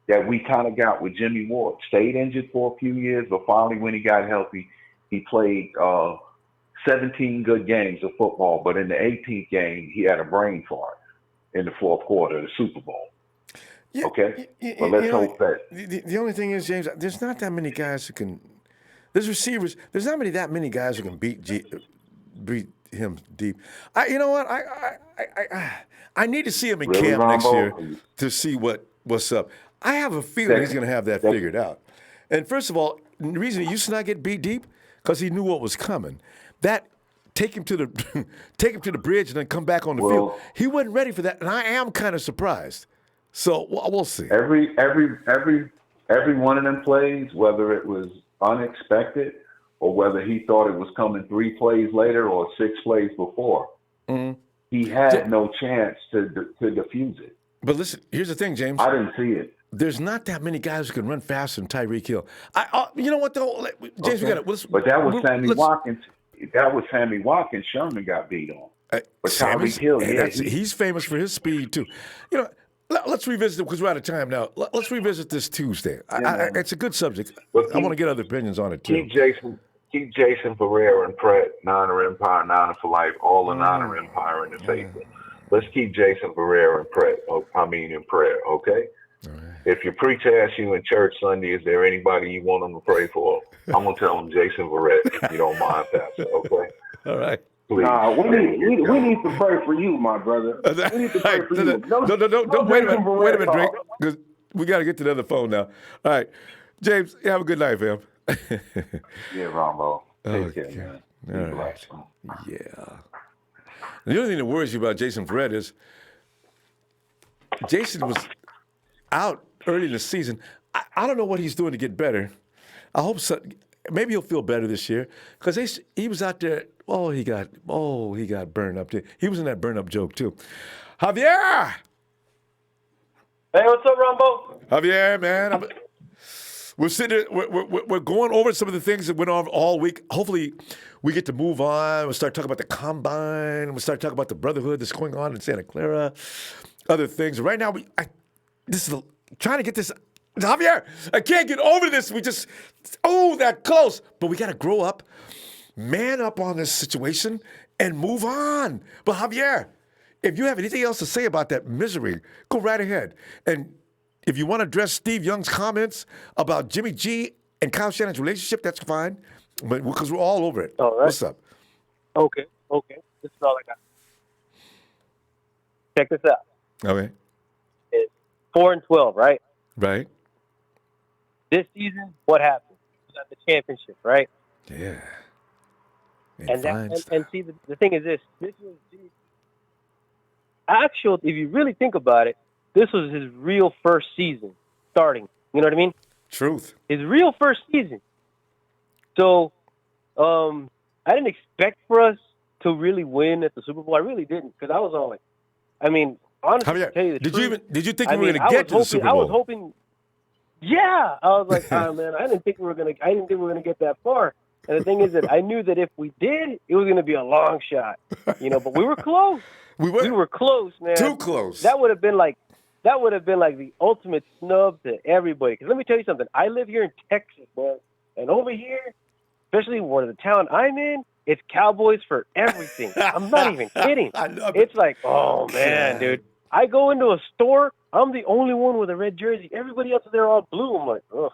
that we kind of got with Jimmy Ward. Stayed injured for a few years, but finally when he got healthy, he played 17 good games of football. But in the 18th game, he had a brain fart in the fourth quarter of the Super Bowl. Yeah, okay? But let's hope that. The only thing is, James, there's not that many guys who can – there's receivers. There's not that many guys who can beat him deep. You know what? I need to see him in camp Ronbo? next year to see what's up. I have a feeling he's going to have that figured out. And first of all, the reason he used to not get beat deep because he knew what was coming. That take him to the bridge and then come back on the field. He wasn't ready for that, and I am kind of surprised. So we'll see. Every one of them plays, whether it was unexpected or whether he thought it was coming 3 plays later or 6 plays before, he had no chance to defuse it. But listen, here's the thing, James. I didn't see it. There's not that many guys who can run faster than Tyreek Hill. You know what, though? James, we got it. But that was Sammy Watkins. That was Sammy Watkins. Sherman got beat on. But Tyreek Hill, he's famous for his speed, too. You know, let's revisit it because we're out of time now. Let's revisit this Tuesday. It's a good subject. I want to get other opinions on it, too. Keep Jason Ferreira and Pratt, Niner Empire, Niner for life, all the Niner Empire in the faithful. Let's keep Jason Ferreira and Pratt, in prayer, okay? If your preacher asks you in church Sunday, is there anybody you want them to pray for? I'm gonna tell them Jason Verrett, if you don't mind, Pastor. Okay. All right. Please. Nah, we need to pray for you, my brother. We need to pray for you. No, wait a minute, Drake, because we got to get to the other phone now. All right, James, have a good night, fam. Yeah, Ronbo. Take care, man. All right. Yeah. The only thing that worries you about Jason Verrett is Jason was out early in the season. I don't know what he's doing to get better. I hope so. Maybe he'll feel better this year because he was out there. He got burned up. He was in that burn up joke too. Javier. Hey, what's up, Ronbo? Javier, man. We're sitting there, we're going over some of the things that went on all week. Hopefully, we get to move on. We'll start talking about the combine. We'll start talking about the Brotherhood that's going on in Santa Clara, other things. Right now, trying to get this. Javier, I can't get over this. That close. But we got to grow up, man up on this situation, and move on. But Javier, if you have anything else to say about that misery, go right ahead. And if you want to address Steve Young's comments about Jimmy G and Kyle Shanahan's relationship, that's fine. But because we're all over it. All right. What's up? Okay. This is all I got. Check this out. Okay. It's 4-12, right? Right. This season, what happened? We got the championship, right? Yeah. And see, the thing is this was Jimmy. If you really think about it, this was his real first season starting. You know what I mean? Truth. His real first season. So, I didn't expect for us to really win at the Super Bowl. I really didn't, because I was all like, honestly, to tell you the truth, did you think we were going to get to the Super Bowl? I was hoping. Yeah, I was like, oh man, I didn't think we were gonna get that far. And the thing is that I knew that if we did, it was going to be a long shot. But we were close. We were close, man. Too close. That would have been like the ultimate snub to everybody. Because let me tell you something. I live here in Texas, man, and over here, especially where the town I'm in, it's Cowboys for everything. I'm not even kidding. It's like, oh man, dude. I go into a store, I'm the only one with a red jersey. Everybody else they're all blue. I'm like, ugh.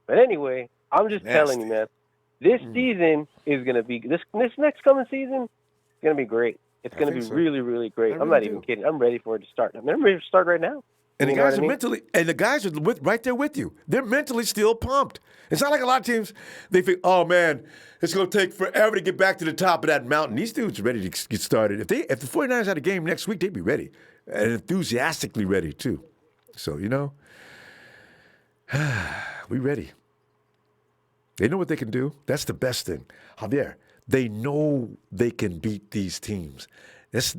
But anyway, I'm just telling you, man. This season is gonna be this next coming season is gonna be great. It's gonna be really, really great. I'm not even kidding. I'm ready for it to start. I'm ready to start right now. And the guys are right there with you. They're mentally still pumped. It's not like a lot of teams, they think, oh man, it's going to take forever to get back to the top of that mountain. These dudes are ready to get started. If the 49ers had a game next week, they'd be ready. And enthusiastically ready too. So, we ready. They know what they can do. That's the best thing. Javier, they know they can beat these teams. That's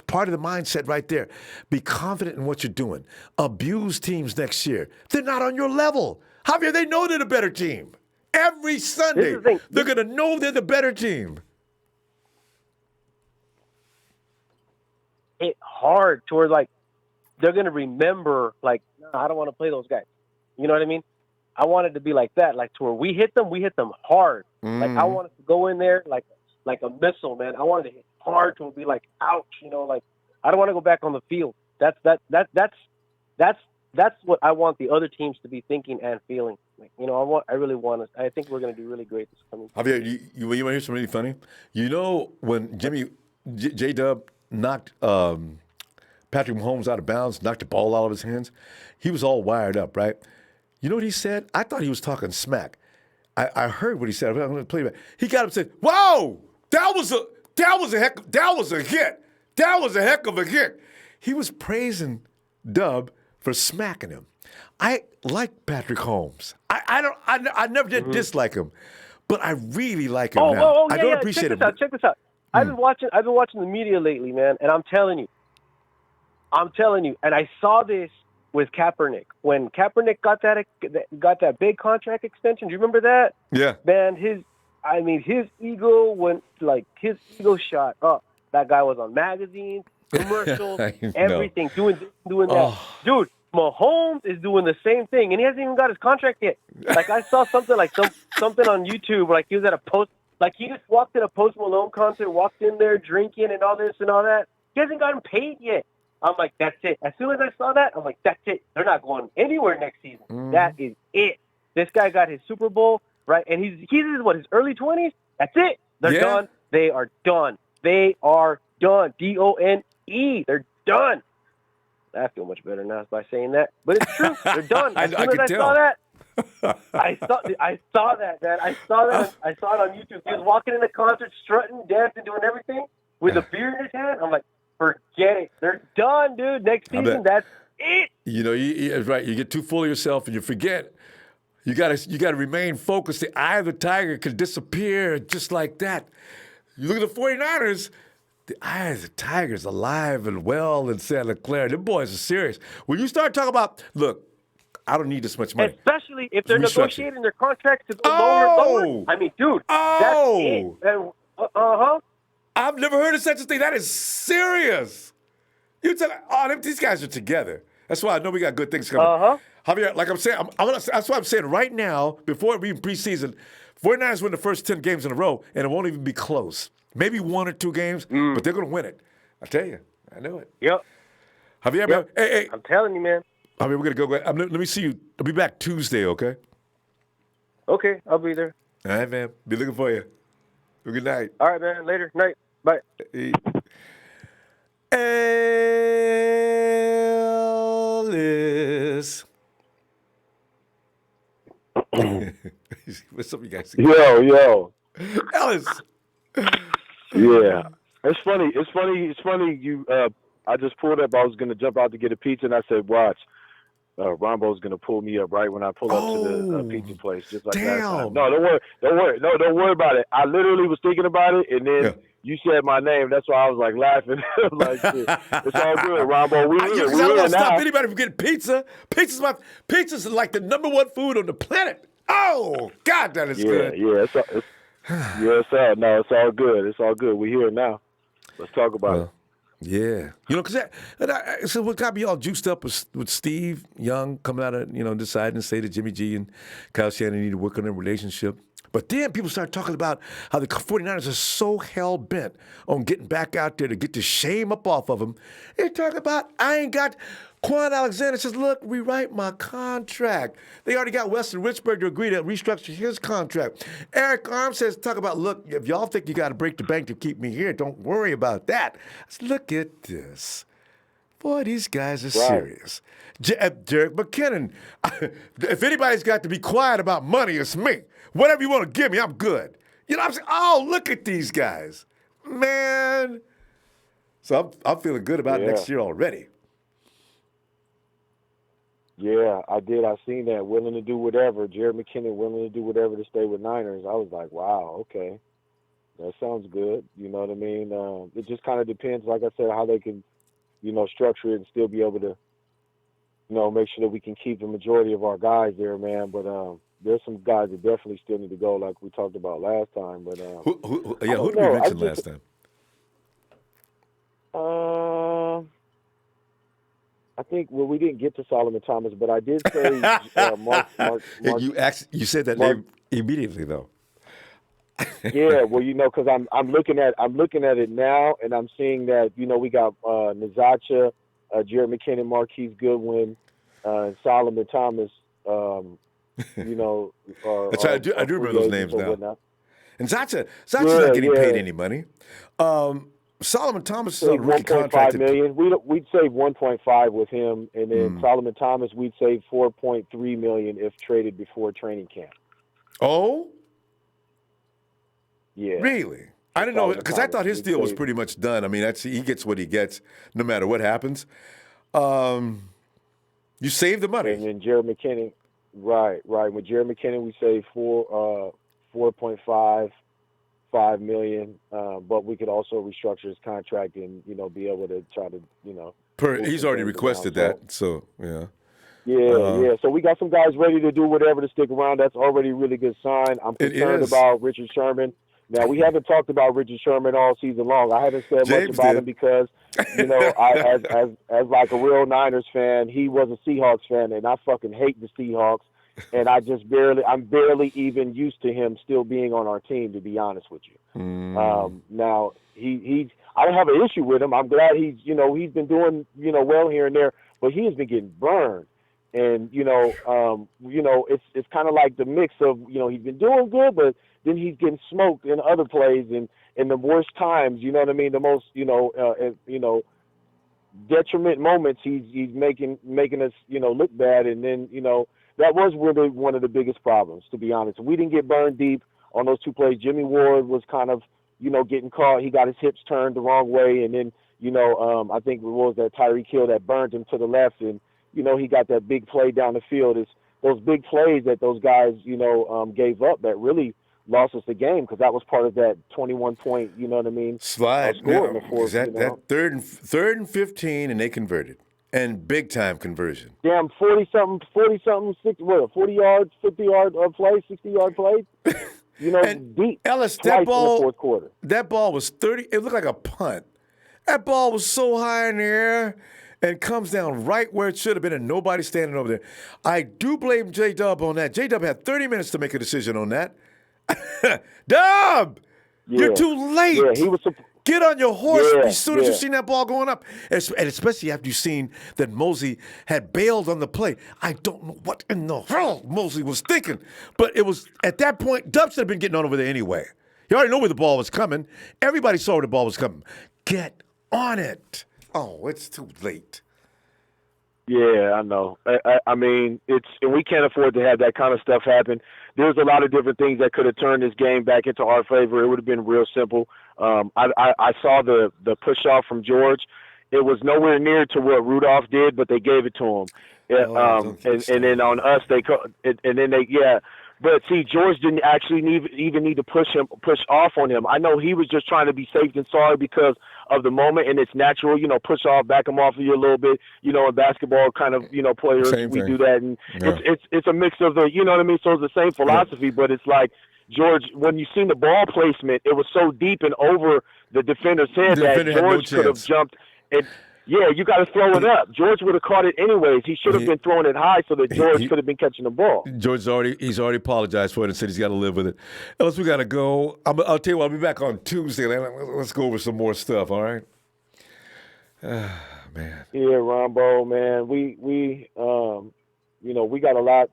part of the mindset right there. Be confident in what you're doing. Abuse teams next year. They're not on your level. Javier, they know they're the better team. Every Sunday, they're going to know they're the better team. It's hard to where, they're going to remember, I don't want to play those guys. You know what I mean? I wanted to be like that, to where we hit them hard. I wanted to go in there like a missile, man. I wanted to hit hard to be ouch, I don't want to go back on the field. That's what I want the other teams to be thinking and feeling. I think we're going to do really great this coming. Javier, you want to hear something really funny? When J-Dub knocked Patrick Mahomes out of bounds, knocked the ball out of his hands, he was all wired up, right? You know what he said? I thought he was talking smack. I heard what he said. I'm going to play it back. He got up and said, "Whoa, that was a hit. That was a heck of a hit." He was praising Dub for smacking him. I like Patrick Mahomes. I never did dislike him, but I really like him now. I don't appreciate him. Check this out. I've been watching the media lately, man, and I'm telling you, and I saw this with Kaepernick. When Kaepernick got that big contract extension, do you remember that? Yeah. Man, his ego went his ego shot up. That guy was on magazines, commercials, everything, doing that. Dude, Mahomes is doing the same thing, and he hasn't even got his contract yet. I saw something something on YouTube, he was at a post, he just walked in a Post Malone concert, walked in there drinking and all this and all that. He hasn't gotten paid yet. I'm like, that's it. As soon as I saw that, I'm like, that's it. They're not going anywhere next season. That is it. This guy got his Super Bowl, right? And he's what, his early 20s? That's it. They're done. They are done. They are done. D-O-N-E. They're done. I feel much better now by saying that, but it's true. They're done. As soon as I saw that, I saw that, man. I saw that. I saw it on YouTube. He was walking in the concert, strutting, dancing, doing everything with a beer in his hand. I'm like, forget it. They're done, dude. Next season, that's it. You know, right. You get too full of yourself and you forget. You gotta remain focused. The eye of the tiger can disappear just like that. You look at the 49ers. The eye of the tiger's alive and well in Santa Clara. Them boys are serious. When you start talking about, look, I don't need this much money. Especially if they're negotiating their contracts to go lower. I mean, dude, that's it. I've never heard of such a thing. That is serious. You tell these guys are together. That's why I know we got good things coming. Javier, like I'm saying, that's why I'm saying right now, before it being preseason, 49ers win the first 10 games in a row, and it won't even be close. Maybe 1 or 2 games, but they're going to win it. I tell you. I know it. Yep. Javier, hey. I'm telling you, man. Javier, we're going to go. Let me see you. I'll be back Tuesday, okay? Okay, I'll be there. All right, man. Be looking for you. Good night. All right, man. Later. Night. Bye. Ellis. What's up, you guys? Yo. Ellis. Yeah. It's funny. You, I just pulled up. I was going to jump out to get a pizza, and I said, watch. Ronbo's going to pull me up right when I pull up to the pizza place, just like that time. No, don't worry. No, don't worry about it. I literally was thinking about it, and then you said my name. That's why I was like laughing. Like, shit. It's all good, Ronbo. We here. I don't stop anybody from getting pizza. Pizza's like the #1 food on the planet. Oh, God, that is good. Yeah, it's all good. It's all good. We're here now. Let's talk about it. Yeah. You know, because so what got me all juiced up was with Steve Young coming out of, deciding to say that Jimmy G and Kyle Shanahan need to work on their relationship. But then people started talking about how the 49ers are so hell-bent on getting back out there to get the shame up off of them. They're talking about, I ain't got... Quan Alexander says, look, rewrite my contract. They already got Weston Richburg to agree to restructure his contract. Eric Arms says, talk about, look, if y'all think you got to break the bank to keep me here, don't worry about that. I said, look at this. Boy, these guys are serious. Derek McKinnon, if anybody's got to be quiet about money, it's me. Whatever you want to give me, I'm good. You know what I'm saying? Oh, look at these guys. Man. So I'm feeling good about next year already. Yeah, I did. I seen that. Willing to do whatever. Jared McKinnon willing to do whatever to stay with Niners. I was like, wow, okay. That sounds good. You know what I mean? It just kind of depends, like I said, how they can, structure it and still be able to, make sure that we can keep the majority of our guys there, man. But there's some guys that definitely still need to go, like we talked about last time. But who did we mention last time? I think we didn't get to Solomon Thomas, but I did say Mark. You said that name immediately, though. Yeah, well, because I'm looking at it now, and I'm seeing that we got Nazacha, Jared McKinnon, Marquise Goodwin, and Solomon Thomas. That's right. I do remember those names now. Whatnot. And Zacha's not getting paid any money. Solomon Thomas is on a rookie contract. $1.5 million. We'd save 1.5 with him, and then Solomon Thomas we'd save 4.3 million if traded before training camp. Oh, yeah. Really? I didn't know, because I thought his deal was pretty much done. I mean, he gets what he gets, no matter what happens. You save the money. And then Jared McKinnon, right. With Jared McKinnon, we save 4.5 million, but we could also restructure his contract and be able to try to he's already requested that, so yeah. Yeah. So we got some guys ready to do whatever to stick around. That's already a really good sign. I'm concerned about Richard Sherman. Now, we haven't talked about Richard Sherman all season long. I haven't said much about him because, I, as like a real Niners fan, he was a Seahawks fan, and I fucking hate the Seahawks. And I'm barely even used to him still being on our team, to be honest with you. Now, I don't have an issue with him. I'm glad he's been doing well here and there, but he has been getting burned. And it's kind of like the mix of he's been doing good, but then he's getting smoked in other plays and in the worst times. You know what I mean? The most detriment moments he's making us look bad. And then that was really one of the biggest problems, to be honest. We didn't get burned deep on those two plays. Jimmy Ward was kind of getting caught. He got his hips turned the wrong way, and then I think it was that Tyreek Hill that burned him to the left, and he got that big play down the field. It's those big plays that those guys, gave up that really lost us the game, because that was part of that 21-point, slide. Score in the fourth. That third and 15, and they converted, and big time conversion. Damn, 40-something, 40-yard, 50-yard play, 60-yard play. Deep. Ellis, that ball in the fourth quarter. That ball was 30. It looked like a punt. That ball was so high in the air and comes down right where it should have been, and nobody standing over there. I do blame J-Dub on that. J-Dub had 30 minutes to make a decision on that. Dub, you're too late. Yeah, he was. Get on your horse as soon as you've seen that ball going up. And especially after you've seen that Mosley had bailed on the play. I don't know what in the hell Mosley was thinking. But it was, at that point, Dub should have been getting on over there anyway. You already know where the ball was coming. Everybody saw where the ball was coming. Get on it. Oh, it's too late. Yeah, I know. I mean, we can't afford to have that kind of stuff happen. There's a lot of different things that could have turned this game back into our favor. It would have been real simple. I saw the push off from George. It was nowhere near to what Rudolph did, but they gave it to him. And then on us, But see, George didn't actually even need to push off on him. I know he was just trying to be safe and sorry because of the moment, and it's natural, push off, back him off of you a little bit. In basketball, kind of, players, we do that, and it's a mix of the, what I mean. So it's the same philosophy, but it's like George, when you seen the ball placement, it was so deep and over the defender's head that George could have jumped and. Yeah, you got to throw it up. George would have caught it anyways. He should have been throwing it high so that George could have been catching the ball. He's already apologized for it and said he's got to live with it. Ellis, we got to go. I'll tell you what, I'll be back on Tuesday. Let's go over some more stuff, all right? Man. Yeah, Ronbo, man. We got a lot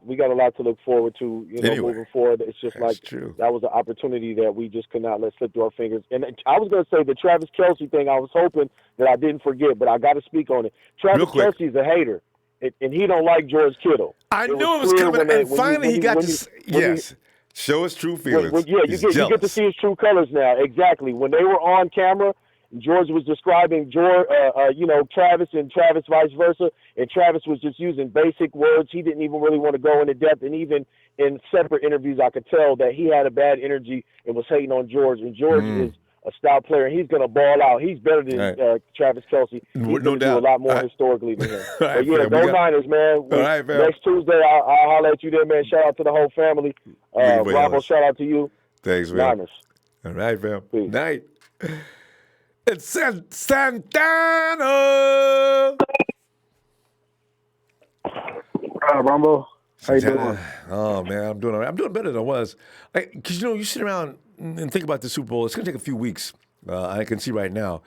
to look forward to, moving forward. It's just that was an opportunity that we just could not let slip through our fingers. And I was going to say the Travis Kelce thing, I was hoping that I didn't forget, but I got to speak on it. Travis Kelce's a hater, and he don't like George Kittle. I knew it was coming, and finally he got to show his true feelings. You get to see his true colors now. Exactly. When they were on camera, George was describing Travis and Travis vice versa, and Travis was just using basic words. He didn't even really want to go into depth, and even in separate interviews, I could tell that he had a bad energy and was hating on George. And George is a style player, and he's going to ball out. He's better than Travis Kelce. He's going to do a lot more historically than him. But yeah, go Niners, man. Next Tuesday, I'll holler at you there, man. Shout out to the whole family. Ronbo, shout out to you. Thanks, man. Niners. All right, fam. Peace. Night. It's Santana. Ronbo, how you doing? Oh man, I'm doing all right. I'm doing better than I was. Because you sit around and think about the Super Bowl. It's going to take a few weeks. I can see right now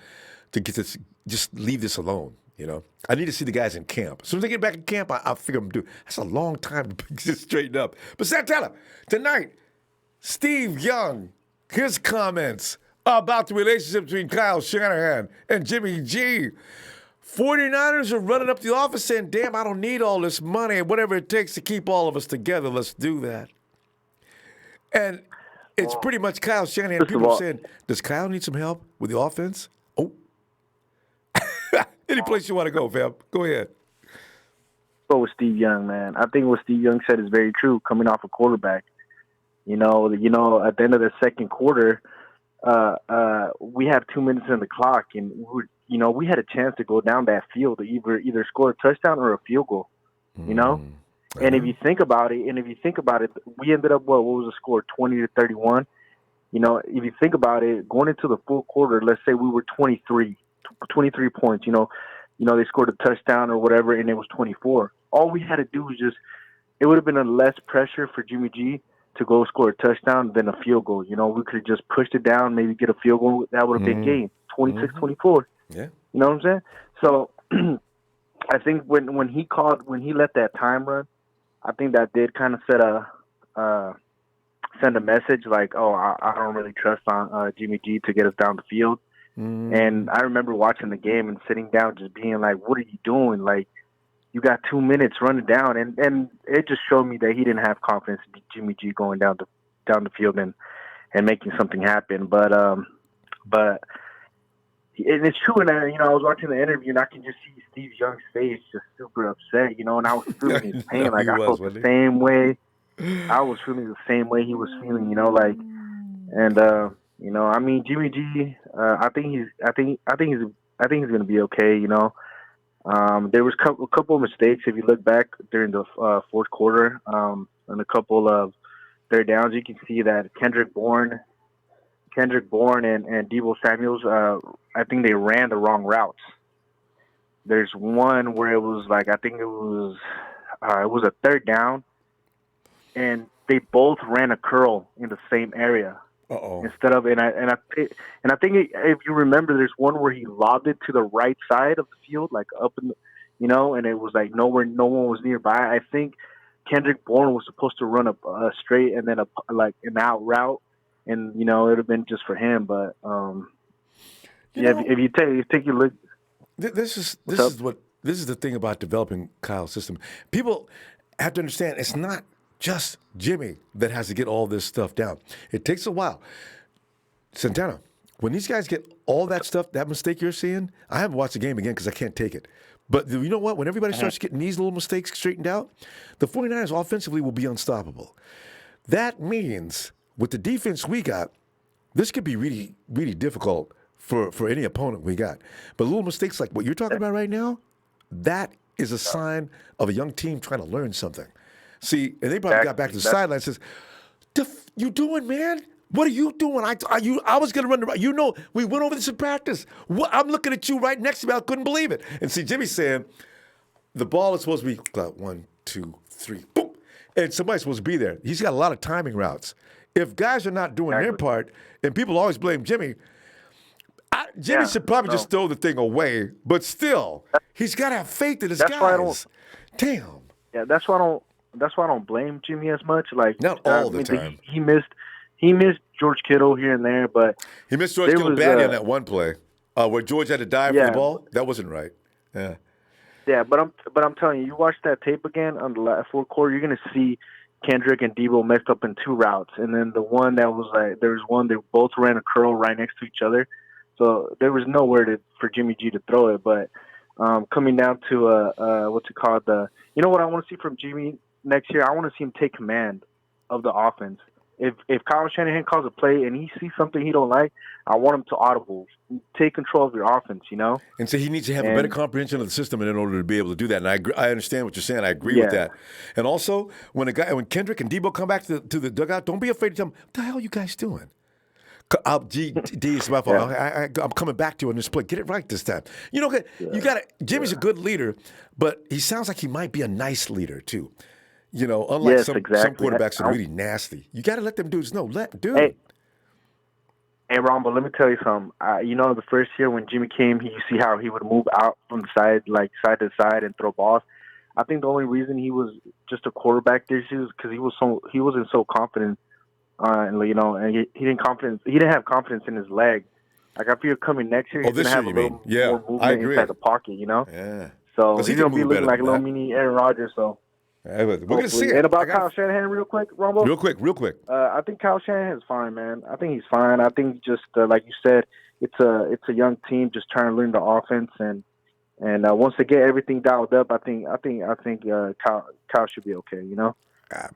to get this. Just leave this alone. I need to see the guys in camp. As soon as they get back in camp, I figure I'm doing. That's a long time to get straightened up. But Santana, tonight, Steve Young, his comments about the relationship between Kyle Shanahan and Jimmy G. 49ers are running up the office saying, damn, I don't need all this money and whatever it takes to keep all of us together, let's do that. And it's pretty much Kyle Shanahan. People saying, does Kyle need some help with the offense? Oh. Any place you want to go, fam. Go ahead. Go with Steve Young, man. I think what Steve Young said is very true coming off a quarterback. At the end of the second quarter, we had 2 minutes in the clock, and we had a chance to go down that field to either score a touchdown or a field goal. And if you think about it, we ended up what was the score, 20-31. If you think about it, going into the full quarter, let's say we were 23 points. They scored a touchdown or whatever, and it was 24. All we had to do was it would have been a less pressure for Jimmy G to go score a touchdown than a field goal. We could have just pushed it down, maybe get a field goal. That would have been game. 26-24. Yeah. You know what I'm saying? So I think when he let that time run, I think that did kind of send a message like, oh, I don't really trust on Jimmy G to get us down the field. And I remember watching the game and sitting down just being like, what are you doing? Like, you got 2 minutes, run it down. And it just showed me that he didn't have confidence in Jimmy G going down the field and making something happen. But and it's true. And I was watching the interview and I can just see Steve Young's face just super upset, and I was feeling his pain. Like, I felt the same way. I was feeling the same way he was feeling, and I mean, Jimmy G, I think he's going to be okay. There was a couple of mistakes. If you look back during the fourth quarter, and a couple of third downs, you can see that Kendrick Bourne and Deebo Samuels, I think they ran the wrong routes. There's one where it was like, I think it was a third down, and they both ran a curl in the same area. Instead of and I think if you remember, there's one where he lobbed it to the right side of the field, like up in and it was like no one was nearby. I think Kendrick Bourne was supposed to run a straight and then an out route, and it would have been just for him. But if you take a look, this is the thing about developing Kyle's system. People have to understand it's not just Jimmy that has to get all this stuff down. It takes a while. Santana, when these guys get all that stuff, that mistake you're seeing, I haven't watched the game again because I can't take it. But you know what? When everybody starts getting these little mistakes straightened out, the 49ers offensively will be unstoppable. That means with the defense we got, this could be really, really difficult for any opponent we got. But little mistakes like what you're talking about right now, that is a sign of a young team trying to learn something. See, and they probably got back to the sideline and says, you doing, man? What are you doing? I was going to run the right. We went over this in practice. I'm looking at you right next to me. I couldn't believe it. And see, Jimmy's saying, the ball is supposed to be 1, 2, 3, boom. And somebody's supposed to be there. He's got a lot of timing routes. If guys are not doing their part, and people always blame Jimmy, Jimmy should probably just throw the thing away. But still, he's got to have faith in his guys. Damn. Yeah, that's why I don't blame Jimmy as much. Like, not all the time. He missed George Kittle here and there, but he missed George Kittle badly on that one play where George had to dive for the ball. That wasn't right. Yeah. Yeah, but I'm telling you, you watch that tape again on the fourth quarter, you're gonna see Kendrick and Deebo messed up in 2 routes, and then the one that was like there was one they both ran a curl right next to each other, so there was nowhere for Jimmy G to throw it. But coming down to what's it called, what I want to see from Jimmy next year, I want to see him take command of the offense. If Kyle Shanahan calls a play and he sees something he don't like, I want him to audible, take control of your offense, And so he needs to have a better comprehension of the system in order to be able to do that. And I understand what you're saying. I agree with that. And also, when Kendrick and Deebo come back to the dugout, don't be afraid to tell them, what the hell are you guys doing? D, it's my fault. I'm coming back to you on this play. Get it right this time. You got Jimmy's a good leader, but he sounds like he might be a nice leader too. Unlike some quarterbacks that are really nasty. You got to let them dudes know. Hey, Ronbo, let me tell you something. The first year when Jimmy came, you see how he would move out from the side, like side to side, and throw balls. I think the only reason he was just a quarterback this year is because he wasn't so confident, and he didn't have confidence in his leg. Like, I feel coming next year, he's gonna have a little more movement inside the pocket. Yeah. So he's gonna be looking like a little mini Aaron Rodgers. So. We're going to see it. And about Kyle Shanahan, real quick, Ronbo. Real quick. I think Kyle Shanahan is fine, man. I think he's fine. I think just like you said, it's a young team just trying to learn the offense, and once they get everything dialed up, I think Kyle should be okay. I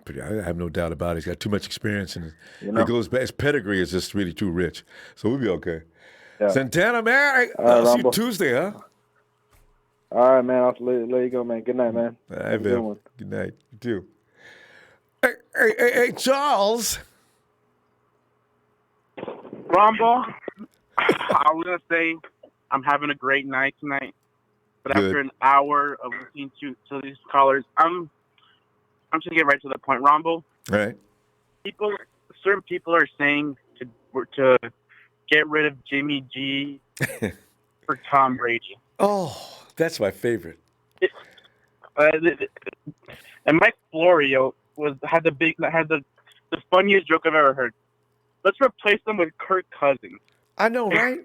have no doubt about it. He's got too much experience, and it goes back. His pedigree is just really too rich, so we'll be okay. Yeah. Santana, man, I'll see you Tuesday, huh? All right, man. I'll let you go, man. Good night, man. All right, man. Good night. You too. Hey, Charles. Ronbo, I was going to say I'm having a great night tonight. But after an hour of listening to these callers, I'm just going to get right to the point. Ronbo. All right. Certain people are saying to get rid of Jimmy G for Tom Brady. Oh, that's my favorite. And Mike Florio had the funniest joke I've ever heard. Let's replace them with Kirk Cousins. I know, right?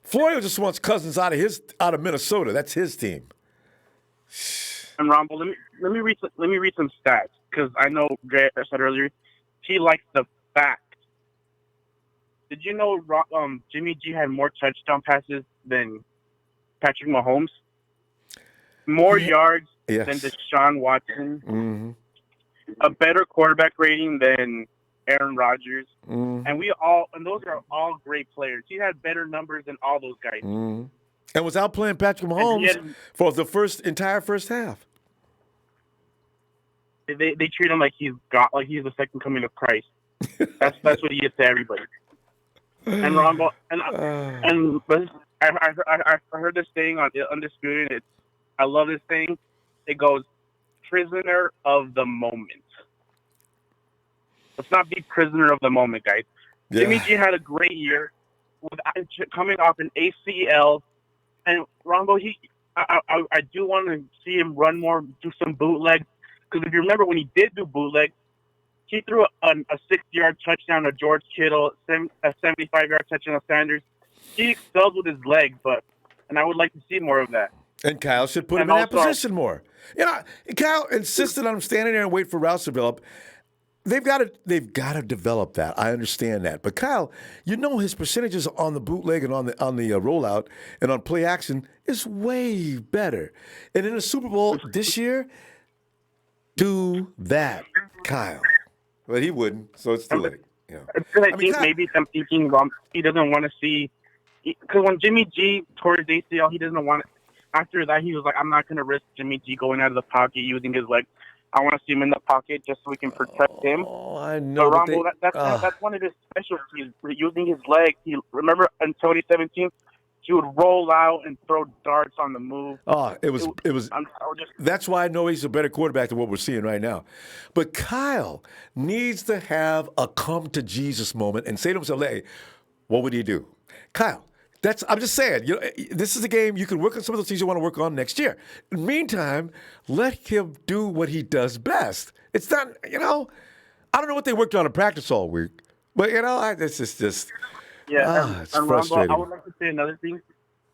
Florio just wants Cousins out of Minnesota. That's his team. And Ronbo, let me read some stats because I know Jay said earlier he likes the facts. Did you know Jimmy G had more touchdown passes than Patrick Mahomes? More yards than Deshaun Watson. Mm-hmm. A better quarterback rating than Aaron Rodgers. Mm-hmm. And those are all great players. He had better numbers than all those guys. Mm-hmm. And was outplaying Patrick Mahomes for the entire first half. They treat him like he's the second coming of Christ. That's what he is to everybody. And Ronbo, but I heard this thing on Undisputed. I love this thing. It goes, prisoner of the moment. Let's not be prisoner of the moment, guys. Yeah. Jimmy G had a great year coming off an ACL, and Ronbo, I do want to see him run more, do some bootlegs. Because if you remember when he did do bootlegs, he threw a 60-yard touchdown to George Kittle, a 75-yard touchdown to Sanders. He excelled with his legs, and I would like to see more of that. And Kyle should put him in that position more. Kyle insisted on him standing there and wait for routes to develop. They've got to develop that. I understand that. But Kyle, his percentages on the bootleg and on the rollout and on play action is way better. And in the Super Bowl this year, do that, Kyle. But he wouldn't, so it's too late. Maybe I'm thinking he doesn't want to see, because when Jimmy G tore his ACL, he doesn't want. After that, he was like, "I'm not going to risk Jimmy G going out of the pocket using his legs. I want to see him in the pocket just so we can protect him." Oh, I know. But Ronbo, that's one of his specialties, using his legs. Remember in 2017, he would roll out and throw darts on the move. Oh, it was. That's why I know he's a better quarterback than what we're seeing right now. But Kyle needs to have a come to Jesus moment and say to himself, "Hey, what would he do?" Kyle, I'm just saying. This is a game you can work on some of those things you want to work on next year. In the meantime, let him do what he does best. It's not. I don't know what they worked on in practice all week, but this is just. Yeah, it's and frustrating. Ronbo, I would like to say another thing.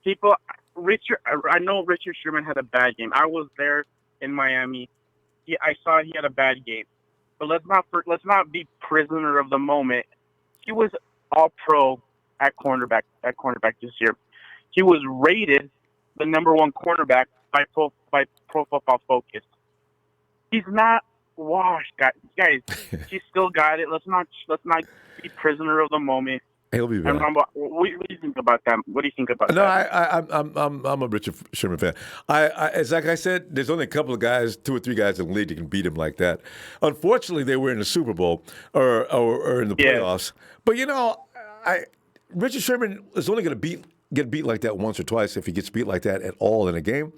I know Richard Sherman had a bad game. I was there in Miami. I saw he had a bad game. But let's not be prisoner of the moment. He was all pro at cornerback this year. He was rated the number one cornerback by Pro Football Focus. He's not washed, guys. He's still got it. Let's not be prisoner of the moment. He'll be back. And Ronbo, what do you think about that? What do you think about that? I'm a Richard Sherman fan. It's like I said, there's only a couple of guys, 2 or 3 guys in the league that can beat him like that. Unfortunately, they were in the Super Bowl or in the playoffs. But Richard Sherman is only going to get beat like that once or twice if he gets beat like that at all in a game.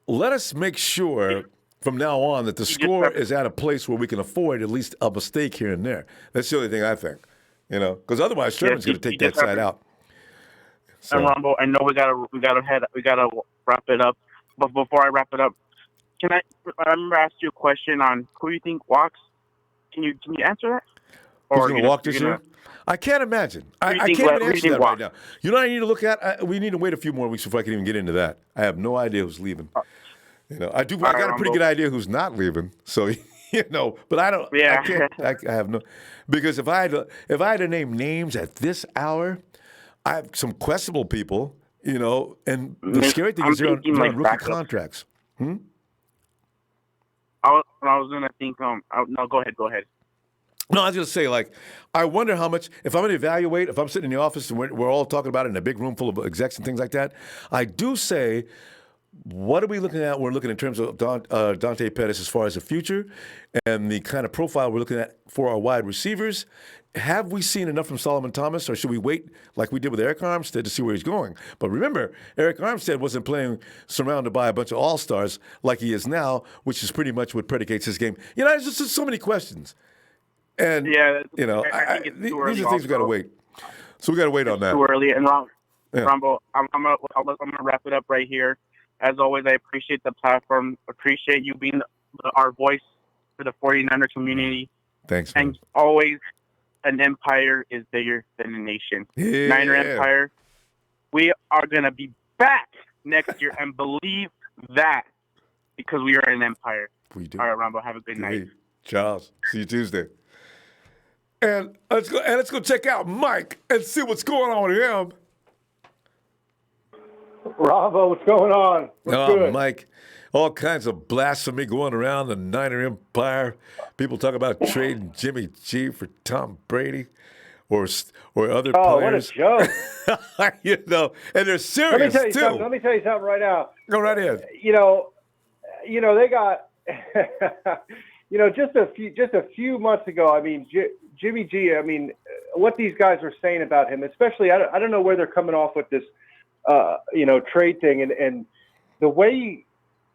Let us make sure from now on that the score is at a place where we can afford at least a mistake here and there. That's the only thing I think. Because otherwise Sherman's going to take that side out. So. And Ronbo, I know we gotta wrap it up. But before I wrap it up, I remember I asked you a question on who you think walks. Can you answer that? Who's going to walk this year? I can't imagine. I can't even answer that right now. You know what I need to look at? We need to wait a few more weeks before I can even get into that. I have no idea who's leaving. I got a pretty good idea who's not leaving. So. But I don't. Yeah. I can't. I have no, because if I had to name names at this hour, I have some questionable people. And the scary thing is they're on rookie contracts. I was gonna think. No, go ahead. No, I was going to say, I wonder how much, if I'm going to evaluate, if I'm sitting in the office and we're all talking about it in a big room full of execs and things like that, I do say, what are we looking at? We're looking in terms of Dante Pettis as far as the future and the kind of profile we're looking at for our wide receivers. Have we seen enough from Solomon Thomas, or should we wait like we did with Eric Armstead to see where he's going? But remember, Eric Armstead wasn't playing surrounded by a bunch of all-stars like he is now, which is pretty much what predicates his game. There's just so many questions. And, I think these are things we've got to wait. So we got to wait on that. Too early. And Yeah. Ronbo, I'm gonna wrap it up right here. As always, I appreciate the platform. Appreciate you being our voice for the 49er community. Thanks, man. And always, an empire is bigger than a nation. Yeah. Niner Empire. We are gonna be back next year, and believe that, because we are an empire. We do. All right, Ronbo, have a good night. Charles, see you Tuesday. And let's go check out Mike and see what's going on with him. Ronbo, what's going on? What's good? Mike, all kinds of blasphemy going around the Niner Empire. People talk about trading Jimmy G for Tom Brady or other players. Oh, what a joke. You know, and they're serious, Let me tell you something right now. Go right ahead. You know, they got, just a few months ago, I mean, Jimmy G, I mean, what these guys were saying about him, especially, I don't know where they're coming off with this, trade thing. And the way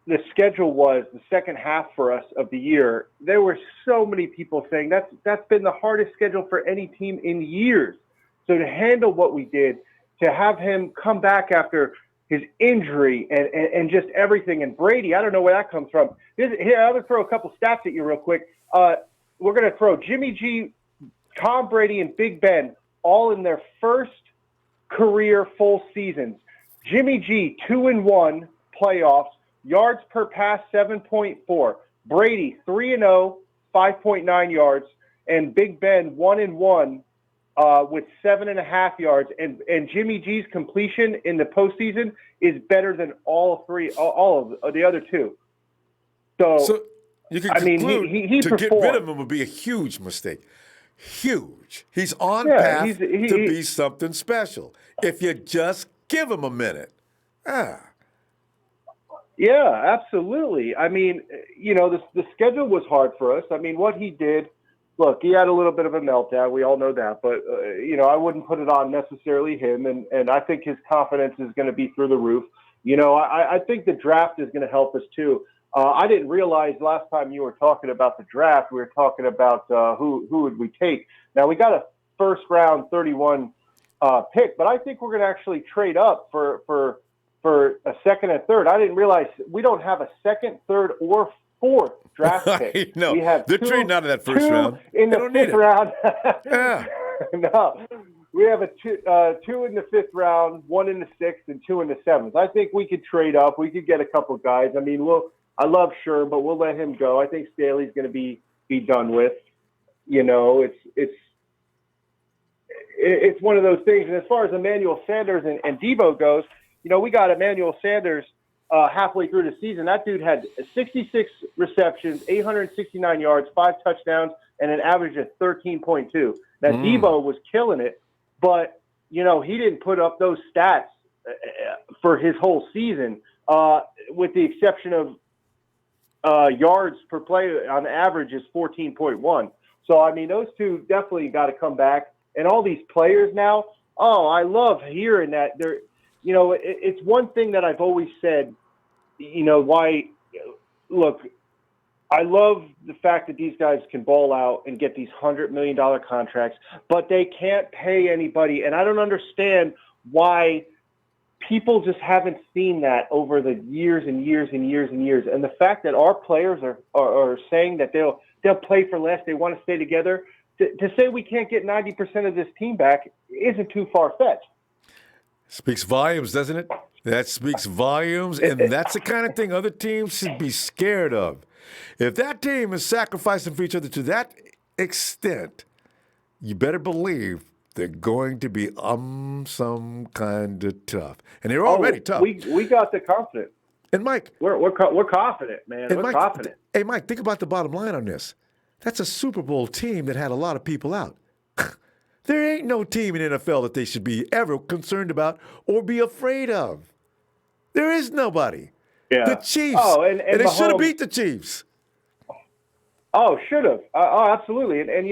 the schedule was the second half for us of the year, there were so many people saying that's been the hardest schedule for any team in years. So to handle what we did, to have him come back after his injury and just everything, and Brady, I don't know where that comes from. Here, I'm going to throw a couple stats at you real quick. We're going to throw Jimmy G, Tom Brady, and Big Ben all in their first career full seasons. Jimmy G, 2-1 playoffs, yards per pass, 7.4. Brady, 3-0, 5.9 yards. And Big Ben, 1-1 with 7.5 yards. And Jimmy G's completion in the postseason is better than all of the other two. So you can conclude he to performed. get rid of him would be a huge mistake. Huge. He's on path to be something special. If you just give him a minute. Yeah, absolutely. I mean, the schedule was hard for us. I mean, what he did, look, he had a little bit of a meltdown. We all know that. But, I wouldn't put it on necessarily him. And I think his confidence is going to be through the roof. I think the draft is going to help us too. I didn't realize last time you were talking about the draft, we were talking about who would we take. Now, we got a first round 31 pick, but I think we're going to actually trade up for a second and third. I didn't realize we don't have a second, third, or fourth draft pick. No, we have they're trading out of that first round. In the fifth round. Yeah. No, we have two in the fifth round, one in the sixth, and two in the seventh. I think we could trade up. We could get a couple guys. I mean, I love Sherm, but we'll let him go. I think Staley's going to be done with. It's one of those things. And as far as Emmanuel Sanders and Debo goes, we got Emmanuel Sanders halfway through the season. That dude had 66 receptions, 869 yards, 5 touchdowns, and an average of 13.2. Now, Debo was killing it, but, he didn't put up those stats for his whole season, with the exception of yards per play on average is 14.1. So, I mean, those two definitely got to come back. And all these players now, I love hearing that. They're, it's one thing that I've always said, look, I love the fact that these guys can ball out and get these $100 million contracts, but they can't pay anybody. And I don't understand why people just haven't seen that over the years and years and years and years. And the fact that our players are saying that they'll play for less, they want to stay together, to say we can't get 90% of this team back isn't too far-fetched. Speaks volumes, doesn't it? That speaks volumes, and that's the kind of thing other teams should be scared of. If that team is sacrificing for each other to that extent, you better believe they're going to be some kind of tough. And they're already tough. We got the confidence. And Mike, we're confident, man. We're confident. Hey, Mike, think about the bottom line on this. That's a Super Bowl team that had a lot of people out. There ain't no team in NFL that they should be ever concerned about or be afraid of. There is nobody. Yeah. The Chiefs. And they Mahomes should have beat the Chiefs. Oh, should have. Absolutely. And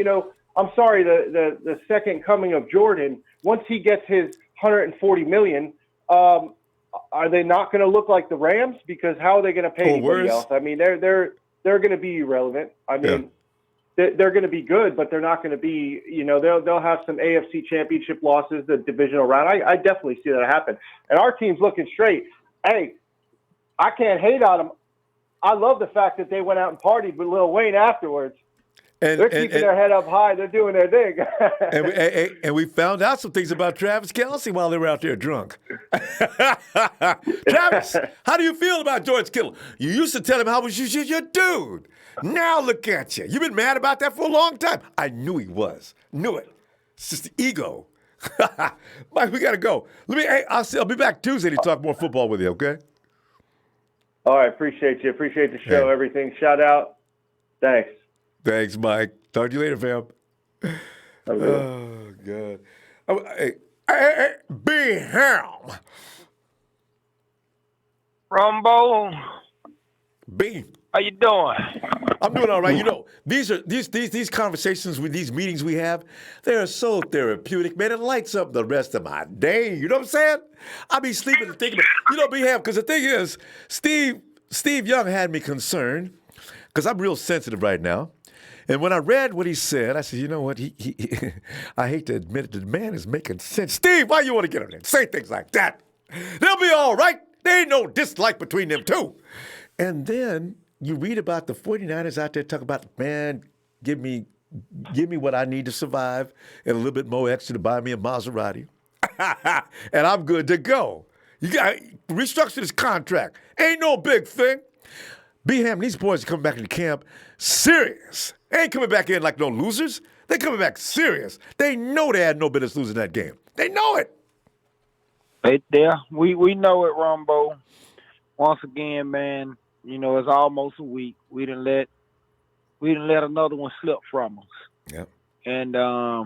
I'm sorry, the second coming of Jordan, once he gets his $140 million, are they not going to look like the Rams? Because how are they going to pay anybody else? I mean, they're going to be irrelevant. I mean, they're going to be good, but they're not going to be, they'll have some AFC championship losses, the divisional round. I definitely see that happen. And our team's looking straight. Hey, I can't hate on them. I love the fact that they went out and partied with Lil Wayne afterwards. They're keeping their head up high. They're doing their thing. and we found out some things about Travis Kelce while they were out there drunk. Travis, how do you feel about George Kittle? You used to tell him how was your dude. Now look at you. You've been mad about that for a long time. I knew he was. Knew it. It's just the ego. Mike, we got to go. I'll be back Tuesday to talk more football with you, okay? All right, appreciate you. Appreciate the show, everything. Shout out. Thanks. Thanks, Mike. Talk to you later, fam. Oh, God. Hey, B-Ham. Ronbo. B. How you doing? I'm doing all right. These conversations with these meetings we have, they're so therapeutic, man. It lights up the rest of my day. You know what I'm saying? I be sleeping and thinking about, B-Ham, because the thing is, Steve Young had me concerned, because I'm real sensitive right now. And when I read what he said, I said, you know what? I hate to admit it, the man is making sense. Steve, why you want to get on there? Say things like that. They'll be all right. There ain't no dislike between them two. And then you read about the 49ers out there talking about, man, give me what I need to survive and a little bit more extra to buy me a Maserati. And I'm good to go. You got to restructure this contract. Ain't no big thing. B-Ham, these boys are coming back into camp serious. They ain't coming back in like no losers. They coming back serious. They know they had no business losing that game. They know it. Right there. We know it, Ronbo. Once again, man, it's almost a week. We didn't let another one slip from us. Yep. And I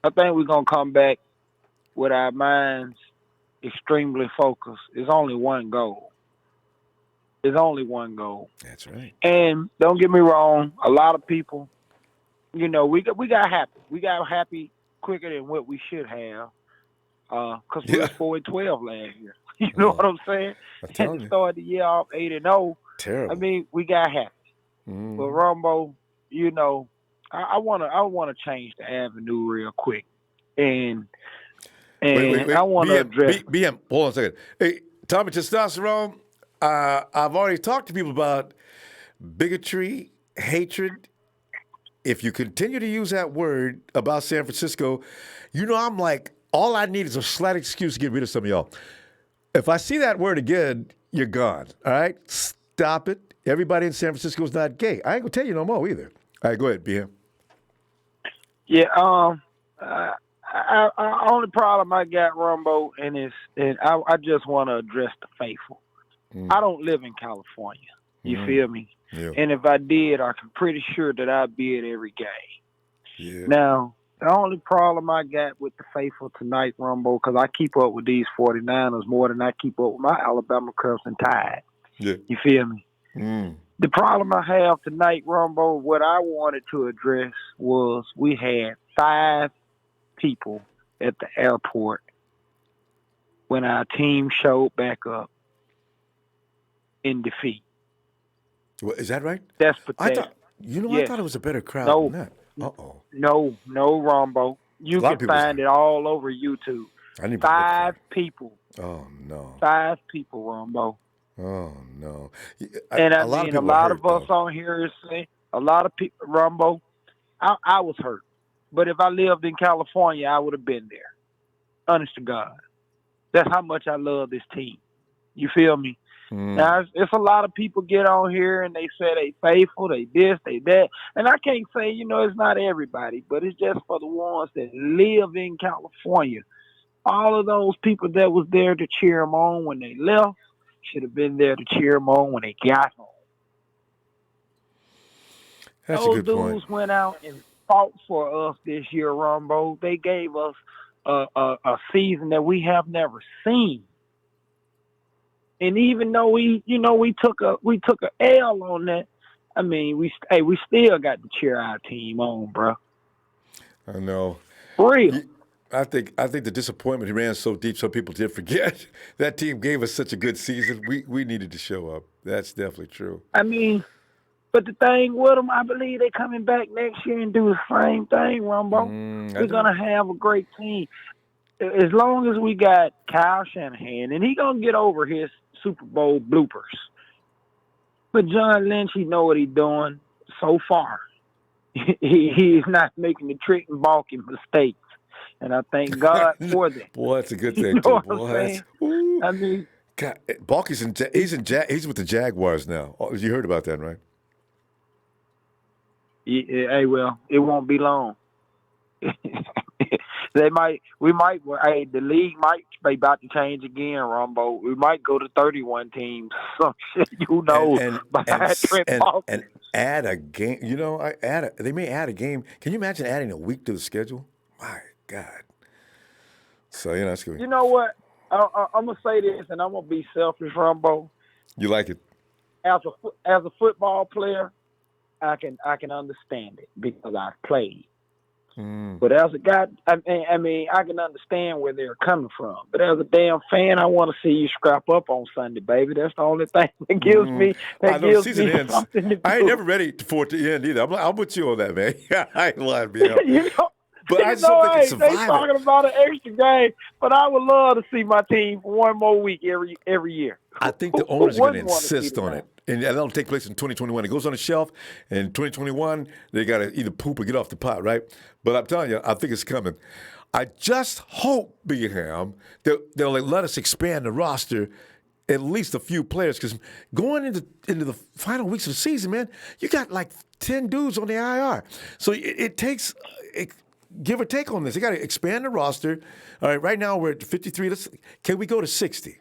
think we're gonna come back with our minds extremely focused. There's only one goal. That's right. And don't get me wrong, a lot of people, we got happy. We got happy quicker than what we should have, because we were 4-12 last year. You know what I'm saying? And to start the year off 8-0. Terrible. I mean, we got happy. Mm. But Ronbo, I wanna change the avenue real quick, and wait. I want to address. BM, hold on a second. Hey, Tommy Testosterone. I've already talked to people about bigotry, hatred. If you continue to use that word about San Francisco, I'm like, all I need is a slight excuse to get rid of some of y'all. If I see that word again, you're gone. All right? Stop it. Everybody in San Francisco is not gay. I ain't going to tell you no more either. All right, go ahead, BM. Yeah, only problem I got, Ronbo, and I just want to address the faithful. I don't live in California. You feel me? Yeah. And if I did, I'm pretty sure that I'd be at every game. Yeah. Now, the only problem I got with the faithful tonight, Ronbo, because I keep up with these 49ers more than I keep up with my Alabama Crimson Tide. Yeah. You feel me? Mm. The problem I have tonight, Ronbo, what I wanted to address was we had 5 people at the airport when our team showed back up in defeat. What, is that right? That's pathetic. I thought it was a better crowd than that. Uh-oh. No, Ronbo. You can find it all over YouTube. 5 people. Oh, no. 5 people, Ronbo. Oh, no. And a lot of us on here is saying, a lot of people, Ronbo, I was hurt. But if I lived in California, I would have been there. Honest to God. That's how much I love this team. You feel me? Now, it's a lot of people get on here and they say they faithful, they this, they that. And I can't say, it's not everybody, but it's just for the ones that live in California. All of those people that was there to cheer them on when they left should have been there to cheer them on when they got home. That's those a good point. dudes went out and fought for us this year, Ronbo. They gave us a season that we have never seen. And even though we took a L on that, I mean, we still got to cheer our team on, bro. I know. For real. I think the disappointment, he ran so deep, some people did forget that team gave us such a good season. We needed to show up. That's definitely true. I mean, But the thing with them, I believe they're coming back next year and do the same thing, Ronbo. We're going to have a great team. As long as we got Kyle Shanahan, and he going to get over his Super Bowl bloopers. But John Lynch, he know what he's doing so far. He's not making the trick and balking mistakes. And I thank God for that. Boy, that's a good thing, you know too. what Boy, I'm saying? I mean, God, Balky's he's with the Jaguars now. Oh, you heard about that, right? Hey, well, it won't be long. The league might be about to change again, Ronbo. We might go to 31 teams. Some shit, you know, and add a game. You know, they may add a game. Can you imagine adding a week to the schedule? My God. So that's good. You know what? I'm gonna say this, and I'm gonna be selfish, Ronbo. You like it? As a football player, I can understand it because I've played. But as a guy, I mean, I can understand where they're coming from. But as a damn fan, I want to see you scrap up on Sunday, baby. That's the only thing that gives me something to do. I ain't never ready for it to end either. I'm with you on that, man. I ain't lying, man. But I just don't think it's surviving. They talking about an extra game, but I would love to see my team for one more week every year. I think the owners are going to insist on it. And that'll take place in 2021. It goes on the shelf. In 2021, they got to either poop or get off the pot, right? But I'm telling you, I think it's coming. I just hope, Bingham, that they'll let us expand the roster at least a few players, because going into the final weeks of the season, man, you got like 10 dudes on the IR. So it takes give or take on this. You got to expand the roster. All right, right now we're at 53. Can we go to 60?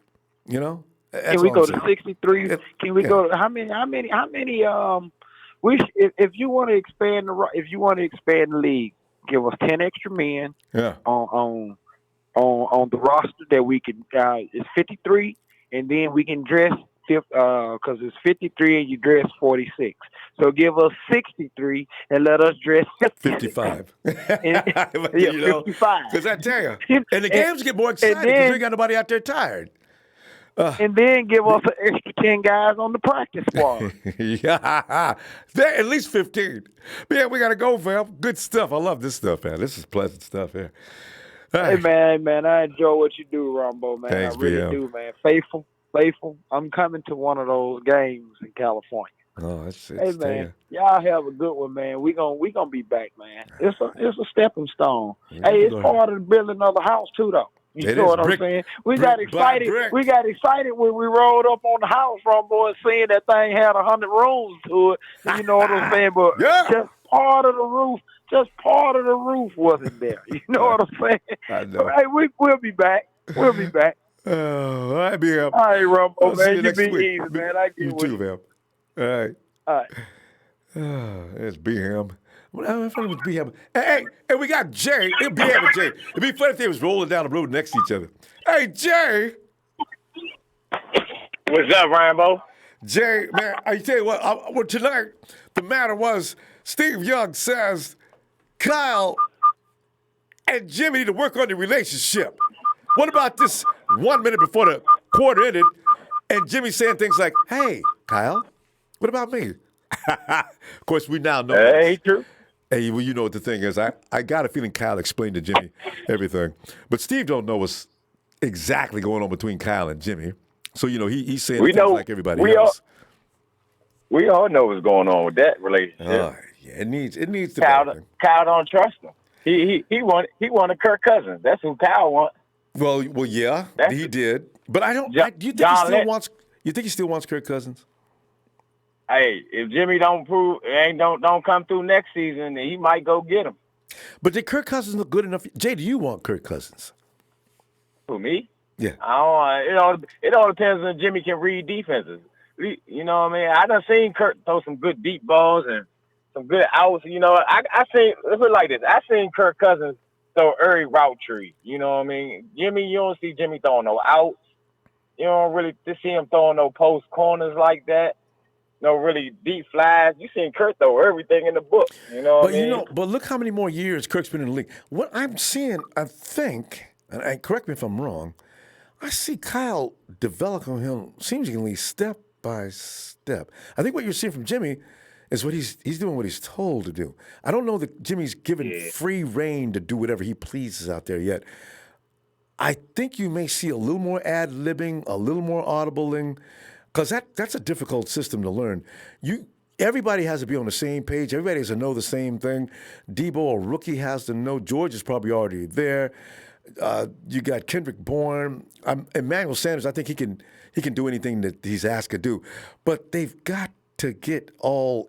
You know? Can we go to 63? Can we go to how many? If you want to expand the league, give us 10 extra men. On the roster that we can. It's 53, and then we can dress because it's 53 and you dress 46. So give us 63 and let us dress 55. 55. Because I tell you, and the games get more exciting because we ain't got nobody out there tired. And then give us an extra 10 guys on the practice squad. Yeah, at least 15. But yeah, we got to go, fam. Good stuff. I love this stuff, man. This is pleasant stuff here. Hey, man, I enjoy what you do, Ronbo, man. Thanks, I really do, man. Faithful. I'm coming to one of those games in California. Oh, that's it. Hey, man, y'all have a good one, man. We gonna be back, man. It's a stepping stone. Hey, it's part of the building of the house too, though. You know what I'm saying? We got excited. We got excited when we rolled up on the house, Ronbo, and seeing that thing had 100 rooms to it. You know what I'm saying? But just part of the roof wasn't there. You know what I'm saying? I know. Hey, we'll be back. We'll be back. Oh, all right, BM. All right, Ronbo, man. You be week. easy, man. I get you too, man. All right. There's BM. I'm funny with BM. Hey, we got Jay. It'd be BM and Jay. It'd be funny if they was rolling down the road next to each other. Hey, Jay. What's up, Rambo? Jay, man, I tell you what, tonight, the matter was Steve Young says Kyle and Jimmy need to work on the relationship. What about this 1 minute before the quarter ended and Jimmy saying things like, hey, Kyle, what about me? Of course, we now know. Hey, true. Hey, well, you know what the thing is. I got a feeling Kyle explained to Jimmy everything. But Steve don't know what's exactly going on between Kyle and Jimmy. So, he's saying things like everybody else. We all know what's going on with that relationship. Yeah, it needs to Kyle don't trust him. He wanted Kirk Cousins. That's who Kyle wants. Well, yeah, he did. But I don't. Do you think he still wants? You think he still wants Kirk Cousins? Hey, if Jimmy don't come through next season, then he might go get him. But did Kirk Cousins look good enough? Jay, do you want Kirk Cousins? Who, me? Yeah. It all depends on Jimmy can read defenses. You know what I mean? I done seen Kirk throw some good deep balls and some good outs. You know, I seen, let's put it like this. I seen Kirk Cousins throw every route tree. You know what I mean? Jimmy, you don't see Jimmy throwing no outs. You don't really see him throwing no post corners like that. No really deep flies. You seen Kirk throw everything in the book. You know what I mean? But look how many more years Kirk's been in the league. What I'm seeing, I think, and correct me if I'm wrong, I see Kyle develop on him seemingly step by step. I think what you're seeing from Jimmy is what he's doing what he's told to do. I don't know that Jimmy's given free reign to do whatever he pleases out there yet. I think you may see a little more ad-libbing, a little more audibling, because that's a difficult system to learn. Everybody has to be on the same page. Everybody has to know the same thing. Debo, a rookie, has to know. George is probably already there. You got Kendrick Bourne. Emmanuel Sanders, I think he can do anything that he's asked to do. But they've got to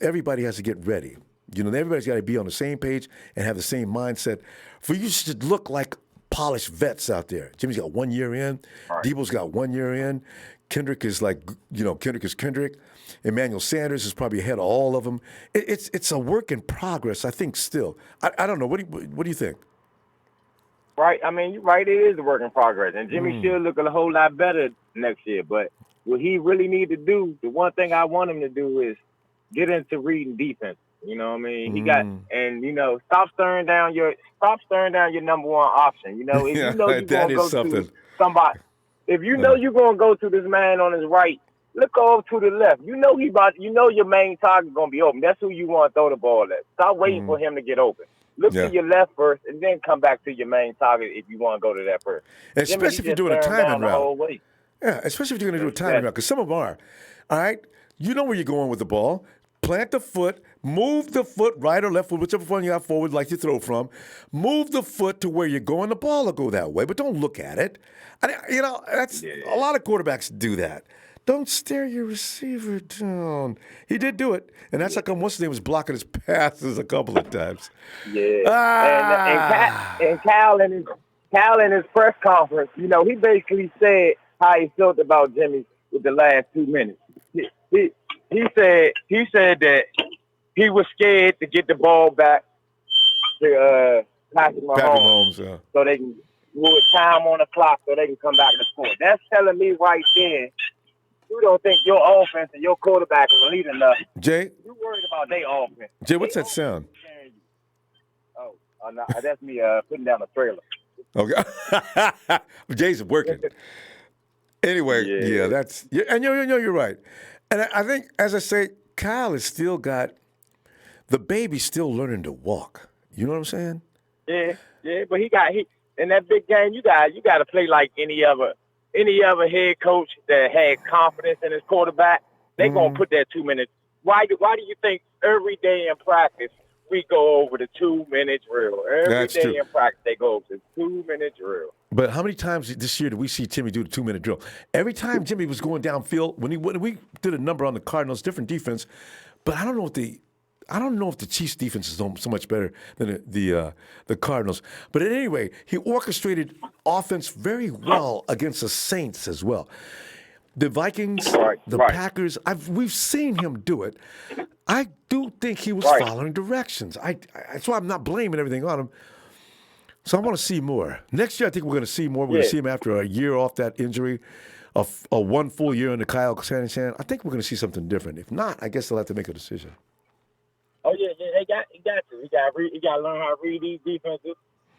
everybody has to get ready. Everybody's got to be on the same page and have the same mindset for you to look like polished vets out there. Jimmy's got 1 year in. Right. Debo's got 1 year in. Kendrick is Kendrick is Kendrick. Emmanuel Sanders is probably ahead of all of them. It's a work in progress, I think, still. I don't know. What do you think? Right. I mean, you're right. It is a work in progress. And Jimmy should look a whole lot better next year. But what he really need to do, the one thing I want him to do is get into reading defense. You know what I mean? He got, and stop staring down your number one option. If you know you're gonna go to somebody, if you know you're gonna go to this man on his right, look over to the left. You know your main target's gonna be open. That's who you want to throw the ball at. Stop waiting for him to get open. Look to your left first, and then come back to your main target if you want to go to that first. Especially if you're doing a timing route. Yeah, especially if you're going to do a timing route, because some of them are. All right, you know where you're going with the ball. Plant the foot, move the foot, right or left foot, whichever one you got forward, like you throw from. Move the foot to where you're going. The ball will go that way, but don't look at it. That's a lot of quarterbacks do that. Don't stare your receiver down. He did do it, and that's how come what's his name was blocking his passes a couple of times. Yeah, and Cal in his press conference, he basically said how he felt about Jimmy with the last 2 minutes. He said that he was scared to get the ball back to Patrick Mahomes, so they can with time on the clock so they can come back and score. That's telling me right there, you don't think your offense and your quarterback is elite enough. Jay, you worried about their offense. Jay, what's that sound? No, that's me putting down a trailer. Okay, Jay's working. Anyway, and you're right. And I think, as I say, Kyle has still got the baby still learning to walk. You know what I'm saying? Yeah, but he in that big game. You got to play like any other head coach that had confidence in his quarterback. They're gonna put that 2 minutes. Why do you think every day in practice we go over the 2 minute drill? Every day in practice they go over the 2 minute drill. But how many times this year did we see Jimmy do the 2 minute drill? Every time Jimmy was going downfield, when we did a number on the Cardinals, different defense, but I don't know if the Chiefs' defense is so much better than the Cardinals. But at any rate, he orchestrated offense very well against the Saints as well. The Vikings, Packers, we've seen him do it. I do think he was following directions. That's why I'm not blaming everything on him. So I want to see more. Next year, I think we're going to see more. We're going to see him after a year off that injury, a 1 full year in the Kyle Shanahan. I think we're going to see something different. If not, I guess they'll have to make a decision. Oh yeah, he got to. He got to learn how to read these defenses.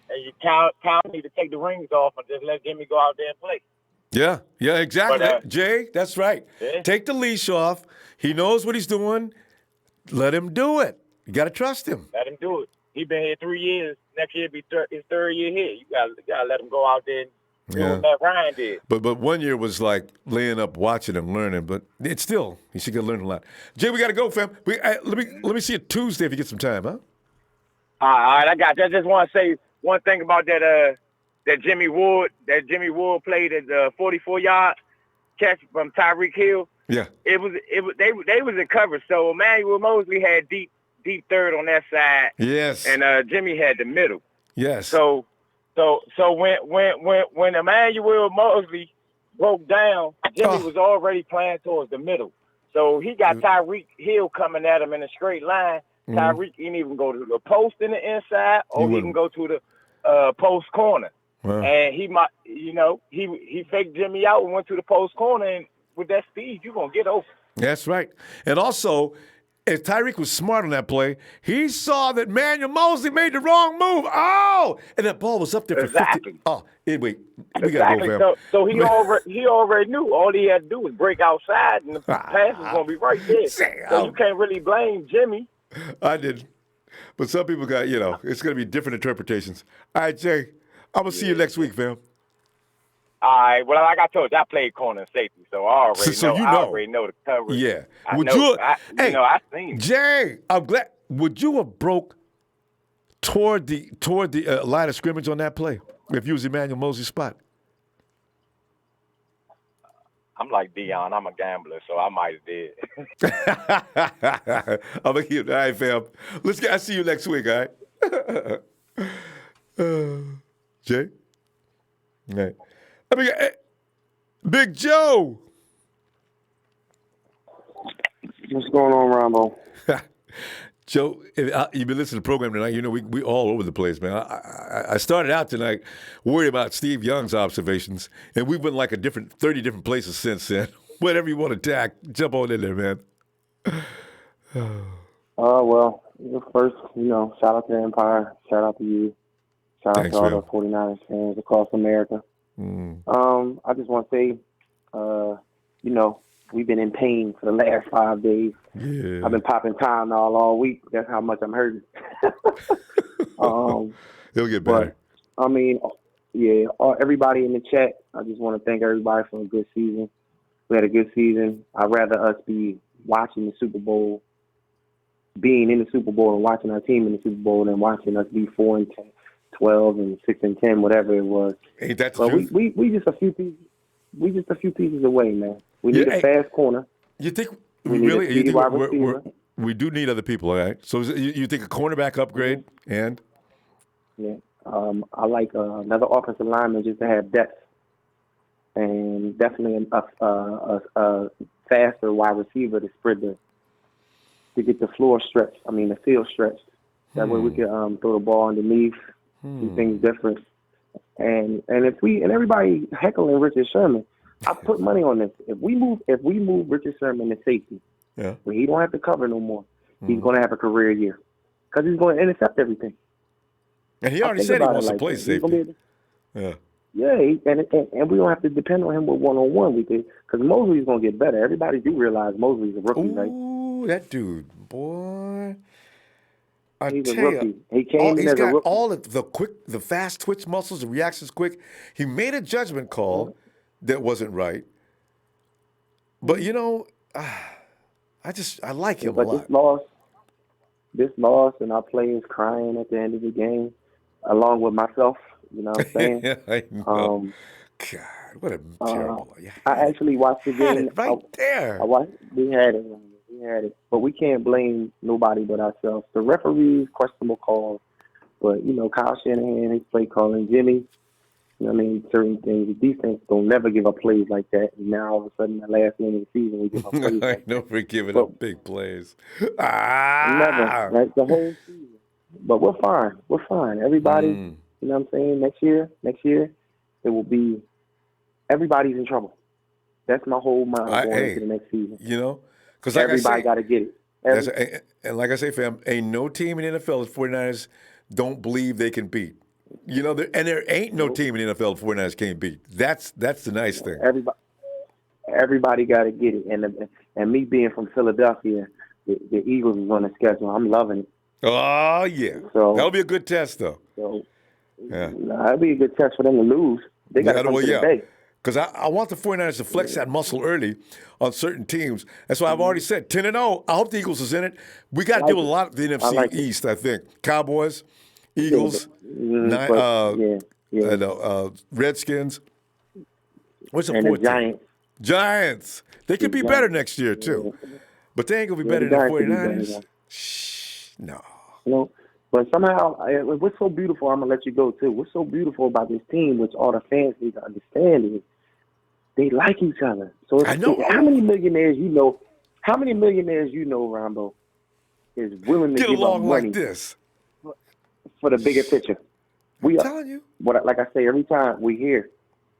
And Kyle need to take the rings off and just let Jimmy go out there and play. Yeah, exactly. But, Jay, that's right. Yeah. Take the leash off. He knows what he's doing. Let him do it. You got to trust him. Let him do it. He's been here 3 years. Next year be his third year here. You got to let him go out there and do what Matt Ryan did. But 1 year was like laying up, watching and learning. But it's still, he should get learned a lot. Jay, we got to go, fam. Let me see you Tuesday if you get some time, huh? All right, I got you. I just want to say one thing about that Jimmy Ward played at the 44-yard catch from Tyreek Hill. Yeah. They was in coverage. So Emmanuel Mosley had deep third on that side. Yes. And Jimmy had the middle. Yes. So when Emmanuel Mosley broke down, Jimmy was already playing towards the middle. So he got Tyreek Hill coming at him in a straight line. Tyreek can even go to the post in the inside, or he can go to the post corner. Wow. And he might, he faked Jimmy out and went to the post corner, and with that speed, you're gonna get open. That's right. And also, if Tyreek was smart on that play, he saw that Manuel Mosley made the wrong move. Oh, and that ball was up there for 50. Oh, anyway, we got to go, fam. So he already knew. All he had to do was break outside, and the pass was going to be right there. So you can't really blame Jimmy. I didn't. But some people got, it's going to be different interpretations. All right, Jay, I'm going to see you next week, fam. All right. Well, like I told you, I played corner and safety, so I already know. I already know the coverage. Yeah. I seen it. Jay, I'm glad. Would you have broke toward the line of scrimmage on that play if you was Emmanuel Mosley's spot? I'm like Dion. I'm a gambler, so I might have did. I'm going to keep. All right, fam. I see you next week, all right? Jay? All right. Big Joe. What's going on, Ronbo? Joe, you've been listening to the program tonight. You know, we all over the place, man. I started out tonight worried about Steve Young's observations, and we've been like 30 different places since then. Whatever you want to tack, jump on in there, man. Well, first, shout out to the Empire. Shout out to you. Shout out to all the 49ers fans across America. I just want to say, we've been in pain for the last 5 days. Yeah. I've been popping Tylenol all week. That's how much I'm hurting. It'll get better. But, everybody in the chat, I just want to thank everybody for a good season. We had a good season. I'd rather us be watching the Super Bowl, being in the Super Bowl and watching our team in the Super Bowl than watching us be 4-10, 12 and 6-10, whatever it was. Ain't that the truth? We just a few pieces. We just a few pieces away, man. We need a fast corner. You think we we do need other people, all right? So you think a cornerback upgrade and? Yeah. I like another offensive lineman just to have depth, and definitely a faster wide receiver to spread to get the floor stretched. The field stretched. That way we can throw the ball underneath, do things different. And everybody heckling Richard Sherman, I put money on this. If we move Richard Sherman to safety, where he don't have to cover no more, he's going to have a career year because he's going to intercept everything. And he already said he wants to play safety. And we don't have to depend on him with one-on-one because Mosley's going to get better. Everybody do realize Mosley's a rookie, right? Ooh, that dude, boy. He's a rookie. He came in he's as got a rookie. all of the fast twitch muscles, the reactions quick. He made a judgment call that wasn't right. But I like him a lot. This loss, and our players crying at the end of the game, along with myself. You know what I'm saying? I know. God, what a terrible. I actually watched the game. It right there. We had it. But we can't blame nobody but ourselves. The referees, questionable calls. But, Kyle Shanahan, his play calling, Jimmy, certain things. The defense don't never give up plays like that. And now, all of a sudden, the last game of the season, we give up plays I know we're giving up big plays. Never. Like the whole season. But we're fine. We're fine. Everybody, you know what I'm saying? Next year, it will be everybody's in trouble. That's my whole mind going into the next season. Because everybody got to get it. And like I say, fam, ain't no team in the NFL the 49ers don't believe they can beat. And there ain't no team in the NFL the 49ers can't beat. That's the nice thing. Everybody got to get it. And me being from Philadelphia, the Eagles is on the schedule. I'm loving it. Oh, yeah. So that'll be a good test, though. That'll be a good test for them to lose. They got to come to the Bay. Because I want the 49ers to flex that muscle early on certain teams. That's why I've already said 10-0. I hope the Eagles is in it. We got to deal with a lot of the NFC East, I think. Cowboys, Eagles, Redskins. What's the fourth team? Giants. They could be better next year, too. But they ain't going to be better than the 49ers. No. But somehow, what's so beautiful, I'm going to let you go, too. What's so beautiful about this team, which all the fans need to understand, is they like each other. So how many millionaires you know, Ronbo, is willing to give up money like this for the bigger picture? I'm telling you. Like I say, every time we hear,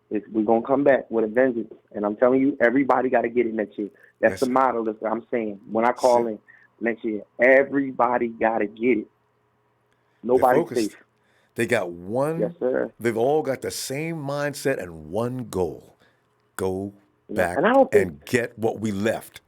we're going to come back with a vengeance. And I'm telling you, everybody got to get it next year. That's the model that I'm saying. When I call in, next year. Everybody got to get it. Nobody's safe. They got one. Yes, sir. They've all got the same mindset and one goal: go back and get what we left.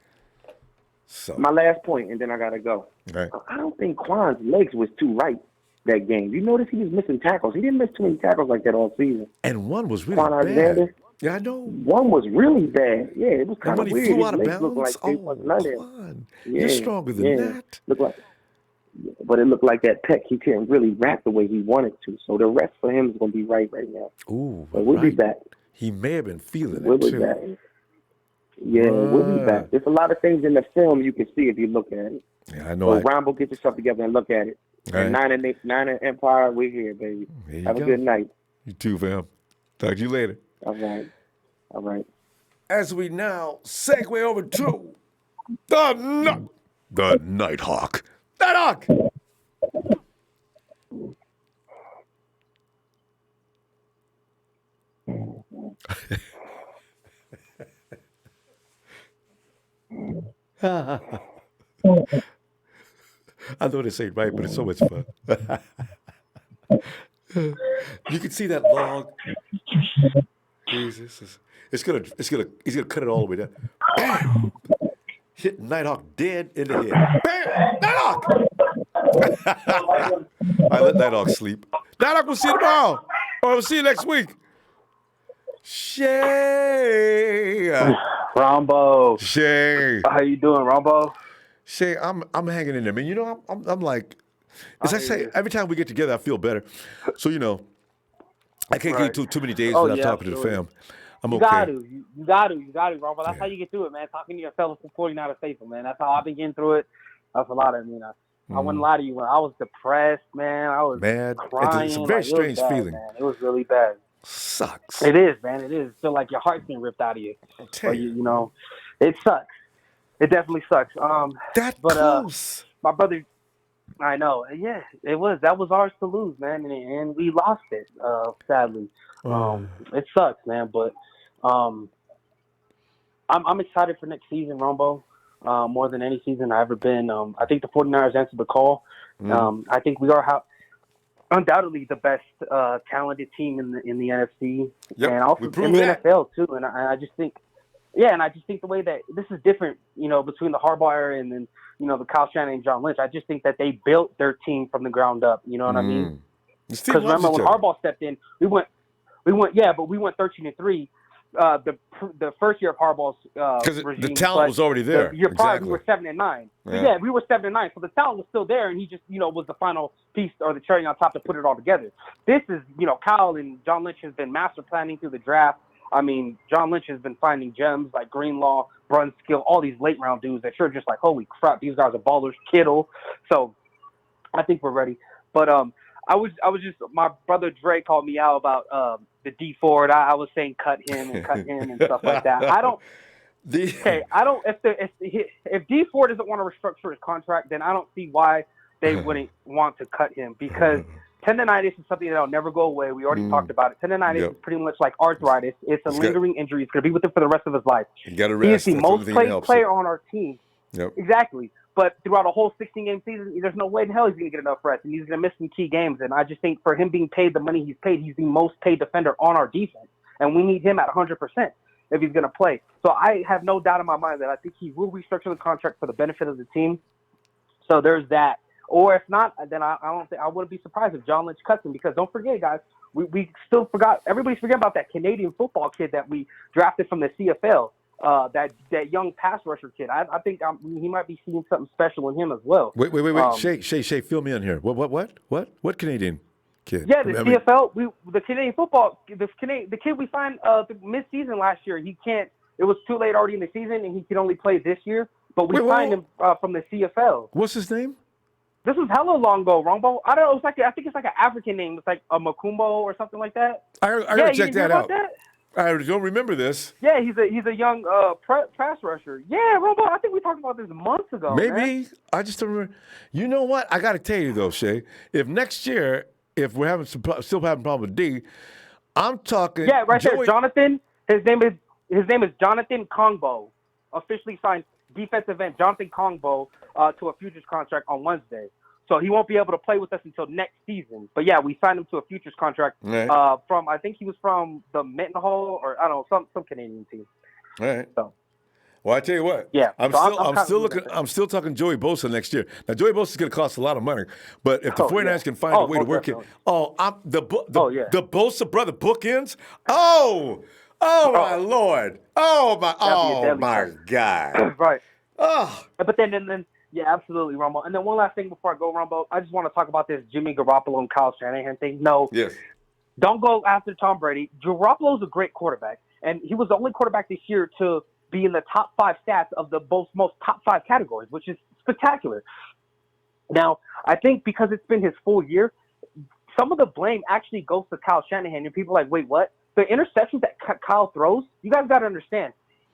So my last point, and then I gotta go. Right. I don't think Quan's legs was too right that game. You notice he was missing tackles. He didn't miss too many tackles like that all season. And one was really Quan Alexander, bad. Yeah, I know. One was really bad. Yeah, it was kind of weird. Flew His out of legs bounds. looked like they wasn't under him. You're stronger than that. But it looked like that pec, he couldn't really wrap the way he wanted to. So the rest for him is going to be right now. Ooh, but we'll be back. He may have been feeling we'll it, be too. Back. Yeah, we'll be back. There's a lot of things in the film you can see if you look at it. Yeah, I know. So Ronbo, get yourself together and look at it. Right. And Niner Empire, we're here, baby. Have a good night. You too, fam. Talk to you later. All right. As we now segue over to the Nighthawk. Nighthawk! I know this ain't right, but it's so much fun. You can see that log. Jesus, he's gonna cut it all the way down. Bam! Hit Nighthawk dead in the head. Bam! Nighthawk! I let Nighthawk sleep. Nighthawk, we'll see you tomorrow, or we'll see you next week. Shay, Ronbo. Shay, how you doing, Ronbo? Shay, I'm hanging in there, man. You know, I'm like, as I say, every time we get together, I feel better. So I can't get too many days without talking to the fam. I'm okay. You got to, Ronbo. That's how you get through it, man. Talking to your fellow 49er faithful, man. That's how I've been getting through it. That's a lot of, I wouldn't lie to you. When I was depressed, man, I was crying. It's a very strange feeling. Man. It was really bad. Sucks. It is, man. It is. It feels like your heart's being ripped out of you. It sucks. It definitely sucks. Close. My brother, I know. Yeah, it was. That was ours to lose, man, and we lost it. Sadly, it sucks, man. But I'm excited for next season, Ronbo. More than any season I've ever been. I think the 49ers answered the call. I think we are undoubtedly the best talented team in the NFC, and also in the NFL too. And I just think, and I just think the way that this is different, between the Harbaugh era and then the Kyle Shanahan and John Lynch. I just think that they built their team from the ground up. You know what I mean? Because remember when Harbaugh stepped in, we went 13-3. The first year of Harbaugh's regime, the talent was already there. The year prior, we were 7-9. Yeah, we were 7-9, so the talent was still there, and he just was the final piece or the cherry on top to put it all together. This is Kyle and John Lynch has been master planning through the draft. I mean, John Lynch has been finding gems like Greenlaw, Brunskill, all these late round dudes that you're just like, holy crap, these guys are ballers. Kittle. So I think we're ready. But I was just, my brother Dre called me out about the D Ford. I was saying cut him and stuff like that. If D Ford doesn't want to restructure his contract, then I don't see why they wouldn't want to cut him, because tendonitis is something that'll never go away. We already talked about it. Tendonitis is pretty much like arthritis. It's a lingering injury. It's going to be with him for the rest of his life. You got to rest. He is the most played player on our team. Yep. Exactly. But throughout a whole 16-game season, there's no way in hell he's going to get enough rest, and he's going to miss some key games. And I just think for him being paid the money he's paid, he's the most paid defender on our defense, and we need him at 100% if he's going to play. So I have no doubt in my mind that I think he will restructure the contract for the benefit of the team. So there's that. Or if not, then I wouldn't be surprised if John Lynch cuts him, because don't forget, guys, we still forgot. Everybody's forgetting about that Canadian football kid that we drafted from the CFL. That young pass rusher kid. I think he might be seeing something special in him as well. Wait. Shay, fill me in here. What Canadian kid? Yeah, the CFL. The Canadian football. The kid we signed mid-season last year. He can't. It was too late already in the season, and he could only play this year. But we signed him from the CFL. What's his name? This was hella long ago, Ronbo. I don't know. I think it's like an African name. It's like a Makumbo or something like that. I gotta check that out. I don't remember this. Yeah, he's a young pass rusher. Yeah, Ronbo. I think we talked about this months ago. Maybe. Man. I just don't remember. You know what? I got to tell you though, Shay. If next year, if we're still having problem with D, I'm talking. Yeah, right there, Jonathan. His name is Jonathan Kongbo. Officially signed. defensive end Jonathan Kongbo to a futures contract on Wednesday. So he won't be able to play with us until next season. But yeah, we signed him to a futures contract from I think he was from the Mendenhall or I don't know some Canadian team. All right. So. Well, I tell you what. Yeah, I'm still talking Joey Bosa next year. Now Joey Bosa is going to cost a lot of money, but if the 49ers can find a way to work definitely. it, the Bosa brother bookends. Oh my Lord. Oh my God. Right. Oh. But then yeah, absolutely, Ronbo. And then one last thing before I go, Ronbo, I just want to talk about this Jimmy Garoppolo and Kyle Shanahan thing. No. Yes. Don't go after Tom Brady. Garoppolo's a great quarterback, and he was the only quarterback this year to be in the top 5 stats of the most top 5 categories, which is spectacular. Now, I think because it's been his full year, some of the blame actually goes to Kyle Shanahan, and people are like, wait, what? The interceptions that Kyle throws, you guys got to understand,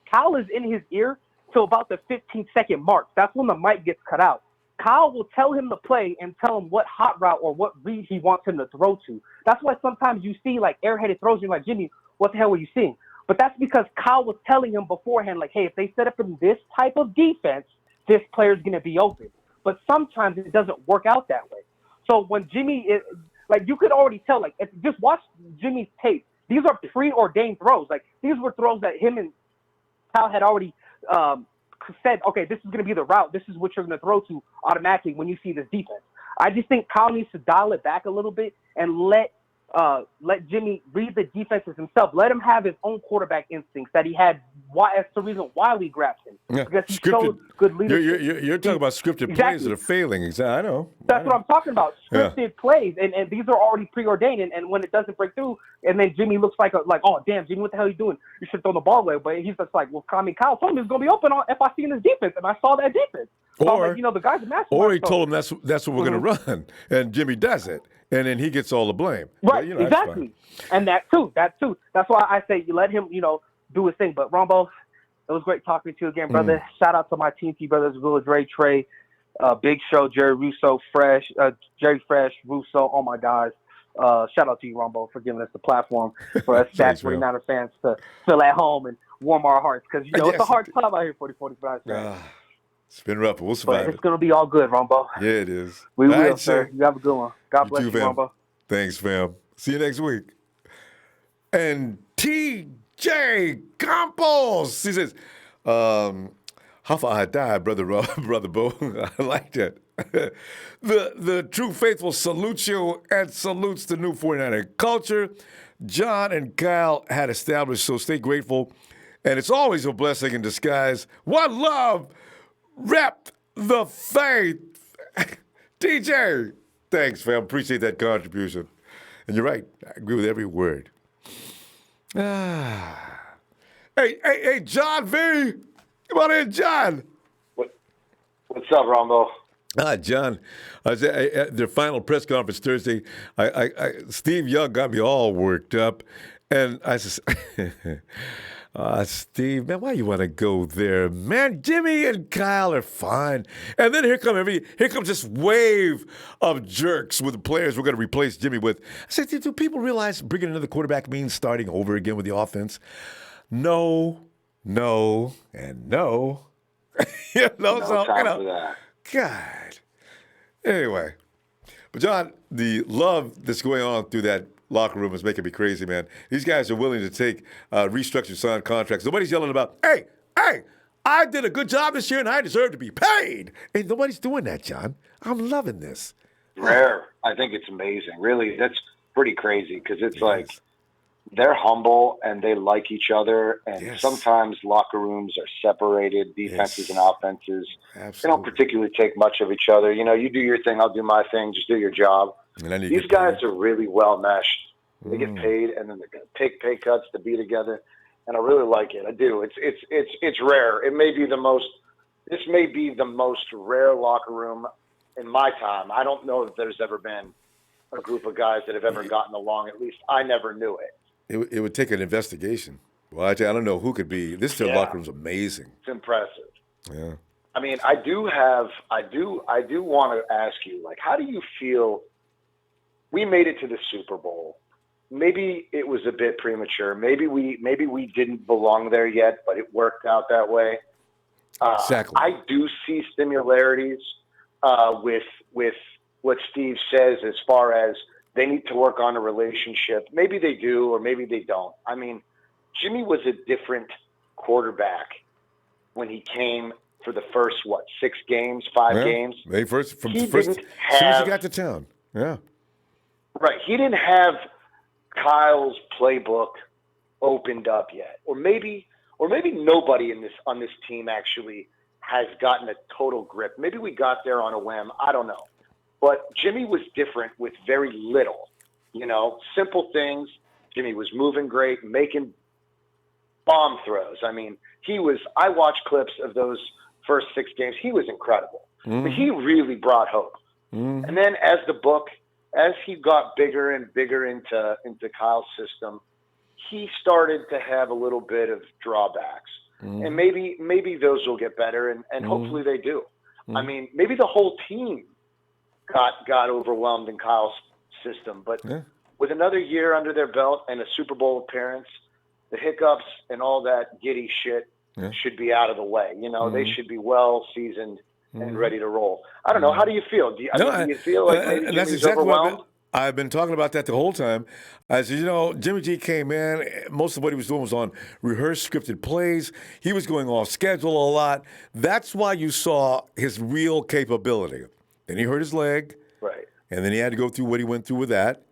Kyle is in his ear till about the 15-second mark. That's when the mic gets cut out. Kyle will tell him to play and tell him what hot route or what read he wants him to throw to. That's why sometimes you see like airheaded throws, you're like, Jimmy, what the hell were you seeing? But that's because Kyle was telling him beforehand, like, hey, if they set up in this type of defense, this player's going to be open. But sometimes it doesn't work out that way. So when Jimmy is, like, you could already tell, like, if just watch Jimmy's tape. These are preordained throws. Like, these were throws that him and Kyle had already said, okay, this is going to be the route. This is what you're going to throw to automatically when you see this defense. I just think Kyle needs to dial it back a little bit and let Jimmy read the defenses himself. Let him have his own quarterback instincts that he had. That's the reason why we grabbed him. Yeah. Because he showed good leadership. You're talking about scripted plays that are failing. I know. That's what I'm talking about. Scripted plays, and these are already preordained. And when it doesn't break through, and then Jimmy looks like oh damn, Jimmy, what the hell are you doing? You should throw the ball away. But he's just like, well, Kyle told me it's going to be open if I see in this defense, and I saw that defense. So I'm like, the guy's a master. Or he told him that's what we're going to run, and Jimmy does it. And then he gets all the blame. Right, exactly. And that too. That's why I say you let him, do his thing. But Ronbo, it was great talking to you again, brother. Shout out to my Team T brothers, Will, Dre, Trey, Big Show, Jerry Russo, Jerry Fresh, Russo, all my guys. Shout out to you, Ronbo, for giving us the platform for us Stats 49er fans to feel at home and warm our hearts. Because, it's a hard club out here, 40-45. It's been rough, but we'll survive. But it's going to be all good, Ronbo. Yeah, it is. We will, sir. You have a good one. God bless you, Ronbo. Thanks, fam. See you next week. And TJ Campos, he says, how far I died, brother Bo. I like that. The true faithful salutes you and salutes the new 49er culture John and Kyle had established, so stay grateful. And it's always a blessing in disguise. One love. Rep the faith. DJ, thanks, fam. Appreciate that contribution. And you're right. I agree with every word. Hey, John V. Come on in, John. What's up, Ronbo? John. At their final press conference Thursday, Steve Young got me all worked up. And I said, Steve, man, why you want to go there? Man, Jimmy and Kyle are fine. And then here comes this wave of jerks with the players we're going to replace Jimmy with. I said, do people realize bringing another quarterback means starting over again with the offense? No, and no. God. Anyway. But, John, the love that's going on through that locker room is making me crazy, man. These guys are willing to take restructured signed contracts. Nobody's yelling about, hey, I did a good job this year and I deserve to be paid. And nobody's doing that, John. I'm loving this. Rare. I think it's amazing. Really, that's pretty crazy because it's like they're humble and they like each other. And sometimes locker rooms are separated, defenses and offenses. Absolutely. They don't particularly take much of each other. You do your thing, I'll do my thing, just do your job. These guys are really well meshed. They get paid, and then they're going to take pay cuts to be together, and I really like it. I do. It's rare. It may be the most. This may be the most rare locker room in my time. I don't know that there's ever been a group of guys that have ever gotten along. At least I never knew it. It would take an investigation. Well, I don't know who could be. This locker room's amazing. It's impressive. Yeah. I mean, I do want to ask you, like, how do you feel? We made it to the Super Bowl. Maybe it was a bit premature. Maybe we didn't belong there yet, but it worked out that way. Exactly. I do see similarities with what Steve says as far as they need to work on a relationship. Maybe they do, or maybe they don't. I mean, Jimmy was a different quarterback when he came for the first, 6 games, 5 games? As soon as he got to town. Yeah. Right. He didn't have Kyle's playbook opened up yet. Or maybe nobody on this team actually has gotten a total grip. Maybe we got there on a whim. I don't know. But Jimmy was different with very little, simple things. Jimmy was moving great, making bomb throws. I mean, I watched clips of those first 6 games. He was incredible. But he really brought hope. And then as he got bigger and bigger into Kyle's system, he started to have a little bit of drawbacks. And maybe those will get better, and hopefully they do. I mean, maybe the whole team got overwhelmed in Kyle's system, but with another year under their belt and a Super Bowl appearance, the hiccups and all that giddy shit should be out of the way. They should be well seasoned and ready to roll. I don't know. How do you feel? Do you feel like maybe Jimmy's overwhelmed? I've been talking about that the whole time. As you know, Jimmy G came in. Most of what he was doing was on rehearsed, scripted plays. He was going off schedule a lot. That's why you saw his real capability. Then he hurt his leg. Right. And then he had to go through what he went through with that.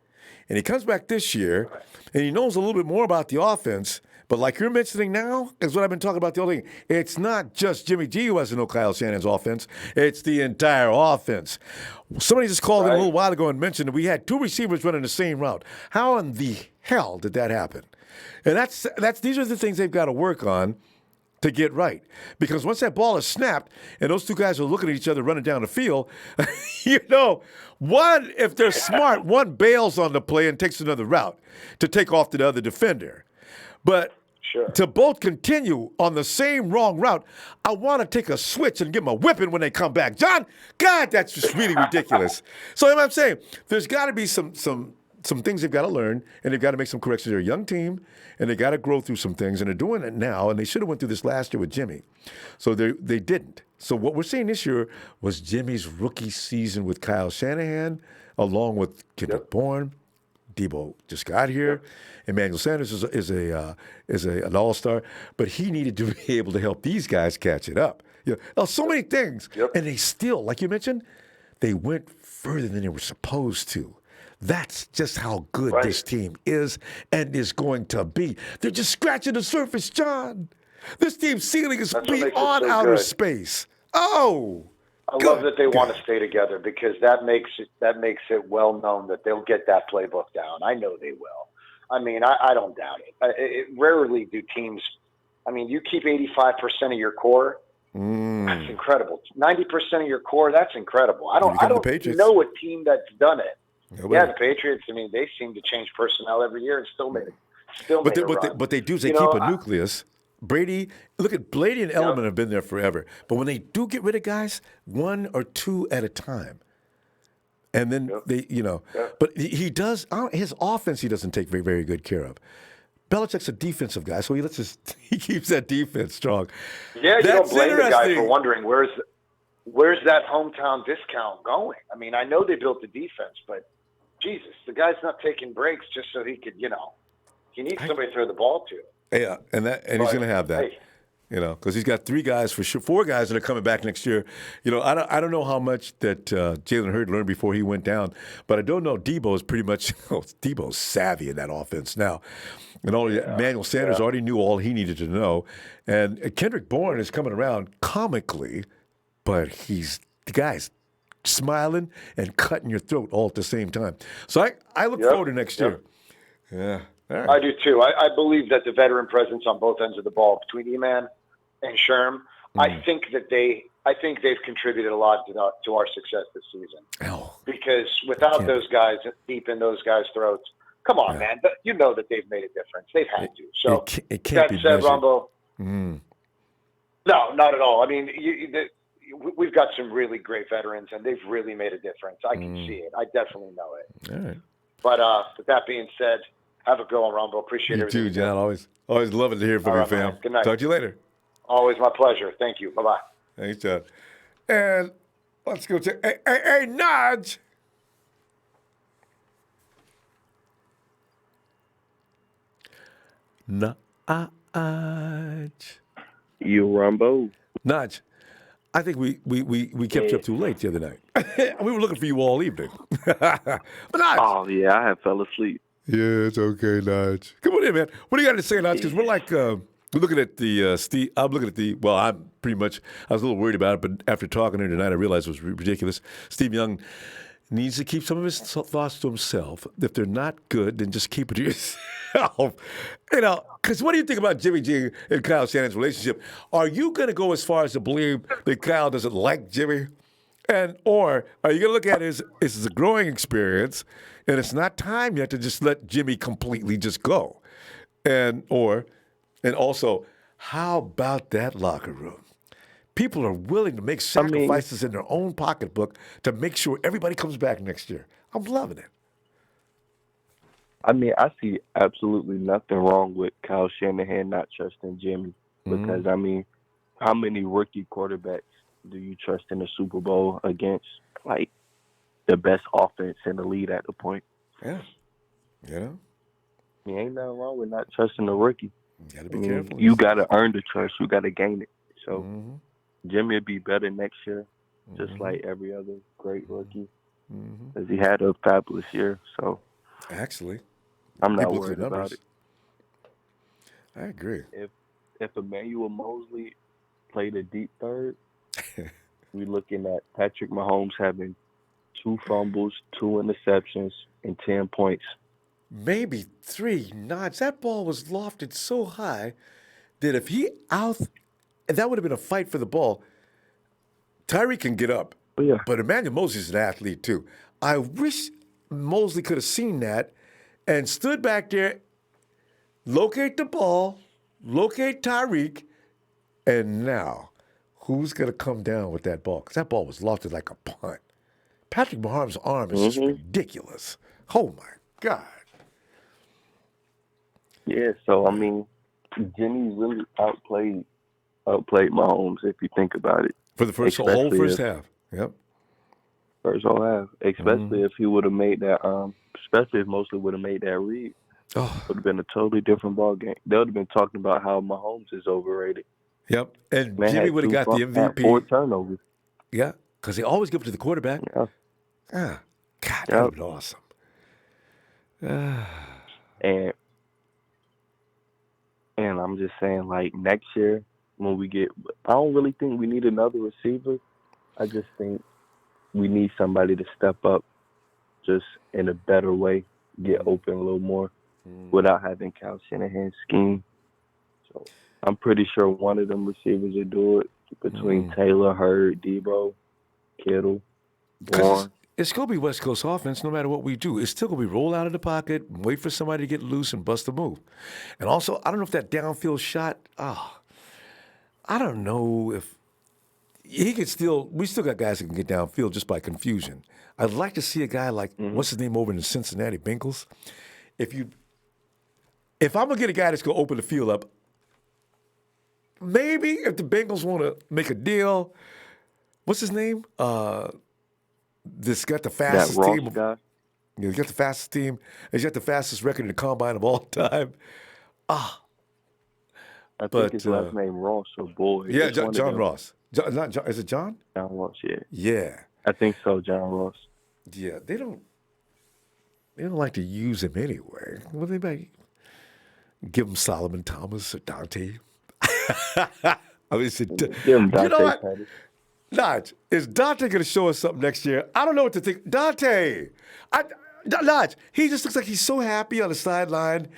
And he comes back this year, and he knows a little bit more about the offense. But like you're mentioning now, is what I've been talking about the whole thing. It's not just Jimmy G who has to know Kyle Shanahan's offense. It's the entire offense. Somebody just called in a little while ago and mentioned that we had 2 receivers running the same route. How in the hell did that happen? And these are the things they've got to work on to get right. Because once that ball is snapped and those 2 guys are looking at each other running down the field, one, if they're smart, one bails on the play and takes another route to take off to the other defender. But to both continue on the same wrong route, I want to take a switch and give them a whipping when they come back. John, God, that's just really ridiculous. So I'm saying there's got to be some things they've got to learn, and they've got to make some corrections. They're a young team, and they got to grow through some things, and they're doing it now, and they should have went through this last year with Jimmy. So they didn't. So what we're seeing this year was Jimmy's rookie season with Kyle Shanahan, along with Kendrick Bourne. Debo just got here. Emmanuel Sanders is an all-star, but he needed to be able to help these guys catch it up. So many things, and they still, like you mentioned, they went further than they were supposed to. That's just how good this team is and is going to be. They're just scratching the surface, John. This team's ceiling is beyond outer space. Oh. I love that they want to stay together because that makes it well known that they'll get that playbook down. I know they will. I mean, I don't doubt it. Rarely do teams. I mean, you keep 85% of your core. That's incredible. 90% of your core. That's incredible. I don't know a team that's done it. Yeah, the Patriots. I mean, they seem to change personnel every year and still made it. But they do. They keep a nucleus. Brady, look at Brady and Edelman have been there forever. But when they do get rid of guys, 1 or 2 at a time. And then but he does, his offense he doesn't take very, very good care of. Belichick's a defensive guy, so he keeps that defense strong. Yeah, you don't blame the guy for wondering where's that hometown discount going? I mean, I know they built the defense, but Jesus, the guy's not taking breaks just so he could, he needs somebody to throw the ball to. Yeah, and he's going to have that, because he's got 3 guys for sure, 4 guys that are coming back next year. I don't know how much that Jalen Hurd learned before he went down, but I don't know. Debo is pretty much Debo's savvy in that offense now, and Emmanuel Sanders already knew all he needed to know, and Kendrick Bourne is coming around comically, but the guy's smiling and cutting your throat all at the same time. So I look forward to next year. Yeah. Right. I do too. I believe that the veteran presence on both ends of the ball between Eman and Sherm, I think they've contributed a lot to our success this season. Because without those guys deep in those guys' throats, come on, man, you know that they've made a difference. They've had to. So it can't be measured. Ronbo, no, not at all. I mean, we've got some really great veterans, and they've really made a difference. I can see it. I definitely know it. All right. But with that being said, have a good one, Ronbo. Appreciate it. You too, John. Always loving to hear from you, fam. Man. Good night. Talk to you later. Always my pleasure. Thank you. Bye-bye. Thanks, John. And let's go to hey, Nudge. Nudge. You Ronbo. Nudge. I think we kept you up too late the other night. We were looking for you all evening. But Nudge. Oh yeah, I have fell asleep. Yeah, it's okay, Nudge. Come on in, man. What do you got to say, Nudge? Because we're like we're looking at the Steve. I'm looking at the. Well, I'm pretty much. I was a little worried about it, but after talking to him tonight, I realized it was ridiculous. Steve Young needs to keep some of his thoughts to himself. If they're not good, then just keep it to yourself. You know, because what do you think about Jimmy G and Kyle Shannon's relationship? Are you going to go as far as to believe that Kyle doesn't like Jimmy? Or are you going to look at it as this is a growing experience, and it's not time yet to just let Jimmy completely just go? And also, how about that locker room? People are willing to make sacrifices in their own pocketbook to make sure everybody comes back next year. I'm loving it. I mean, I see absolutely nothing wrong with Kyle Shanahan not trusting Jimmy because, I mean, how many rookie quarterbacks do you trust in the Super Bowl against, like, the best offense in the league at the point? Yeah. You know? I mean, ain't nothing wrong with not trusting the rookie. You got to be careful. You got to earn the trust. You got to gain it. So Jimmy will be better next year, just like every other great rookie, because he had a fabulous year. So actually, I'm not worried about it. I agree. If Emmanuel Mosley played a deep third, we're looking at Patrick Mahomes having 2 fumbles, 2 interceptions, and 10 points. Maybe 3 nods. That ball was lofted so high that if he that would have been a fight for the ball. Tyree can get up, but Emmanuel Mosley's an athlete too. I wish Mosley could have seen that and stood back there, locate the ball, locate Tyreek, and now who's going to come down with that ball? Because that ball was lofted like a punt. Patrick Mahomes' arm is just ridiculous. Oh, my God. Yeah, so, I mean, Jimmy really outplayed Mahomes, if you think about it. For the whole first half. Yep. First whole half. Especially if he would have made that, especially if Mosley would have made that read. It would have been a totally different ball game. They would have been talking about how Mahomes is overrated. Yep. And Jimmy would have got the MVP. 4 turnovers. Yeah, because they always give it to the quarterback. Yeah. God, that would have been awesome. And I'm just saying, like, next year, when we get – I don't really think we need another receiver. I just think we need somebody to step up just in a better way, get open a little more without having Kyle Shanahan's scheme. So I'm pretty sure one of them receivers will do it between Taylor, Hurd, Debo, Kittle, Bourne. It's going to be West Coast offense no matter what we do. It's still going to be roll out of the pocket, wait for somebody to get loose and bust a move. And also, I don't know if that downfield shot, I don't know if he could still, we still got guys that can get downfield just by confusion. I'd like to see a guy like, what's his name over in the Cincinnati Bengals? If I'm going to get a guy that's going to open the field up, maybe if the Bengals want to make a deal, what's his name? This got the fastest team. Guy? Yeah, he's got the fastest team. He's got the fastest record in the combine of all time. I think his last name Ross or Boyd. Yeah, John Ross. Not John, is it John? John Ross, yeah. Yeah. I think so, John Ross. Yeah, they don't like to use him anyway. Well, they might give him Solomon Thomas or Dante. I mean, give him Dante. You know what? Lodge, is Dante going to show us something next year? I don't know what to think. Dante! Lodge, he just looks like he's so happy on the sideline.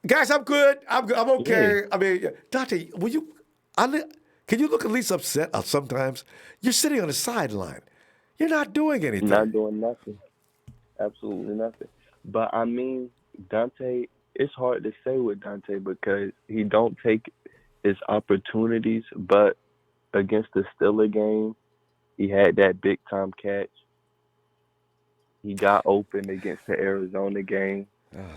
Guys, I'm good. I'm okay. Yeah. I mean, Dante, can you look at least upset sometimes? You're sitting on the sideline. You're not doing anything. Not doing nothing. Absolutely nothing. But, I mean, Dante, it's hard to say with Dante because he don't take his opportunities, but against the Steelers game, he had that big-time catch. He got open against the Arizona game.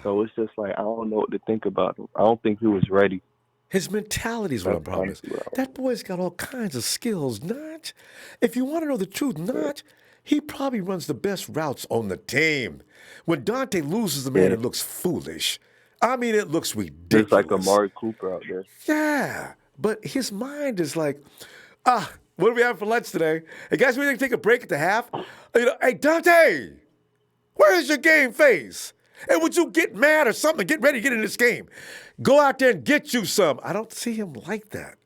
So it's just like, I don't know what to think about him. I don't think he was ready. His mentality is what I'm problem is. That boy's got all kinds of skills. Not, if you want to know the truth, not, he probably runs the best routes on the team. When Dante loses the man, it looks foolish. I mean, it looks ridiculous. It's like Amari Cooper out there. Yeah, but his mind is like, what do we have for lunch today? Hey, guys, we need to take a break at the half. Hey, Dante, where's your game face? And would you get mad or something? Get ready to get in this game. Go out there and get you some. I don't see him like that.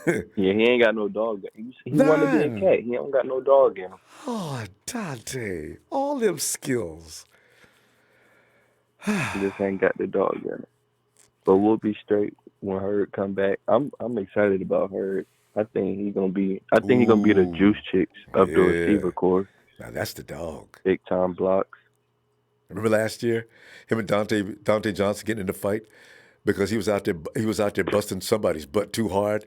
Yeah, he ain't got no dog. He want to be a cat. He don't got no dog in him. Oh, Dante, all them skills. He just ain't got the dog in him. But we'll be straight when Hurd come back. I'm excited about Hurd. I think he's gonna be the juice chicks of the receiver corps. Now that's the dog. Big time blocks. Remember last year, him and Dante Johnson getting in a fight because he was out there busting somebody's butt too hard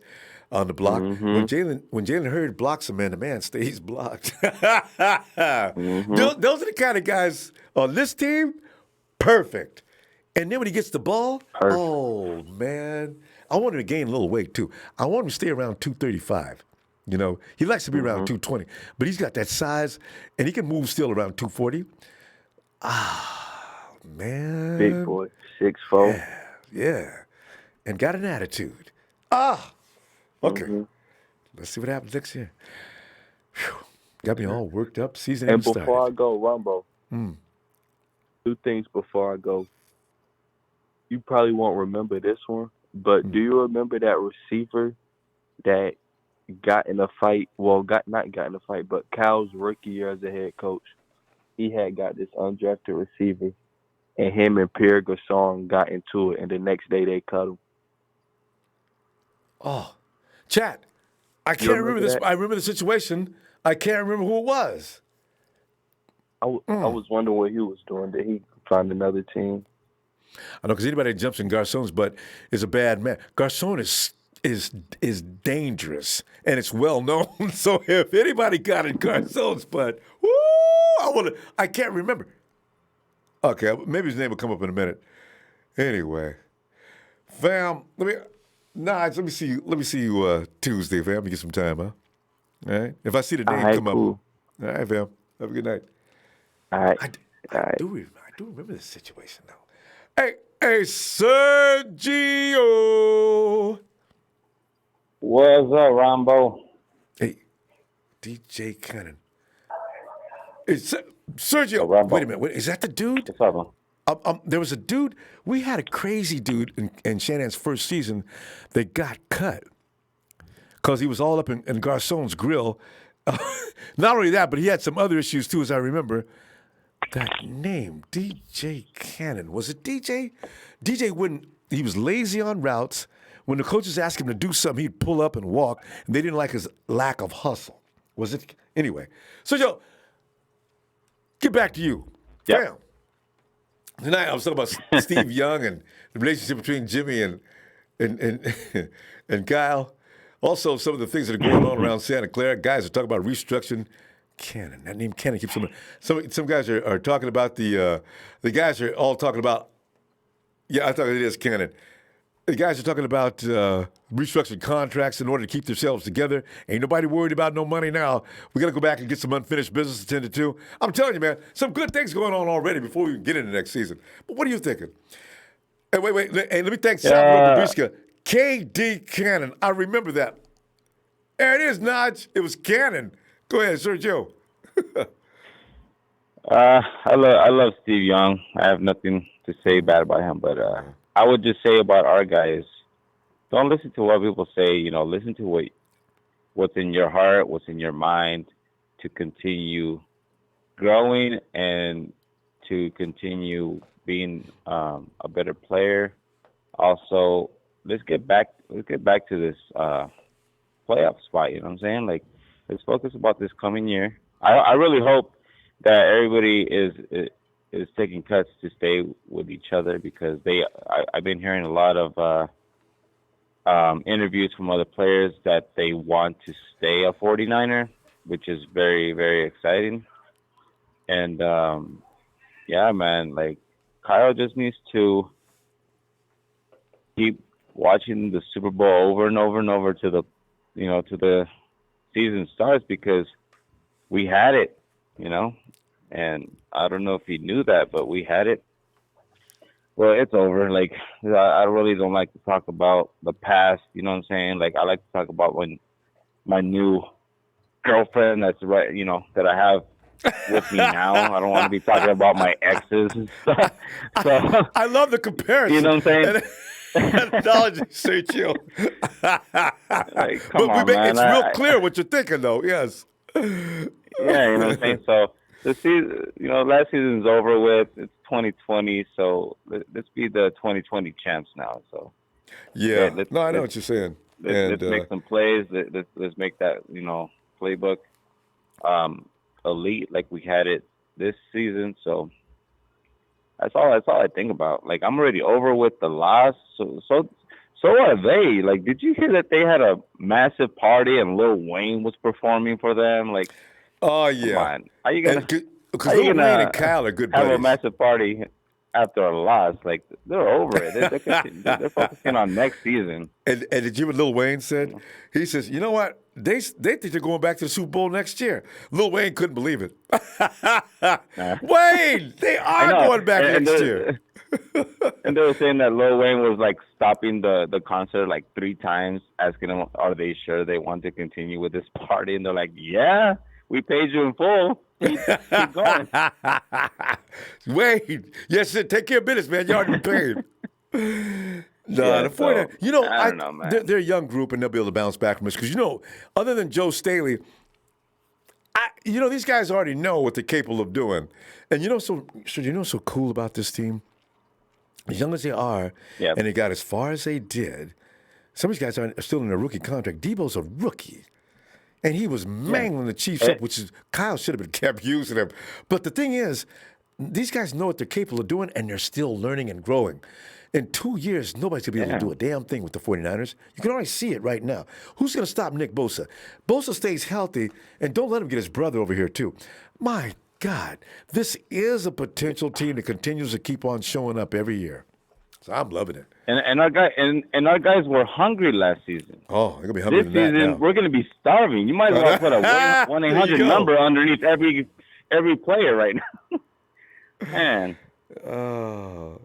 on the block. Mm-hmm. When Jalen Hurd blocks a man, the man stays blocked. Mm-hmm. Those are the kind of guys on this team. Perfect. And then when he gets the ball, oh man, I want him to gain a little weight too. I want him to stay around 235. You know, he likes to be around 220, but he's got that size, and he can move still around 240. Man. Big boy, 6'4". Yeah. And got an attitude. Okay. Mm-hmm. Let's see what happens next year. Whew. Got me all worked up. Season and started. Before I go, Ronbo, 2 things before I go. You probably won't remember this one, but do you remember that receiver that got in a fight? Well, not got in a fight, but Cal's rookie year as a head coach. He had got this undrafted receiver, and him and Pierre Garçon got into it, and the next day they cut him. Oh, chat. I can't remember this. I remember the situation. I can't remember who it was. I was wondering what he was doing. Did he find another team? I know because anybody that jumps in Garçon's butt is a bad man. Garçon is dangerous, and it's well known. So if anybody got in Garçon's butt, woo! I can't remember. Okay, maybe his name will come up in a minute. Anyway, fam, let me see you Tuesday, fam. You get some time, huh? All right. If I see the name come up. All right, fam. Have a good night. All right. I do remember this situation now. Hey, Sergio. What's up, Ronbo? Hey, DJ Cannon. Sergio, wait a minute. Is that the dude? What's up, man? There was a dude. We had a crazy dude in Shanahan's first season that got cut because he was all up in Garçon's grill. Not only that, but he had some other issues too, as I remember. That name, DJ Cannon. Was it DJ? DJ wouldn't, he was lazy on routes. When the coaches asked him to do something, he'd pull up and walk, and they didn't like his lack of hustle. Was it? Anyway. So, Joe, get back to you. Yeah. Tonight I was talking about Steve Young and the relationship between Jimmy and Kyle. Also, some of the things that are going on around Santa Clara. Guys are talking about restructuring. Cannon. That name Cannon keeps some guys are talking about the guys are all talking about. Yeah, I thought it is Cannon. The guys are talking about restructuring contracts in order to keep themselves together. Ain't nobody worried about no money now. We got to go back and get some unfinished business attended to. I'm telling you, man, some good things going on already before we get into next season. But what are you thinking? Hey, wait. Hey, let me thank Salvador Babiska. KD Cannon. I remember that. There it is, Nudge. It was Cannon. Go ahead, Sergio. I love Steve Young. I have nothing to say bad about him, but I would just say about our guys, don't listen to what people say. You know, listen to what's in your heart, what's in your mind, to continue growing and to continue being a better player. Also, let's get back to this playoff spot. You know what I'm saying? Like, let's focus about this coming year. I really hope that everybody is taking cuts to stay with each other because I've been hearing a lot of interviews from other players that they want to stay a 49er, which is very, very exciting. And yeah, man, like Kyle just needs to keep watching the Super Bowl over and over and over to the season starts because we had it, and I don't know if he knew that, but we had it. Well, it's over. Like I really don't like to talk about the past. You know what I'm saying? Like I like to talk about when my new girlfriend that's right, that I have with me now. I don't want to be talking about my exes and stuff. So I love the comparison. You know what I'm saying? Analogy, say chill. Like, come on, man. It's real clear what you're thinking, though. Yes. Yeah, you know what I'm saying. So the season, last season's over with. It's 2020, so let's be the 2020 champs now. So yeah, I know what you're saying. Let's make some plays. Let's make that playbook elite like we had it this season. So that's all I think about. Like I'm already over with the loss. So are they. Like, did you hear that they had a massive party and Lil Wayne was performing for them? Like, oh yeah. Come on. Are you gonna? Because Lil Wayne and Kyle are good have buddies. A massive party after a loss? Like they're over it. They're focusing on next season. And did you hear what Lil Wayne said? He says, you know what? They think they're going back to the Super Bowl next year. Lil Wayne couldn't believe it. Wayne, they are going back next year. And they were saying that Lil Wayne was like stopping the concert like 3 times, asking them, are they sure they want to continue with this party? And they're like, yeah, we paid you in full. Keep going. Wayne, yes, sir, take care of business, man. You already paid. The 49ers, I don't know, man. They're a young group, and they'll be able to bounce back from this. Because, other than Joe Staley, these guys already know what they're capable of doing. And so cool about this team? As young as they are, and they got as far as they did, some of these guys are still in a rookie contract. Debo's a rookie. And he was mangling the Chiefs up, which is Kyle should have been kept using him. But the thing is, these guys know what they're capable of doing, and they're still learning and growing. In 2 years, nobody's going to be able to do a damn thing with the 49ers. You can already see it right now. Who's going to stop Nick Bosa? Bosa stays healthy, and don't let him get his brother over here, too. My God, this is a potential team that continues to keep on showing up every year. So I'm loving it. And our guys were hungry last season. Oh, they're gonna be hungry this season. We're gonna be starving. You might as well put a 1-800 number underneath every player right now. Man.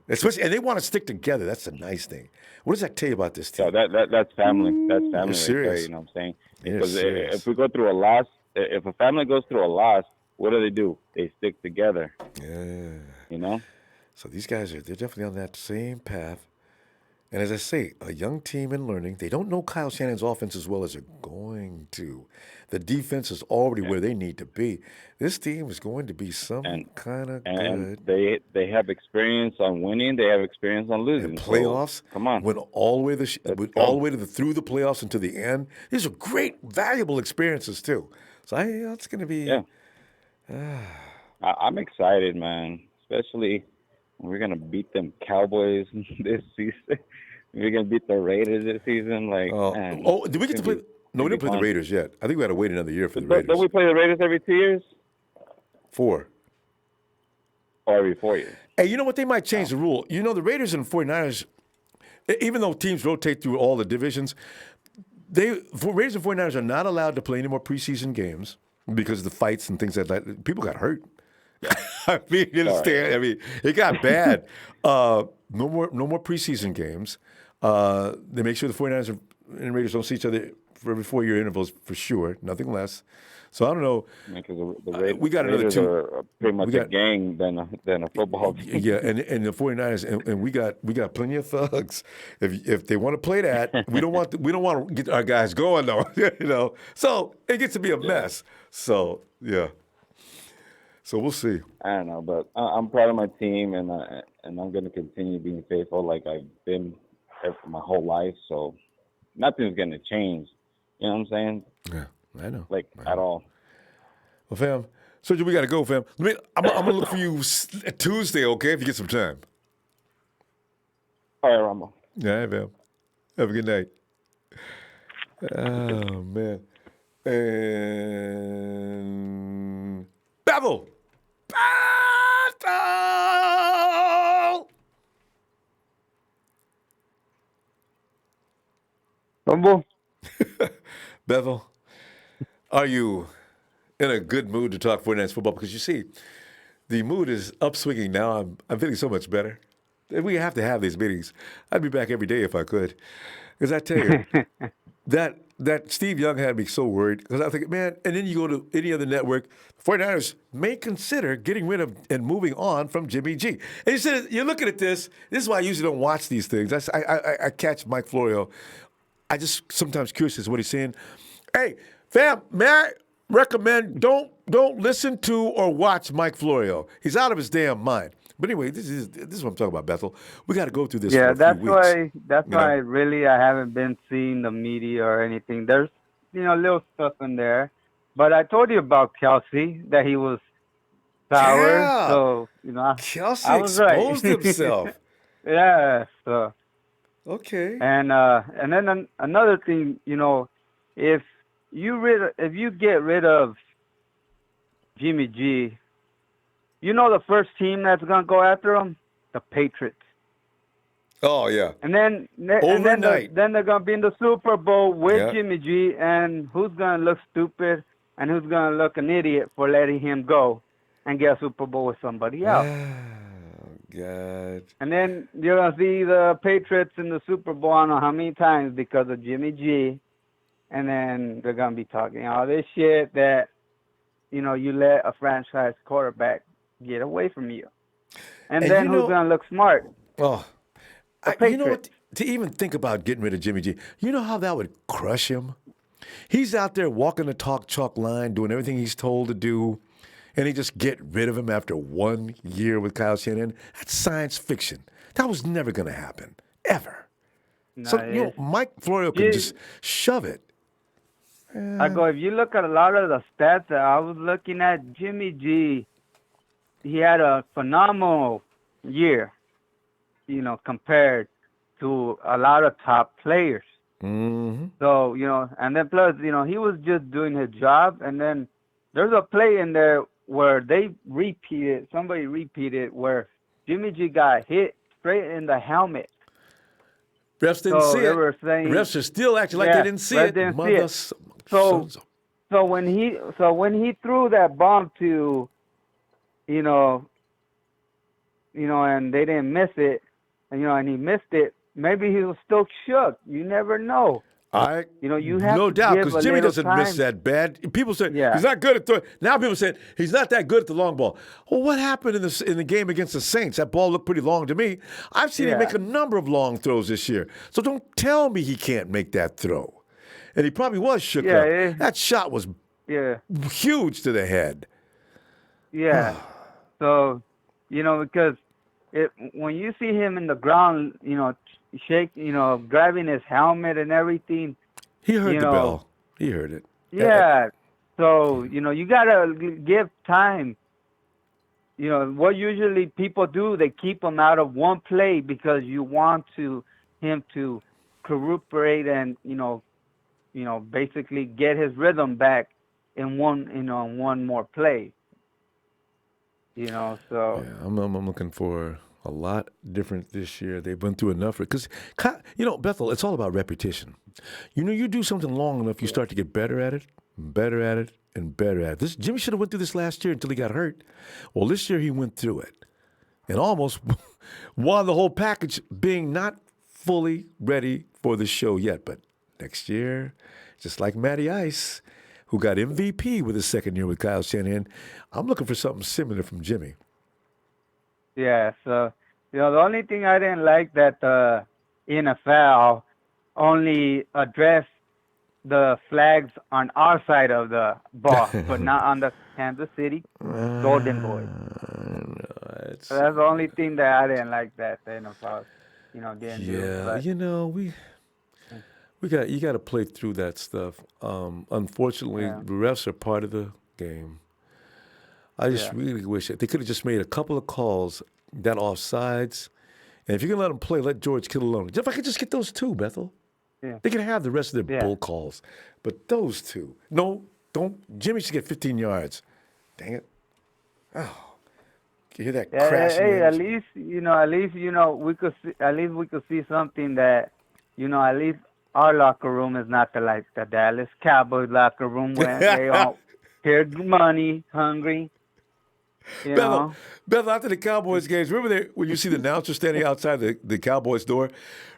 Especially, and they want to stick together. That's a nice thing. What does that tell you about this team? So that's family. That's family right serious. there. You know what I'm saying? Because if we go through a loss, if a family goes through a loss, what do? They stick together. Yeah. So these guys they're definitely on that same path. And as I say, a young team in learning. They don't know Kyle Shanahan's offense as well as they're going to. The defense is already where they need to be. This team is going to be some kind of good. And they have experience on winning. They have experience on losing. And playoffs. So, come on. Went all the way through the playoffs and to the end. These are great, valuable experiences too. So it's going to be. Yeah. I'm excited, man. Especially. We're going to beat them Cowboys this season. We're going to beat the Raiders this season. Did we get to play? No, we didn't play the Raiders yet. I think we had to wait another year for the Raiders. Don't we play the Raiders every 2 years? 4. Or every 4 years. Hey, you know what? They might change the rule. The Raiders and 49ers, even though teams rotate through all the divisions, Raiders and 49ers are not allowed to play any more preseason games because of the fights and things like that. People got hurt. I mean, you understand? I mean, it got bad. No more preseason games. They make sure the 49ers and Raiders don't see each other for every 4-year intervals for sure, nothing less. So I don't know. Because the we got another Raiders 2. are pretty much a gang than a football team. Yeah, and the 49ers and we got plenty of thugs. If they want to play that, we don't want to get our guys going though. So it gets to be a mess. So yeah. So we'll see. I don't know, but I'm proud of my team, and I'm going to continue being faithful like I've been for my whole life. So nothing's going to change. You know what I'm saying? Yeah, I know. At all. Well, fam, Sergio, we got to go, fam. I'm going to look for you Tuesday, okay, if you get some time. All right, Ronbo. All right, fam. Have a good night. Oh, man. And Bevel! Battle! Rumble. Bethel, are you in a good mood to talk 49ers football? Because you see, the mood is upswinging now. I'm feeling so much better. We have to have these meetings. I'd be back every day if I could. Because I tell you, that Steve Young had me so worried. Because I think, man, and then you go to any other network, 49ers may consider getting rid of and moving on from Jimmy G. And you said, you're looking at this. This is why I usually don't watch these things. I catch Mike Florio. I just sometimes curious as to what he's saying. Hey, fam, may I recommend don't listen to or watch Mike Florio. He's out of his damn mind. But anyway, this is what I'm talking about, Bethel. We got to go through this for a few weeks. That's why really I haven't been seeing the media or anything. There's little stuff in there. But I told you about Kelsey, that he was sour. Yeah. So, Kelsey I was exposed right. himself. Yeah, so okay. And then another thing, if you get rid of Jimmy G, the first team that's gonna go after him, the Patriots. Oh yeah. And then overnight, then they're gonna be in the Super Bowl with Jimmy G, and who's gonna look stupid and who's gonna look an idiot for letting him go and get a Super Bowl with somebody else? God. And then you're gonna see the Patriots in the Super Bowl I don't know how many times because of Jimmy G, and then they're gonna be talking all this shit that you let a franchise quarterback get away from you, and then who's gonna look smart? Oh, you know what? To even think about getting rid of Jimmy G, you know how that would crush him? He's out there walking the talk chalk line, doing everything he's told to do, and he just get rid of him after 1 year with Kyle Shanahan. That's science fiction. That was never going to happen, ever. No, So, Mike Florio can just shove it. If you look at a lot of the stats that I was looking at, Jimmy G, he had a phenomenal year, compared to a lot of top players. Mm-hmm. So, and then plus, he was just doing his job. And then there's a play in there where somebody repeated where Jimmy G got hit straight in the helmet. Refs didn't see it. Refs are still acting like they didn't see it. So when he threw that bomb to, and they didn't miss it, and he missed it, maybe he was still shook. You never know. You have no to doubt, give because a Jimmy little doesn't time. miss that bad. People say he's not good at throwing. Now people say he's not that good at the long ball. Well, what happened in the game against the Saints? That ball looked pretty long to me. I've seen him make a number of long throws this year. So don't tell me he can't make that throw. And he probably was shook up. That shot was huge to the head. Yeah. So, because when you see him in the ground, grabbing his helmet and everything. He heard the bell. He heard it. Yeah. So, you got to give time. What usually people do, they keep him out of one play because you want him to recuperate and, basically get his rhythm back in one more play. So. Yeah, I'm looking for a lot different this year. They've been through enough. Because, Bethel, it's all about repetition. You do something long enough, you start to get better at it, and better at it. Jimmy should have went through this last year until he got hurt. Well, this year he went through it and almost won the whole package, being not fully ready for the show yet. But next year, just like Matty Ice, who got MVP with his second year with Kyle Shanahan, I'm looking for something similar from Jimmy. Yeah, so, the only thing I didn't like that the NFL only addressed the flags on our side of the ball, but not on the Kansas City Golden Boys. So that's the only thing that I didn't like that the NFL, didn't do. But, you got to play through that stuff. Unfortunately, the refs are part of the game. I just really wish they could have just made a couple of calls, that offsides, and if you're gonna let them play, let George Kittle alone. If I could just get those two, Bethel, they can have the rest of their bull calls, but those two, no, don't. Jimmy should get 15 yards. Dang it! Oh, you hear that crashing? Hey, at least we could see something that, at least our locker room is not like the Dallas Cowboys locker room where they all they're money hungry. You know? Bethel, after the Cowboys games, remember when you see the announcer standing outside the Cowboys door?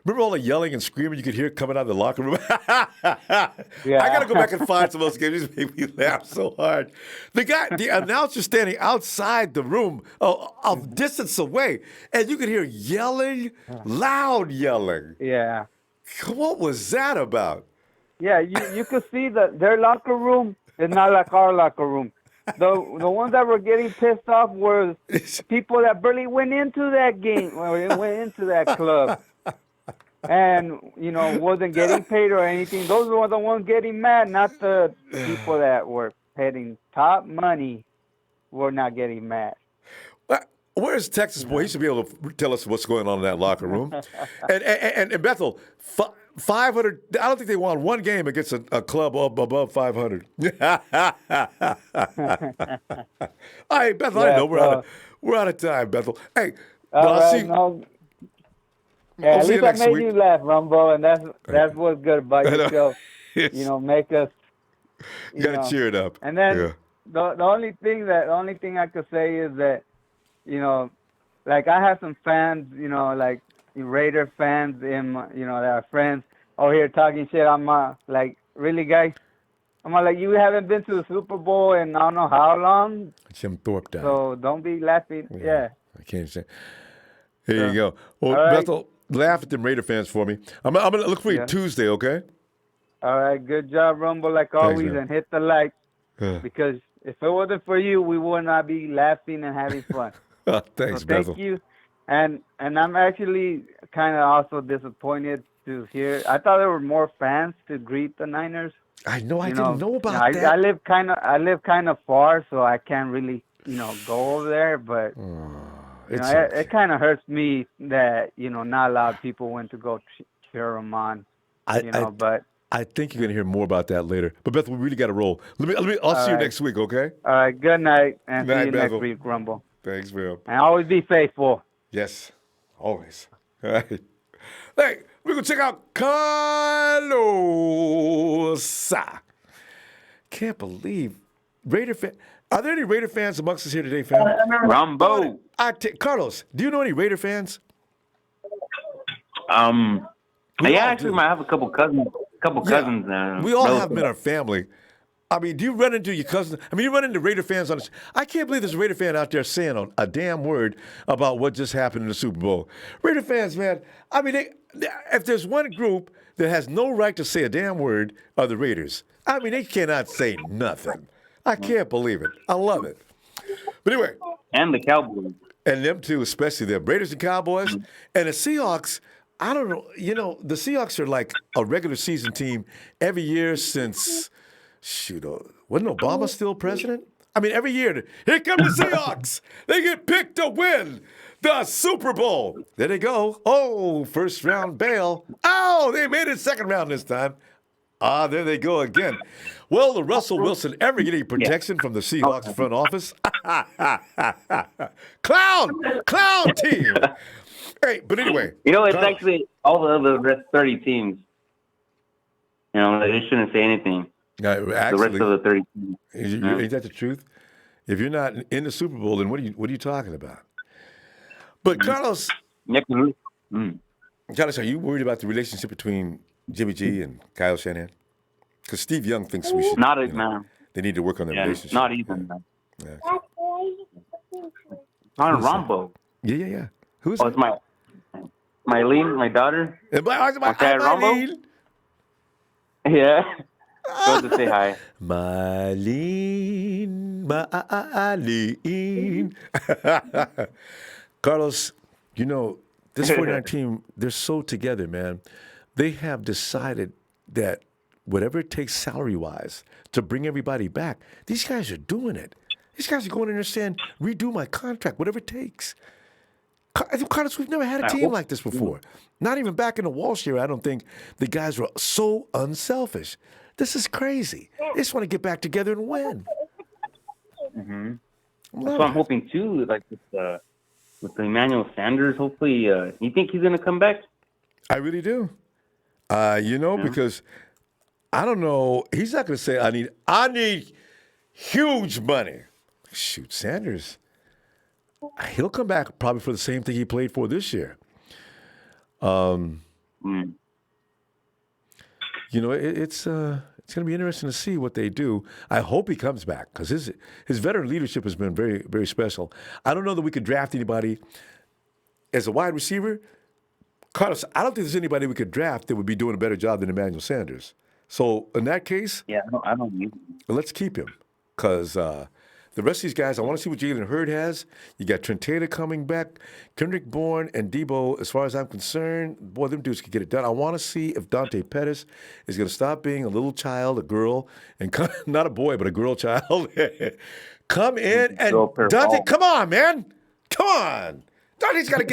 Remember all the yelling and screaming you could hear coming out of the locker room? Yeah. I got to go back and find some of those games. These make me laugh so hard. The announcer standing outside the room, a distance away, and you could hear yelling, loud yelling. Yeah. What was that about? Yeah, you could see that their locker room is not like our locker room. The ones that were getting pissed off were people that barely went into that game, went into that club, and wasn't getting paid or anything. Those were the ones getting mad, not the people that were paying top money. Were not getting mad. Where's Texas boy? He should be able to tell us what's going on in that locker room. and Bethel, 500. I don't think they won one game against a club above 500. All right, Bethel. I know we're out of time, Bethel. Hey, I'll see. At least I made you laugh, Ronbo, and that's what's good about your show. Make us. You gotta cheer it up. And then the only thing I could say is that, like I have some fans, like Raider fans in that are friends over here talking shit. I'm like, really, guys? I'm like, you haven't been to the Super Bowl in I don't know how long. Jim Thorpe died. So don't be laughing. Yeah. I can't say. Here you go. Well, Bethel, laugh at them Raider fans for me. I'm gonna look for you Tuesday, okay? All right, good job, Ronbo, like always, and hit the like because if it wasn't for you, we would not be laughing and having fun. Thanks, Bethel. Thank you. And I'm actually kind of also disappointed to hear. I thought there were more fans to greet the Niners. I know. I didn't know about that. I live kind of far, so I can't really go over there. But it kind of hurts me that not a lot of people went to go cheer them on. But I think you're going to hear more about that later. But Beth, we really got to roll. I'll see you next week, okay? All right. Good night, and see you next week, Ronbo. Thanks, Bill. And always be faithful. Yes, always. All right. Hey, we're going to check out Carlos. Can't believe Raider fan. Are there any Raider fans amongst us here today, fam? Ronbo. Carlos, do you know any Raider fans? I actually might have a couple cousins. We all have them in our family. I mean, do you run into your cousins? I mean, you run into Raider fans on the I can't believe there's a Raider fan out there saying a damn word about what just happened in the Super Bowl. Raider fans, man, I mean, if there's one group that has no right to say a damn word, are the Raiders. I mean, they cannot say nothing. I can't believe it. I love it. But anyway. And the Cowboys. And them too, especially the Raiders and Cowboys. And the Seahawks, I don't know, the Seahawks are like a regular season team every year since, wasn't Obama still president? I mean, every year, here come the Seahawks. They get picked to win the Super Bowl. There they go. Oh, first round bail. Oh, they made it second round this time. There they go again. Well, the Russell Wilson ever get any protection from the Seahawks front office? Clown team. Hey, but anyway. It's actually all the other rest 30 teams. They shouldn't say anything. Actually, the rest of the 30 teams. Ain't that the truth? If you're not in the Super Bowl, then what are you talking about? But Carlos, Carlos, are you worried about the relationship between Jimmy G and Kyle Shanahan? Because Steve Young thinks we should. They need to work on their relationship. Not even, man. Yeah. On Ronbo. Yeah. Who's it's Mylene, my daughter. Mylene. Yeah. Go to say hi. Mylene. Carlos, this 49 team, they're so together, man. They have decided that whatever it takes salary-wise to bring everybody back, these guys are doing it. These guys are going in there saying, redo my contract, whatever it takes. Carlos, we've never had a team like this before. Not even back in the Walsh era, I don't think the guys were so unselfish. This is crazy. They just want to get back together and win. Mm-hmm. That's what I'm hoping, too, like with Emmanuel Sanders, hopefully. You think he's going to come back? I really do. Because I don't know. He's not going to say, I need huge money. Shoot, Sanders, he'll come back probably for the same thing he played for this year. It's going to be interesting to see what they do. I hope he comes back because his veteran leadership has been very, very special. I don't know that we could draft anybody as a wide receiver. Carlos, I don't think there's anybody we could draft that would be doing a better job than Emmanuel Sanders. So in that case, I don't need him. Let's keep him because the rest of these guys, I want to see what Jalen Hurd has. You got Trent Taylor coming back, Kendrick Bourne, and Debo. As far as I'm concerned, boy, them dudes could get it done. I want to see if Dante Pettis is going to stop being a little child, a girl, and not a boy, but a girl child. Come in and Dante, come on, man, come on. Dante's got to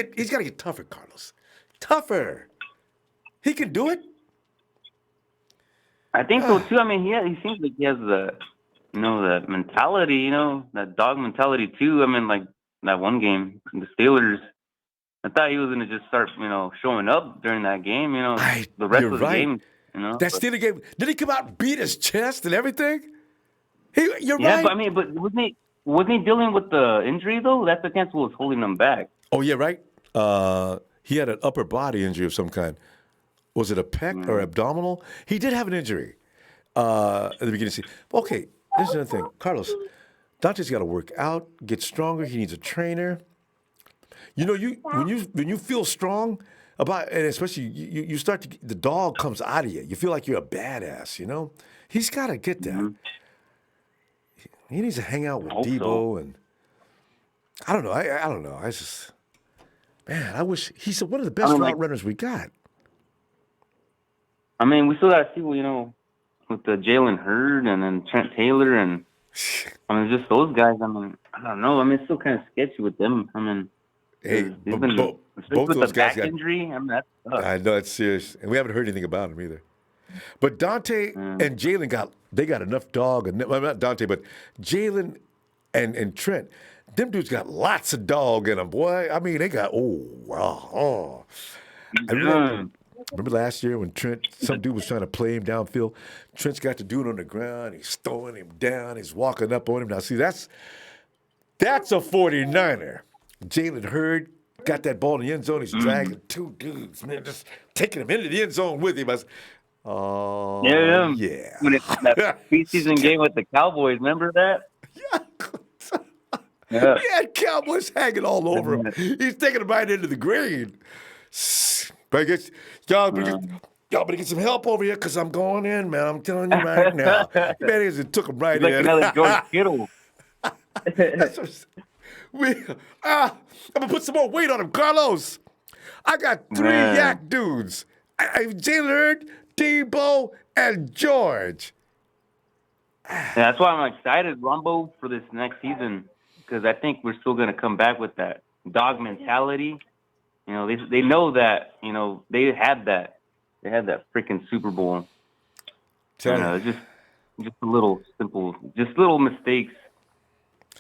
get tougher, Carlos, tougher. He can do it. I think so too. I mean, he seems like he has the mentality, that dog mentality too. I mean, like that one game, the Steelers, I thought he was going to just start, showing up during that game, the rest of the game, That Steelers game, did he come out and beat his chest and everything? You're right. Yeah, but wasn't he dealing with the injury though? That's the chance was holding him back. Oh yeah, right. He had an upper body injury of some kind. Was it a pec or abdominal? He did have an injury at the beginning of the season. Okay, this is another thing. Carlos, Dante's got to work out, get stronger. He needs a trainer. When you feel strong and especially you start to the dog comes out of you. You feel like you're a badass. He's got to get that. Mm-hmm. He needs to hang out with Debo and I don't know. I don't know. I just I wish he's one of the best route runners we got. I mean, we still got to see, with the Jalen Hurd and then Trent Taylor and, just those guys. I don't know. It's still kind of sketchy with them. Both with those the guys back injury. That's tough. I know, it's serious. And we haven't heard anything about him either. But Dante and Jalen got enough dog. And not Dante, but Jalen and Trent. Them dudes got lots of dog in them, boy. They got, Remember last year when some dude was trying to play him downfield? Trent's got the dude on the ground. He's throwing him down. He's walking up on him. Now, see, that's a 49er. Jalen Hurd got that ball in the end zone. He's dragging two dudes, man, just taking him into the end zone with him. Yeah. When that preseason game with the Cowboys, remember that? Yeah. He had Cowboys hanging all over him. He's taking him right into the green. But y'all better get some help over here because I'm going in, man. I'm telling you right now. Man, it took him right in. Like another George Kittle. I'm going to put some more weight on him, Carlos. I got three yak dudes. Jalen Hurd, Debo, and George. That's why I'm excited, Ronbo, for this next season because I think we're still going to come back with that dog mentality. They know that, they had that. They had that freaking Super Bowl. Just a little simple, just little mistakes.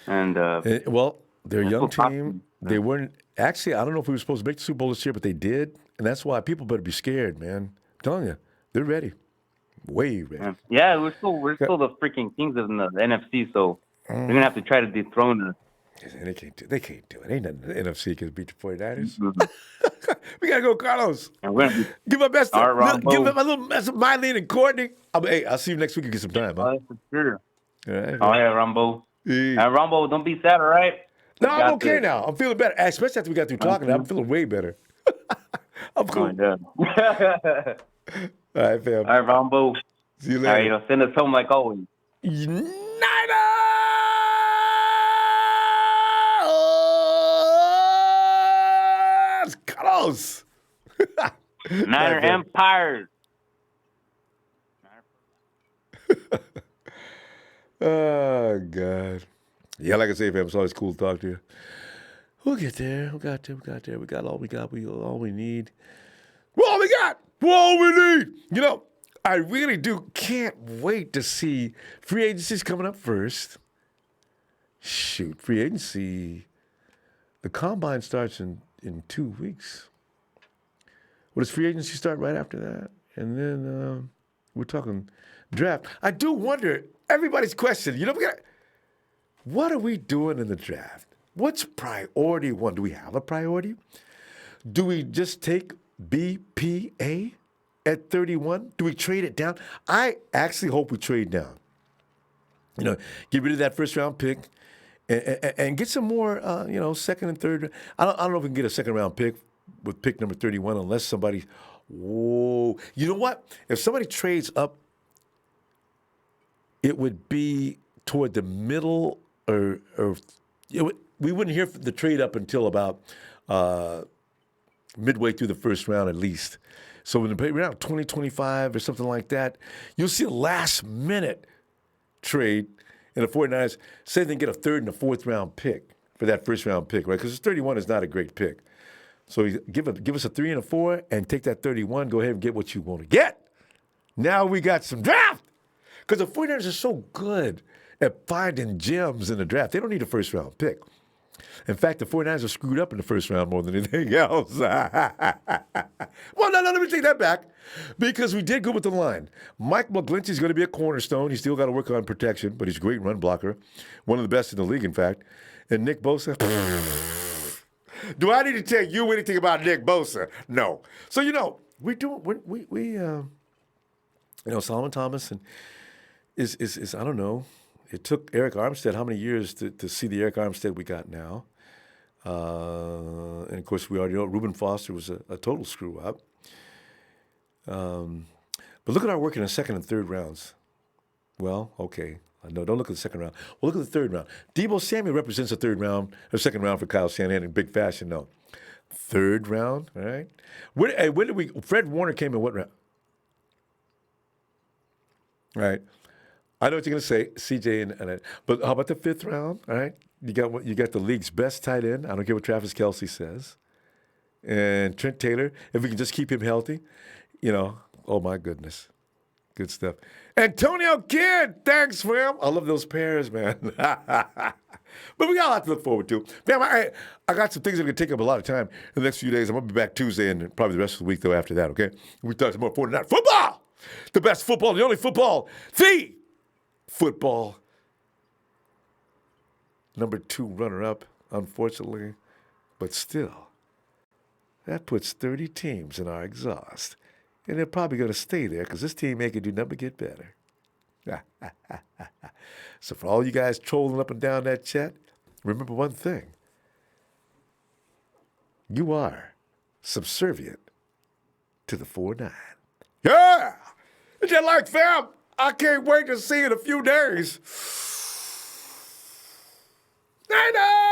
And they're a young team. They weren't actually. I don't know if we were supposed to make the Super Bowl this year, but they did, and that's why people better be scared, man. I'm telling you, they're ready, way ready. Yeah, we're still the freaking kings of the NFC, so they're gonna have to try to dethrone us. They can't do it. Ain't nothing the NFC can beat the 49ers. Mm-hmm. We got to go, Carlos. Give my best. Give my little mess of Mylene and Courtney. I'll see you next week and get some time, huh? For sure. All right, Ronbo. Ronbo, don't be sad, all right? No, I'm okay now. I'm feeling better. Especially after we got through talking. I'm feeling way better. I'm cool. Oh, all right, fam. All right, Ronbo. See you later. All right, send us home like always. Niners! Carlos. Niner Empires. Oh, God. Yeah, like I say, fam, it's always cool to talk to you. We'll get there. We got there. We got all we got. All we need. All we got. All we need. I really can't wait to see free agency's coming up first. Shoot, free agency. The combine starts in 2 weeks. Well, does free agency start right after that? And then we're talking draft. I do wonder, everybody's question, what are we doing in the draft? What's priority one? Do we have a priority? Do we just take BPA at 31? Do we trade it down? I actually hope we trade down. Get rid of that first round pick and get some more, second and third. I don't know if we can get a second round pick with pick number 31 unless somebody, whoa. You know what? If somebody trades up, it would be toward the middle we wouldn't hear the trade up until about midway through the first round at least. So when the round 2025 or something like that, you'll see a last minute trade in the 49ers. Say they get a third and a fourth round pick for that first round pick, right? Because 31 is not a great pick. So give us a 3 and a 4 and take that 31. Go ahead and get what you want to get. Now we got some draft. Because the 49ers are so good at finding gems in the draft. They don't need a first round pick. In fact, the 49ers are screwed up in the first round more than anything else. Well, no, let me take that back. Because we did good with the line. Mike McGlinchey's going to be a cornerstone. He's still got to work on protection, but he's a great run blocker. One of the best in the league, in fact. And Nick Bosa. Do I need to tell you anything about Nick Bosa? No. So, Solomon Thomas is I don't know. It took Eric Armstead how many years to see the Eric Armstead we got now? And, of course, we already know Reuben Foster was a total screw-up. But look at our work in the second and third rounds. Well, okay. No, don't look at the second round. Well, look at the third round. Deebo Samuel represents the third round, or second round for Kyle Shanahan in big fashion. No. Third round, all right? When did Fred Warner came in what round? All right. I know what you're going to say, CJ, but how about the fifth round? All right, you got the league's best tight end. I don't care what Travis Kelce says, and Trent Taylor. If we can just keep him healthy, oh my goodness, good stuff. Antonio Kidd, thanks, fam. I love those pairs, man. But we got a lot to look forward to. Fam, I got some things that are going to take up a lot of time in the next few days. I'm going to be back Tuesday and probably the rest of the week though after that. Okay, we talk some more 49 football, the best football, the only football, the football. Number 2 runner-up, unfortunately. But still, that puts 30 teams in our exhaust. And they're probably going to stay there because this team ain't going to do nothing but get better. So for all you guys trolling up and down that chat, remember one thing. You are subservient to the 4-9. Yeah! Is that like, fam? I can't wait to see you in a few days. Niners!